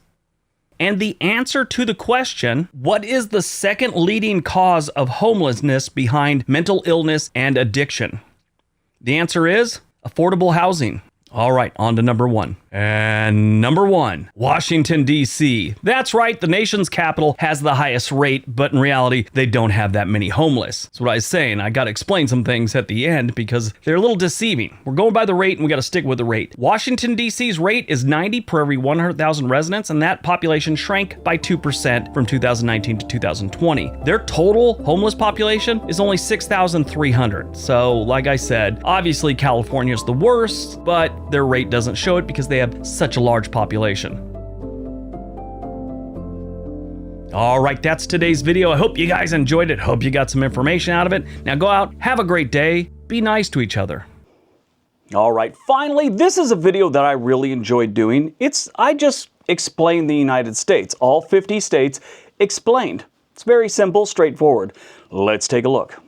And the answer to the question, what is the second leading cause of homelessness behind mental illness and addiction? The answer is affordable housing. All right, on to number 1. And number 1, Washington, D.C. That's right, the nation's capital has the highest rate, but in reality, they don't have that many homeless. That's what I was saying. I got to explain some things at the end because they're a little deceiving. We're going by the rate and we got to stick with the rate. Washington, D.C.'s rate is 90 per every 100,000 residents, and that population shrank by 2% from 2019 to 2020. Their total homeless population is only 6,300. So, like I said, obviously California is the worst, but their rate doesn't show it because they have such a large population. All right, that's today's video. I hope you guys enjoyed it. Hope you got some information out of it. Now go out, have a great day, be nice to each other. All right, finally, this is a video that I really enjoyed doing. I just explained the United States, all 50 states explained. It's very simple, straightforward. Let's take a look.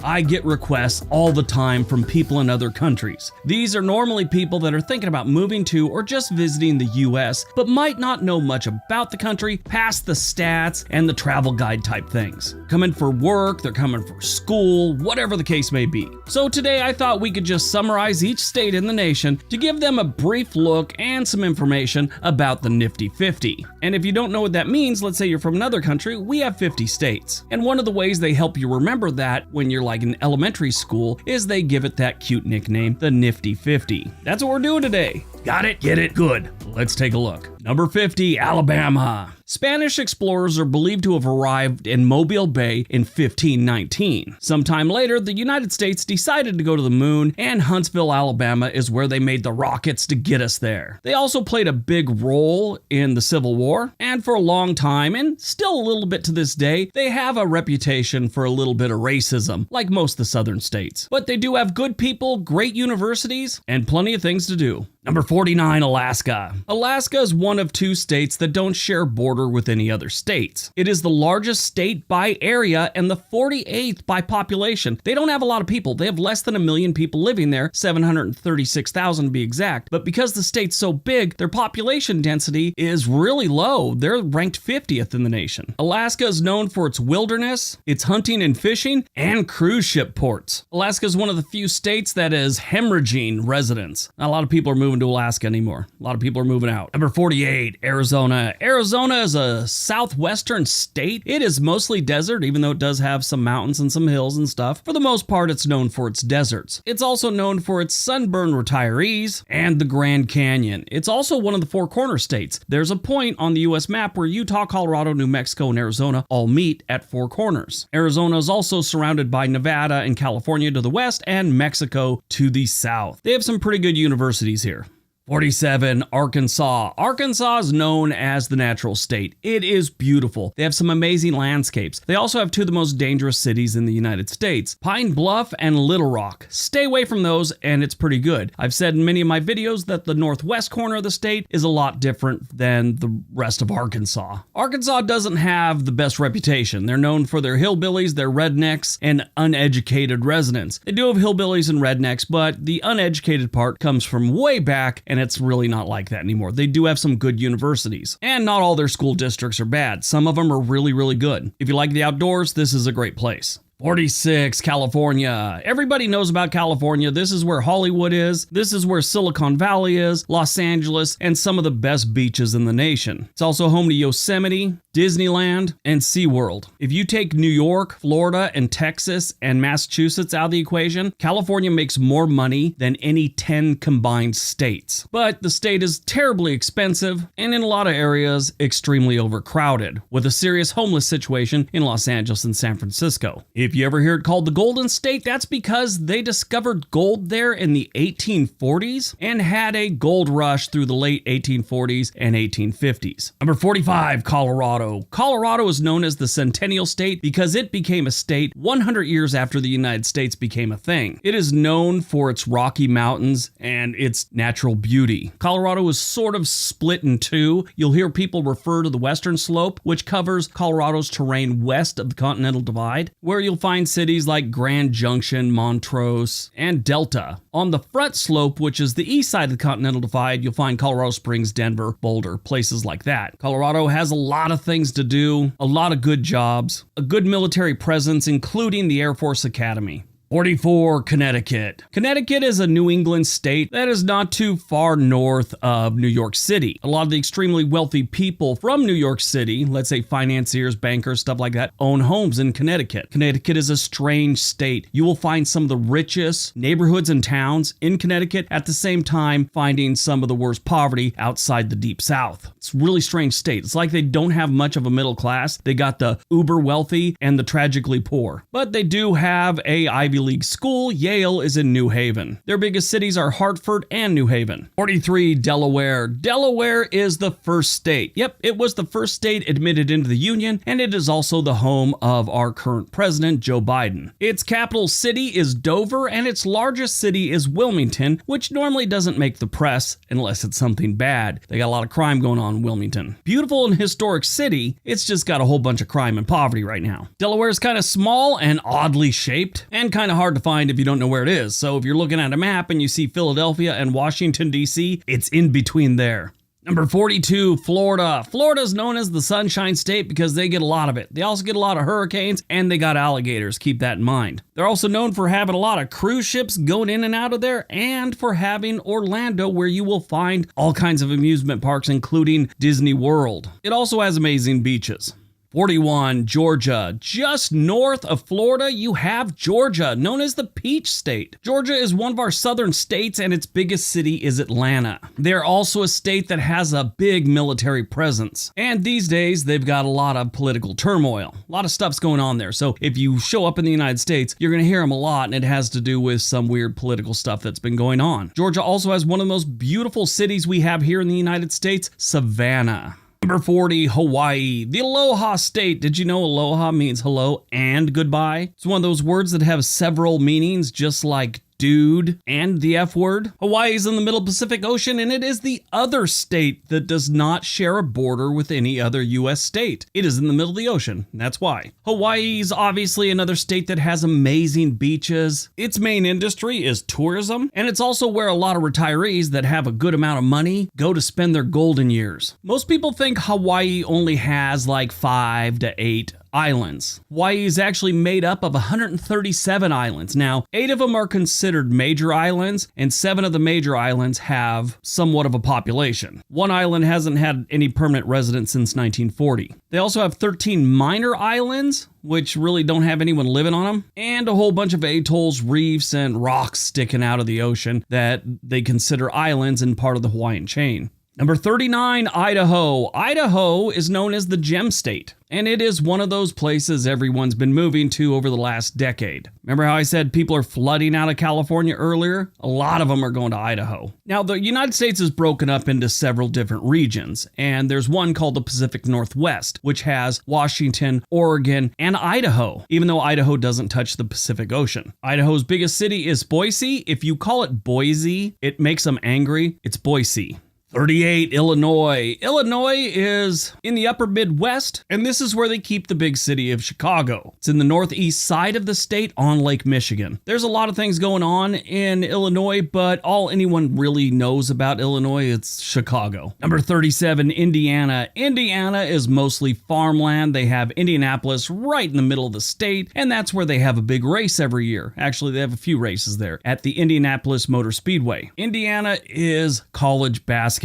I get requests all the time from people in other countries. These are normally people that are thinking about moving to or just visiting the US, but might not know much about the country past the stats and the travel guide type things. Coming for work, they're coming for school, whatever the case may be. So today I thought we could just summarize each state in the nation to give them a brief look and some information about the Nifty 50. And if you don't know what that means, let's say you're from another country, we have 50 states. And one of the ways they help you remember that when you're like in elementary school is they give it that cute nickname, the Nifty 50. That's what we're doing today. Got it? Get it? Good. Let's take a look. Number 50, Alabama. Spanish explorers are believed to have arrived in Mobile Bay in 1519. Sometime later, the United States decided to go to the moon, and Huntsville, Alabama is where they made the rockets to get us there. They also played a big role in the Civil War, and for a long time, and still a little bit to this day, they have a reputation for a little bit of racism, like most of the southern states. But they do have good people, great universities, and plenty of things to do. Number 49, Alaska. Alaska is one of 2 states that don't share border with any other states. It is the largest state by area and the 48th by population. They don't have a lot of people. They have less than 1 million people living there, 736,000 to be exact. But because the state's so big, their population density is really low. They're ranked 50th in the nation. Alaska is known for its wilderness, its hunting and fishing, and cruise ship ports. Alaska is one of the few states that is hemorrhaging residents. Not a lot of people are moving to Alaska anymore. A lot of people are moving out. Number 48, Arizona. Arizona is a southwestern state. It is mostly desert, even though it does have some mountains and some hills and stuff. For the most part, it's known for its deserts. It's also known for its sunburned retirees and the Grand Canyon. It's also one of the 4 corner states. There's a point on the US map where Utah, Colorado, New Mexico, and Arizona all meet at 4 corners. Arizona is also surrounded by Nevada and California to the west and Mexico to the south. They have some pretty good universities here. 47, Arkansas. Arkansas is known as the natural state. It is beautiful. They have some amazing landscapes. They also have 2 of the most dangerous cities in the United States, Pine Bluff and Little Rock. Stay away from those and it's pretty good. I've said in many of my videos that the northwest corner of the state is a lot different than the rest of Arkansas. Arkansas doesn't have the best reputation. They're known for their hillbillies, their rednecks, and uneducated residents. They do have hillbillies and rednecks, but the uneducated part comes from way back, and it's really not like that anymore. They do have some good universities, and not all their school districts are bad. Some of them are really, really good. If you like the outdoors, this is a great place. 46, California. Everybody knows about California. This is where Hollywood is. This is where Silicon Valley is, Los Angeles, and some of the best beaches in the nation. It's also home to Yosemite, Disneyland, and SeaWorld. If you take New York, Florida, and Texas, and Massachusetts out of the equation, California makes more money than any 10 combined states. But the state is terribly expensive, and in a lot of areas, extremely overcrowded, with a serious homeless situation in Los Angeles and San Francisco. If you ever hear it called the Golden State, that's because they discovered gold there in the 1840s and had a gold rush through the late 1840s and 1850s. Number 45, Colorado. Colorado is known as the Centennial State because it became a state 100 years after the United States became a thing. It is known for its Rocky Mountains and its natural beauty. Colorado is sort of split in 2. You'll hear people refer to the western slope, which covers Colorado's terrain west of the Continental Divide, where you'll find cities like Grand Junction, Montrose, and Delta. On the front slope, which is the east side of the Continental Divide, you'll find Colorado Springs, Denver, Boulder, places like that. Colorado has a lot of things to do, a lot of good jobs, a good military presence, including the Air Force Academy. 44, Connecticut. Connecticut is a New England state that is not too far north of New York City. A lot of the extremely wealthy people from New York City, let's say financiers, bankers, stuff like that, own homes in Connecticut. Connecticut is a strange state. You will find some of the richest neighborhoods and towns in Connecticut, at the same time finding some of the worst poverty outside the deep south. It's a really strange state. It's like they don't have much of a middle class. They got the uber wealthy and the tragically poor. But they do have a Ivy League school, Yale, is in New Haven. Their biggest cities are Hartford and New Haven. 43, Delaware. Delaware is the first state. Yep, it was the first state admitted into the Union, and it is also the home of our current president, Joe Biden. Its capital city is Dover, and its largest city is Wilmington, which normally doesn't make the press unless it's something bad. They got a lot of crime going on in Wilmington. Beautiful and historic city, it's just got a whole bunch of crime and poverty right now. Delaware is kind of small and oddly shaped, and kind of hard to find if you don't know where it is. So if you're looking at a map and you see Philadelphia and Washington, D.C., it's in between there. Number 42, Florida. Florida is known as the Sunshine State because they get a lot of it. They also get a lot of hurricanes, and they got alligators. Keep that in mind. They're also known for having a lot of cruise ships going in and out of there, and for having Orlando, where you will find all kinds of amusement parks, including Disney World. It also has amazing beaches. 41, Georgia. Just north of Florida, you have Georgia, known as the Peach State. Georgia is one of our southern states, and its biggest city is Atlanta. They're also a state that has a big military presence. And these days, they've got a lot of political turmoil. A lot of stuff's going on there. So if you show up in the United States, you're going to hear them a lot, and it has to do with some weird political stuff that's been going on. Georgia also has one of the most beautiful cities we have here in the United States, Savannah. Number 40, Hawaii, the Aloha State. Did you know aloha means hello and goodbye? It's one of those words that have several meanings, just like dude and the F word. Hawaii is in the middle Pacific Ocean, and it is the other state that does not share a border with any other U.S. state. It is in the middle of the ocean, and that's why. Hawaii is obviously another state that has amazing beaches. Its main industry is tourism, and it's also where a lot of retirees that have a good amount of money go to spend their golden years. Most people think Hawaii only has like 5 to 8 islands. Hawaii is actually made up of 137 islands. Now, 8 of them are considered major islands, and 7 of the major islands have somewhat of a population. One island hasn't had any permanent residents since 1940. They also have 13 minor islands, which really don't have anyone living on them, and a whole bunch of atolls, reefs, and rocks sticking out of the ocean that they consider islands and part of the Hawaiian chain. Number 39, Idaho. Idaho is known as the Gem State, and it is one of those places everyone's been moving to over the last decade. Remember how I said people are flooding out of California earlier? A lot of them are going to Idaho. Now, the United States is broken up into several different regions, and there's one called the Pacific Northwest, which has Washington, Oregon, and Idaho, even though Idaho doesn't touch the Pacific Ocean. Idaho's biggest city is Boise. If you call it Boise, it makes them angry. It's Boise. 38, Illinois. Illinois is in the upper Midwest, and this is where they keep the big city of Chicago. It's in the northeast side of the state on Lake Michigan. There's a lot of things going on in Illinois, but all anyone really knows about Illinois, it's Chicago. Number 37, Indiana. Indiana is mostly farmland. They have Indianapolis right in the middle of the state, and that's where they have a big race every year. Actually, they have a few races there at the Indianapolis Motor Speedway. Indiana is college basketball.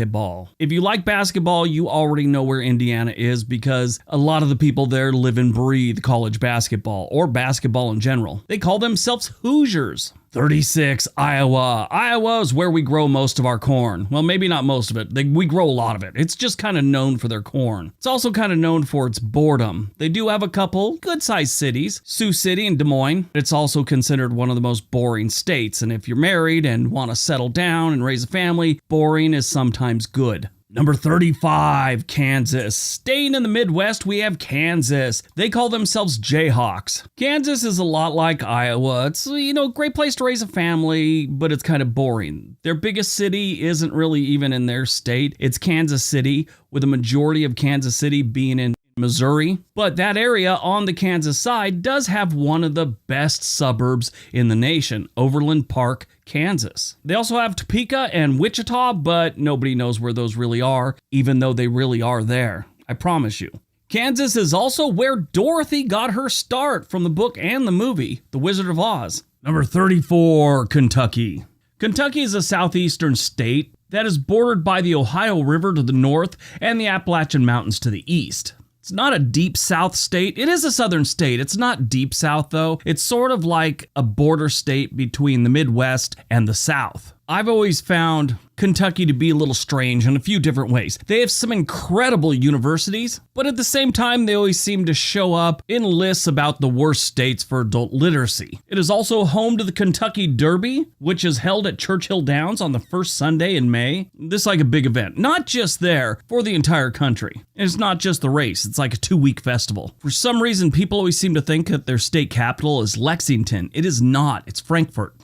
If you like basketball, you already know where Indiana is because a lot of the people there live and breathe college basketball or basketball in general. They call themselves Hoosiers. 36, Iowa. Iowa is where we grow most of our corn. Well, maybe not most of it. We grow a lot of it. It's just kind of known for their corn. It's also kind of known for its boredom. They do have a couple good-sized cities, Sioux City and Des Moines. It's also considered one of the most boring states, and if you're married and want to settle down and raise a family, boring is sometimes good. Number 35, Kansas. Staying in the Midwest, we have Kansas. They call themselves Jayhawks. Kansas is a lot like Iowa. It's, great place to raise a family, but it's kind of boring. Their biggest city isn't really even in their state. It's Kansas City, with a majority of Kansas City being in Missouri. But that area on the Kansas side does have one of the best suburbs in the nation, Overland Park, Kansas. They also have Topeka and Wichita, but nobody knows where those really are, even though they really are there. I promise you. Kansas is also where Dorothy got her start from the book and the movie, The Wizard of Oz. Number 34, Kentucky. Kentucky is a southeastern state that is bordered by the Ohio River to the north and the Appalachian Mountains to the east. It's not a deep south state. It is a southern state. It's not deep south, though. It's sort of like a border state between the Midwest and the South. I've always found Kentucky to be a little strange in a few different ways. They have some incredible universities, but at the same time, they always seem to show up in lists about the worst states for adult literacy. It is also home to the Kentucky Derby, which is held at Churchill Downs on the first Sunday in May. This is like a big event, not just there, for the entire country. And it's not just the race, it's like a 2-week festival. For some reason, people always seem to think that their state capital is Lexington. It is not, it's Frankfort.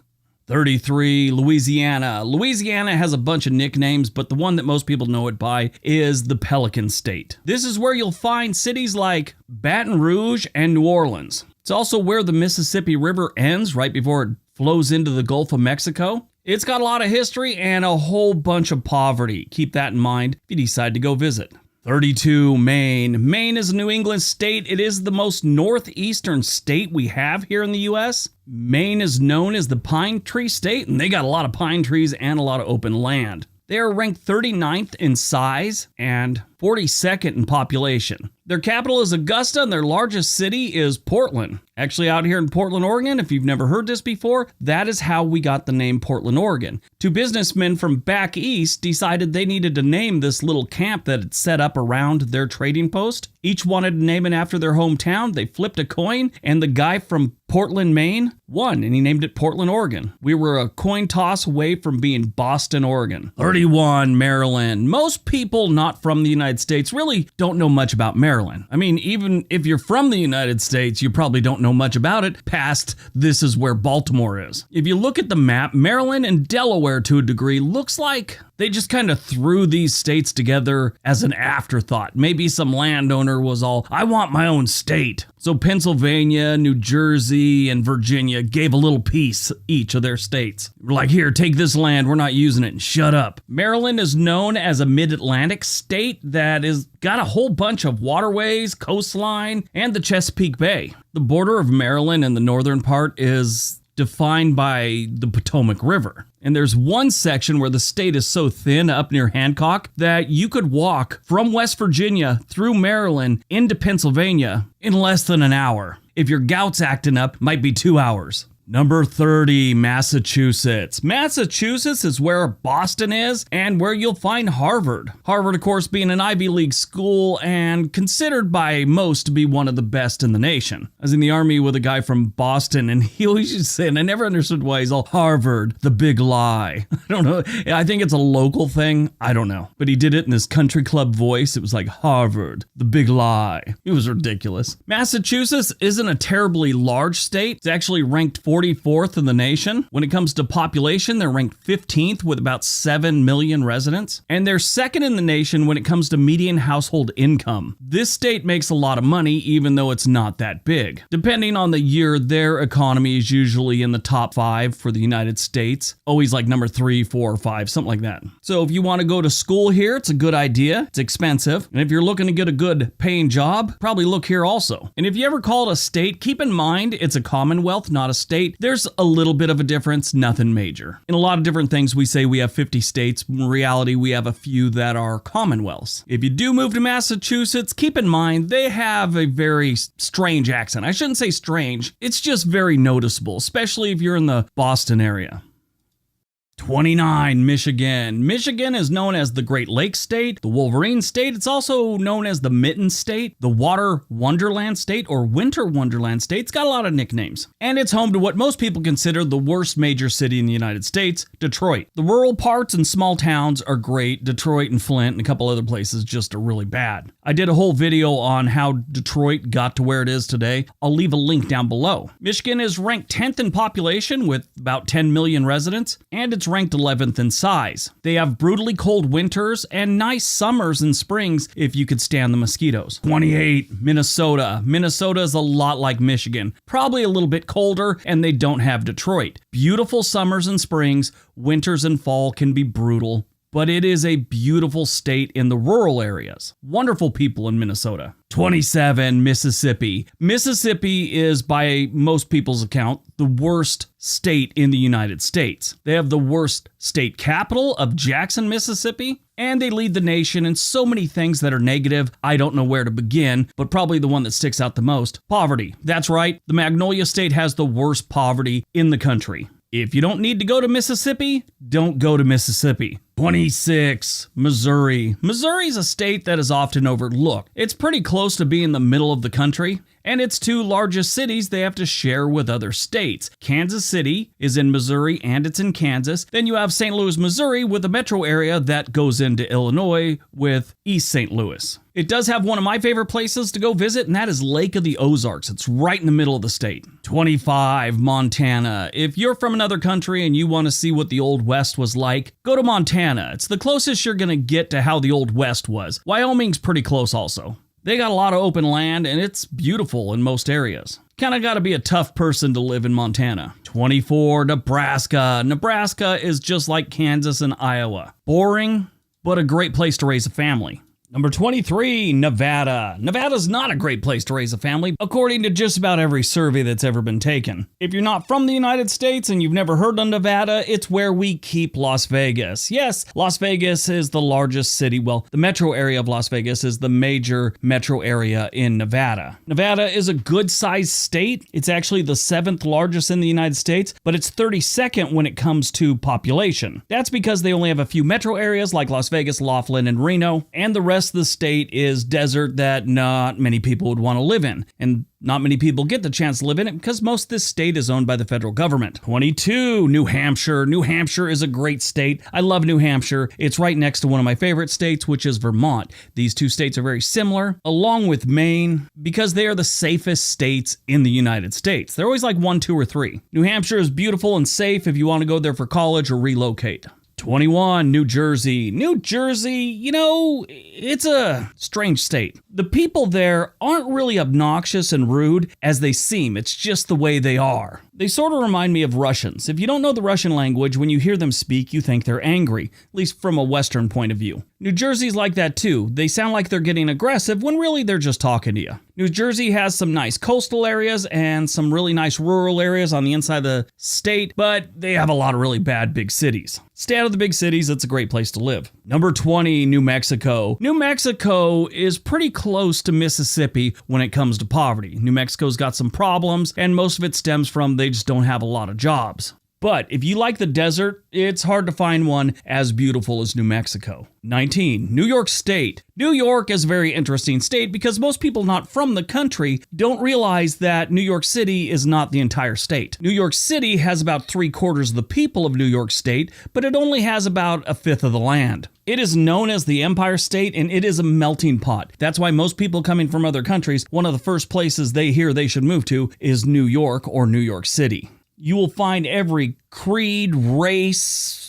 33, Louisiana. Louisiana has a bunch of nicknames, but the one that most people know it by is the Pelican State. This is where you'll find cities like Baton Rouge and New Orleans. It's also where the Mississippi River ends right before it flows into the Gulf of Mexico. It's got a lot of history and a whole bunch of poverty. Keep that in mind if you decide to go visit. 32, Maine. Maine is a New England state. It is the most northeastern state we have here in the U.S. Maine is known as the Pine Tree State, and they got a lot of pine trees and a lot of open land. They are ranked 39th in size and 42nd in population. Their capital is Augusta, and their largest city is Portland. Actually, out here in Portland, Oregon, if you've never heard this before, that is how we got the name Portland, Oregon. Two businessmen from back east decided they needed to name this little camp that had set up around their trading post. Each wanted to name it after their hometown. They flipped a coin, and the guy from Portland, Maine, won, and he named it Portland, Oregon. We were a coin toss away from being Boston, Oregon. 31, Maryland. Most people not from the United States really don't know much about Maryland. I mean, even if you're from the United States, you probably don't know much about it past this is where Baltimore is. If you look at the map, Maryland and Delaware to a degree looks like they just kind of threw these states together as an afterthought. Maybe some landowner was all, I want my own state. So Pennsylvania, New Jersey, and Virginia gave a little piece each of their states. We're like, here, take this land, we're not using it, and shut up. Maryland is known as a mid-Atlantic state that is got a whole bunch of waterways, coastline, and the Chesapeake Bay. The border of Maryland and the northern part is defined by the Potomac River. And there's one section where the state is so thin up near Hancock that you could walk from West Virginia through Maryland into Pennsylvania in less than an hour. If your gout's acting up, might be 2 hours. Number 30, Massachusetts. Massachusetts is where Boston is and where you'll find Harvard. Harvard, of course, being an Ivy League school and considered by most to be one of the best in the nation. I was in the Army with a guy from Boston, and he always used to say, and I never understood why, he's all, Harvard, the big lie. I don't know. I think it's a local thing. I don't know. But he did it in his country club voice. It was like, Harvard, the big lie. It was ridiculous. Massachusetts isn't a terribly large state. It's actually ranked 44th in the nation. When it comes to population, they're ranked 15th with about 7 million residents. And they're second in the nation when it comes to median household income. This state makes a lot of money, even though it's not that big. Depending on the year, their economy is usually in the top 5 for the United States. Always like number 3, 4, or 5, something like that. So if you want to go to school here, it's a good idea. It's expensive. And if you're looking to get a good paying job, probably look here also. And if you ever call it a state, keep in mind it's a commonwealth, not a state. There's a little bit of a difference, nothing major. In a lot of different things, we say we have 50 states. In reality, we have a few that are commonwealths. If you do move to Massachusetts, keep in mind they have a very strange accent. I shouldn't say strange. It's just very noticeable, especially if you're in the Boston area. 29, Michigan. Michigan is known as the Great Lakes State, the Wolverine State. It's also known as the Mitten State, the Water Wonderland State, or Winter Wonderland State. It's got a lot of nicknames. And it's home to what most people consider the worst major city in the United States, Detroit. The rural parts and small towns are great. Detroit and Flint and a couple other places just are really bad. I did a whole video on how Detroit got to where it is today. I'll leave a link down below. Michigan is ranked 10th in population with about 10 million residents, and it's ranked 11th in size. They have brutally cold winters and nice summers and springs if you could stand the mosquitoes. 28, Minnesota. Minnesota is a lot like Michigan, probably a little bit colder, and they don't have Detroit. Beautiful summers and springs, winters and fall can be brutal, but it is a beautiful state in the rural areas. Wonderful people in Minnesota. 27, Mississippi. Mississippi is, by most people's account, the worst state in the United States. They have the worst state capital of Jackson, Mississippi, and they lead the nation in so many things that are negative. I don't know where to begin, but probably the one that sticks out the most, poverty. That's right, the Magnolia State has the worst poverty in the country. If you don't need to go to Mississippi, don't go to Mississippi. 26. Missouri. Missouri is a state that is often overlooked. It's pretty close to being the middle of the country, and its two largest cities they have to share with other states. Kansas City is in Missouri and it's in Kansas. Then you have St. Louis, Missouri with a metro area that goes into Illinois with East St. Louis. It does have one of my favorite places to go visit, and that is Lake of the Ozarks. It's right in the middle of the state. 25, Montana. If you're from another country and you want to see what the Old West was like, go to Montana. It's the closest you're going to get to how the Old West was. Wyoming's pretty close also. They got a lot of open land, and it's beautiful in most areas. Kinda gotta be a tough person to live in Montana. 24, Nebraska. Nebraska is just like Kansas and Iowa. Boring, but a great place to raise a family. Number 23, Nevada. Nevada's not a great place to raise a family, according to just about every survey that's ever been taken. If you're not from the United States and you've never heard of Nevada, it's where we keep Las Vegas. Yes, Las Vegas is the largest city. Well, the metro area of Las Vegas is the major metro area in Nevada. Nevada is a good-sized state. It's actually the 7th largest in the United States, but it's 32nd when it comes to population. That's because they only have a few metro areas like Las Vegas, Laughlin, and Reno, and the rest of the state is desert that not many people would want to live in. And not many people get the chance to live in it because most of this state is owned by the federal government. 22, New Hampshire. New Hampshire is a great state. I love New Hampshire. It's right next to one of my favorite states, which is Vermont. These two states are very similar, along with Maine, because they are the safest states in the United States. They're always like 1, 2, or 3. New Hampshire is beautiful and safe if you want to go there for college or relocate. 21, New Jersey. New Jersey, you know, it's a strange state. The people there aren't really obnoxious and rude as they seem. It's just the way they are. They sort of remind me of Russians. If you don't know the Russian language, when you hear them speak, you think they're angry, at least from a Western point of view. New Jersey's like that too. They sound like they're getting aggressive when really they're just talking to you. New Jersey has some nice coastal areas and some really nice rural areas on the inside of the state, but they have a lot of really bad big cities. Stay out of the big cities, it's a great place to live. Number 20, New Mexico. New Mexico is pretty close to Mississippi when it comes to poverty. New Mexico's got some problems, and most of it stems from they just don't have a lot of jobs. But if you like the desert, it's hard to find one as beautiful as New Mexico. 19, New York State. New York is a very interesting state because most people not from the country don't realize that New York City is not the entire state. New York City has about 3/4 of the people of New York State, but it only has about 1/5 of the land. It is known as the Empire State, and it is a melting pot. That's why most people coming from other countries, one of the first places they hear they should move to is New York or New York City. You will find every creed, race,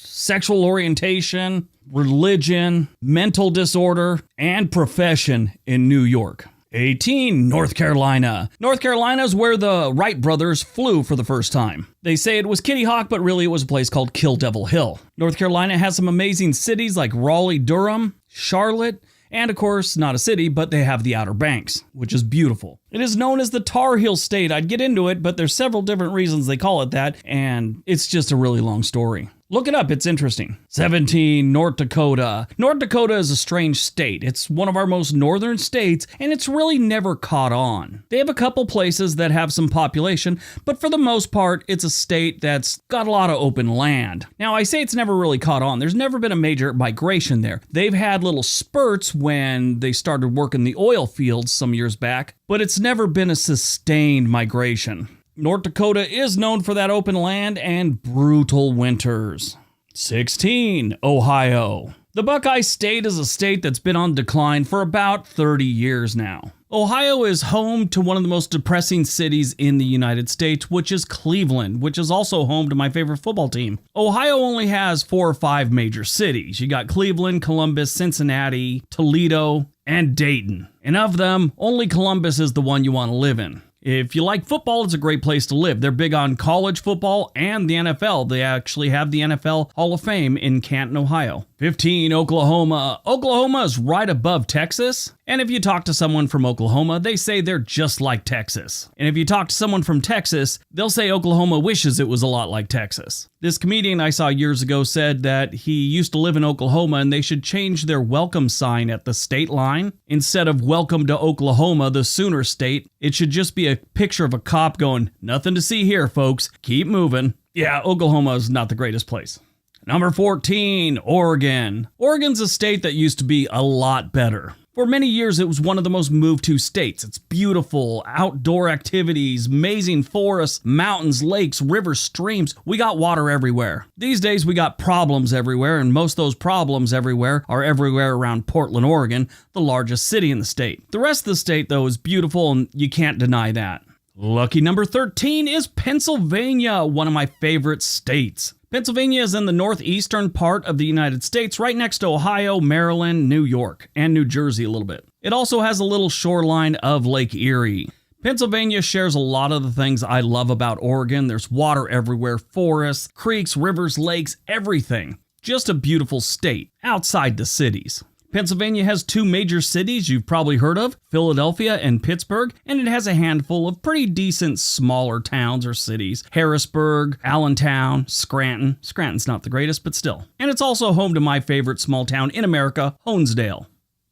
sexual orientation, religion, mental disorder, and profession in New York. 18, North Carolina. North Carolina is where the Wright brothers flew for the first time. They say it was Kitty Hawk, but really it was a place called Kill Devil Hill. North Carolina has some amazing cities like Raleigh, Durham, Charlotte, and of course, not a city, but they have the Outer Banks, which is beautiful. It is known as the Tar Heel State. I'd get into it, but there's several different reasons they call it that, and it's just a really long story. Look it up, it's interesting. 17, North Dakota. North Dakota is a strange state. It's one of our most northern states, and it's really never caught on. They have a couple places that have some population, but for the most part, it's a state that's got a lot of open land. Now, I say it's never really caught on. There's never been a major migration there. They've had little spurts when they started working the oil fields some years back, but it's never been a sustained migration. North Dakota is known for that open land and brutal winters. 16, Ohio. The Buckeye State is a state that's been on decline for about 30 years now. Ohio is home to one of the most depressing cities in the United States, which is Cleveland, which is also home to my favorite football team. Ohio only has 4 or 5 major cities. You got Cleveland, Columbus, Cincinnati, Toledo, and Dayton. And of them, only Columbus is the one you want to live in. If you like football, it's a great place to live. They're big on college football and the NFL. They actually have the NFL Hall of Fame in Canton, Ohio. 15, Oklahoma. Oklahoma is right above Texas. And if you talk to someone from Oklahoma, they say they're just like Texas. And if you talk to someone from Texas, they'll say Oklahoma wishes it was a lot like Texas. This comedian I saw years ago said that he used to live in Oklahoma and they should change their welcome sign at the state line. Instead of "Welcome to Oklahoma, the Sooner State," it should just be a picture of a cop going, "Nothing to see here, folks. Keep moving." Yeah, Oklahoma is not the greatest place. Number 14, Oregon. Oregon's a state that used to be a lot better. For many years, it was one of the most moved to states. It's beautiful, outdoor activities, amazing forests, mountains, lakes, rivers, streams. We got water everywhere. These days, we got problems everywhere, and most of those problems everywhere are everywhere around Portland, Oregon, the largest city in the state. The rest of the state, though, is beautiful, and you can't deny that. Lucky number 13 is Pennsylvania, one of my favorite states. Pennsylvania is in the northeastern part of the United States, right next to Ohio, Maryland, New York, and New Jersey a little bit. It also has a little shoreline of Lake Erie. Pennsylvania shares a lot of the things I love about Oregon. There's water everywhere, forests, creeks, rivers, lakes, everything. Just a beautiful state outside the cities. Pennsylvania has two major cities you've probably heard of, Philadelphia and Pittsburgh, and it has a handful of pretty decent smaller towns or cities, Harrisburg, Allentown, Scranton. Scranton's not the greatest, but still. And it's also home to my favorite small town in America, Honesdale.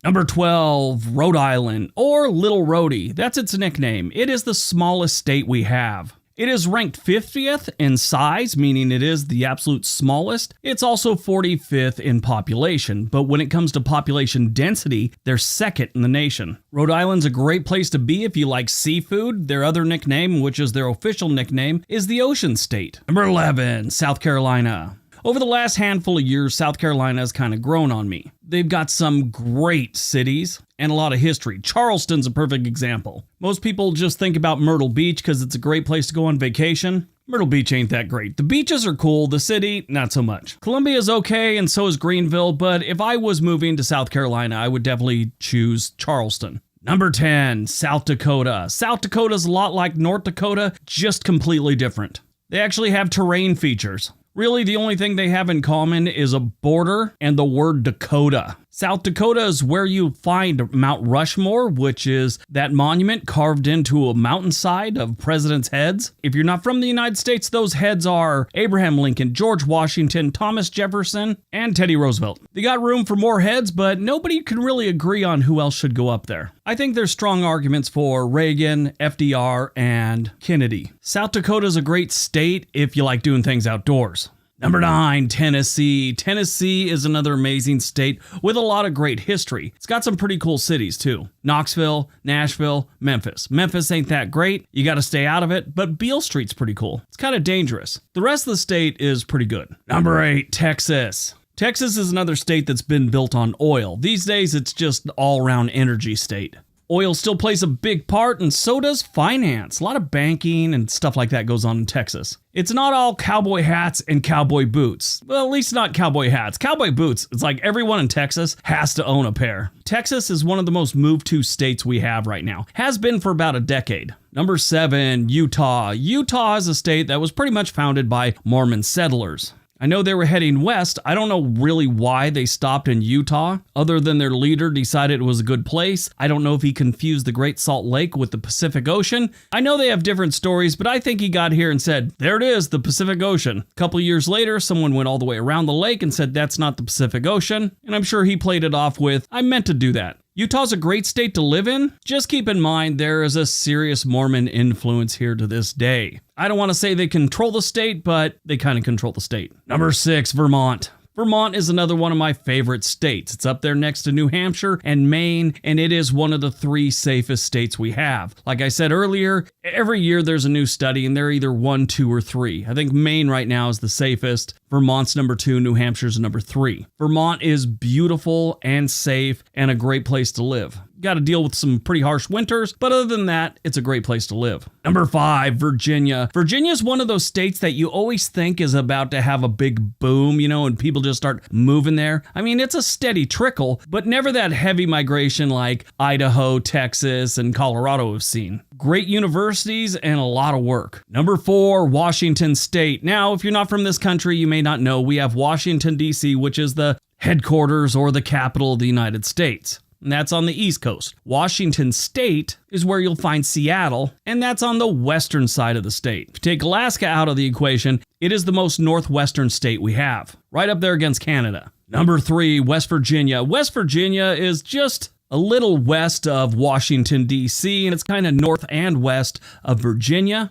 Number 12, Rhode Island, or Little Rhodey. That's its nickname. It is the smallest state we have. It is ranked 50th in size, meaning it is the absolute smallest. It's also 45th in population, but when it comes to population density, they're second in the nation. Rhode Island's a great place to be if you like seafood. Their other nickname, which is their official nickname, is the Ocean State. Number 11, South Carolina. Over the last handful of years, South Carolina has kind of grown on me. They've got some great cities and a lot of history. Charleston's a perfect example. Most people just think about Myrtle Beach because it's a great place to go on vacation. Myrtle Beach ain't that great. The beaches are cool, the city, not so much. Columbia's okay, and so is Greenville, but if I was moving to South Carolina, I would definitely choose Charleston. Number 10, South Dakota. South Dakota's a lot like North Dakota, just completely different. They actually have terrain features. Really, the only thing they have in common is a border and the word Dakota. South Dakota is where you find Mount Rushmore, which is that monument carved into a mountainside of presidents' heads. If you're not from the United States, those heads are Abraham Lincoln, George Washington, Thomas Jefferson, and Teddy Roosevelt. They got room for more heads, but nobody can really agree on who else should go up there. I think there's strong arguments for Reagan, FDR, and Kennedy. South Dakota is a great state if you like doing things outdoors. Number 9, Tennessee. Tennessee is another amazing state with a lot of great history. It's got some pretty cool cities too. Knoxville, Nashville, Memphis. Memphis ain't that great. You got to stay out of it, but Beale Street's pretty cool. It's kind of dangerous. The rest of the state is pretty good. Number 8, Texas. Texas is another state that's been built on oil. These days, it's just an all-around energy state. Oil still plays a big part, and so does finance. A lot of banking and stuff like that goes on in Texas. It's not all cowboy hats and cowboy boots. Well, at least not cowboy hats. Cowboy boots, it's like everyone in Texas has to own a pair. Texas is one of the most moved to states we have right now. Has been for about a decade. Number 7, Utah. Utah is a state that was pretty much founded by Mormon settlers. I know they were heading west. I don't know really why they stopped in Utah, other than their leader decided it was a good place. I don't know if he confused the Great Salt Lake with the Pacific Ocean. I know they have different stories, but I think he got here and said, there it is, the Pacific Ocean. A couple years later, someone went all the way around the lake and said, that's not the Pacific Ocean. And I'm sure he played it off with, I meant to do that. Utah's a great state to live in. Just keep in mind there is a serious Mormon influence here to this day. I don't want to say they control the state, but they kind of control the state. Number 6, Vermont. Vermont is another one of my favorite states. It's up there next to New Hampshire and Maine, and it is one of the 3 safest states we have. Like I said earlier, every year there's a new study, and they're either 1, 2, or 3. I think Maine right now is the safest. Vermont's number 2, New Hampshire's number 3. Vermont is beautiful and safe and a great place to live. Got to deal with some pretty harsh winters, but other than that, it's a great place to live. Number 5, Virginia. Virginia is one of those states that you always think is about to have a big boom, and people just start moving there. I mean, it's a steady trickle, but never that heavy migration like Idaho, Texas, and Colorado have seen. Great universities and a lot of work. Number 4, Washington State. Now, if you're not from this country, you may not know we have Washington, D.C., which is the headquarters or the capital of the United States. And that's on the East Coast. Washington State is where you'll find Seattle, and that's on the western side of the state. If you take Alaska out of the equation, it is the most northwestern state we have, right up there against Canada. Number 3, West Virginia. West Virginia is just a little west of Washington, D.C., and it's kind of north and west of Virginia.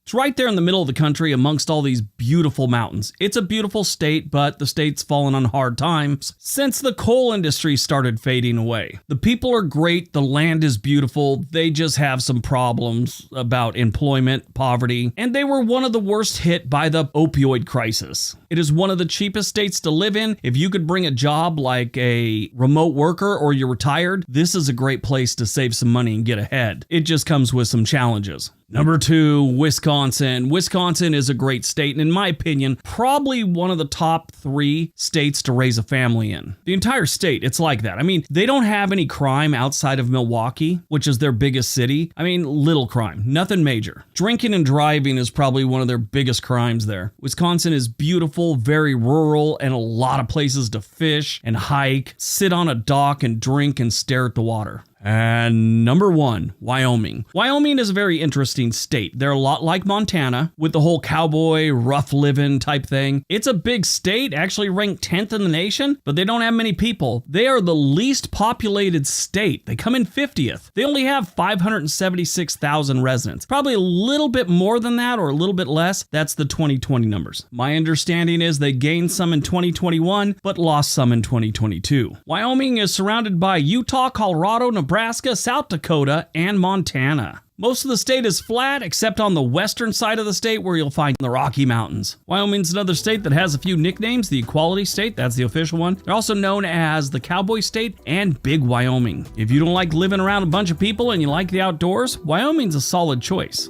It's right there in the middle of the country amongst all these beautiful mountains. It's a beautiful state, but the state's fallen on hard times since the coal industry started fading away. The people are great, the land is beautiful, they just have some problems about employment, poverty, and they were one of the worst hit by the opioid crisis. It is one of the cheapest states to live in. If you could bring a job like a remote worker or you're retired, this is a great place to save some money and get ahead. It just comes with some challenges. Number 2, Wisconsin. Wisconsin is a great state, and in my opinion, probably one of the top 3 states to raise a family in. The entire state, it's like that. I mean, they don't have any crime outside of Milwaukee, which is their biggest city. I mean, little crime, nothing major. Drinking and driving is probably one of their biggest crimes there. Wisconsin is beautiful, very rural, and a lot of places to fish and hike, sit on a dock and drink and stare at the water. And number 1, Wyoming. Wyoming is a very interesting state. They're a lot like Montana with the whole cowboy, rough living type thing. It's a big state, actually ranked 10th in the nation, but they don't have many people. They are the least populated state. They come in 50th. They only have 576,000 residents. Probably a little bit more than that or a little bit less. That's the 2020 numbers. My understanding is they gained some in 2021, but lost some in 2022. Wyoming is surrounded by Utah, Colorado, Nebraska, South Dakota, and Montana. Most of the state is flat, except on the western side of the state where you'll find the Rocky Mountains. Wyoming's another state that has a few nicknames. The Equality State, that's the official one. They're also known as the Cowboy State and Big Wyoming. If you don't like living around a bunch of people and you like the outdoors, Wyoming's a solid choice.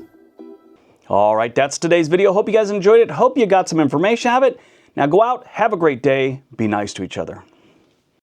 All right, that's today's video. Hope you guys enjoyed it. Hope you got some information out of it. Now go out, have a great day, be nice to each other.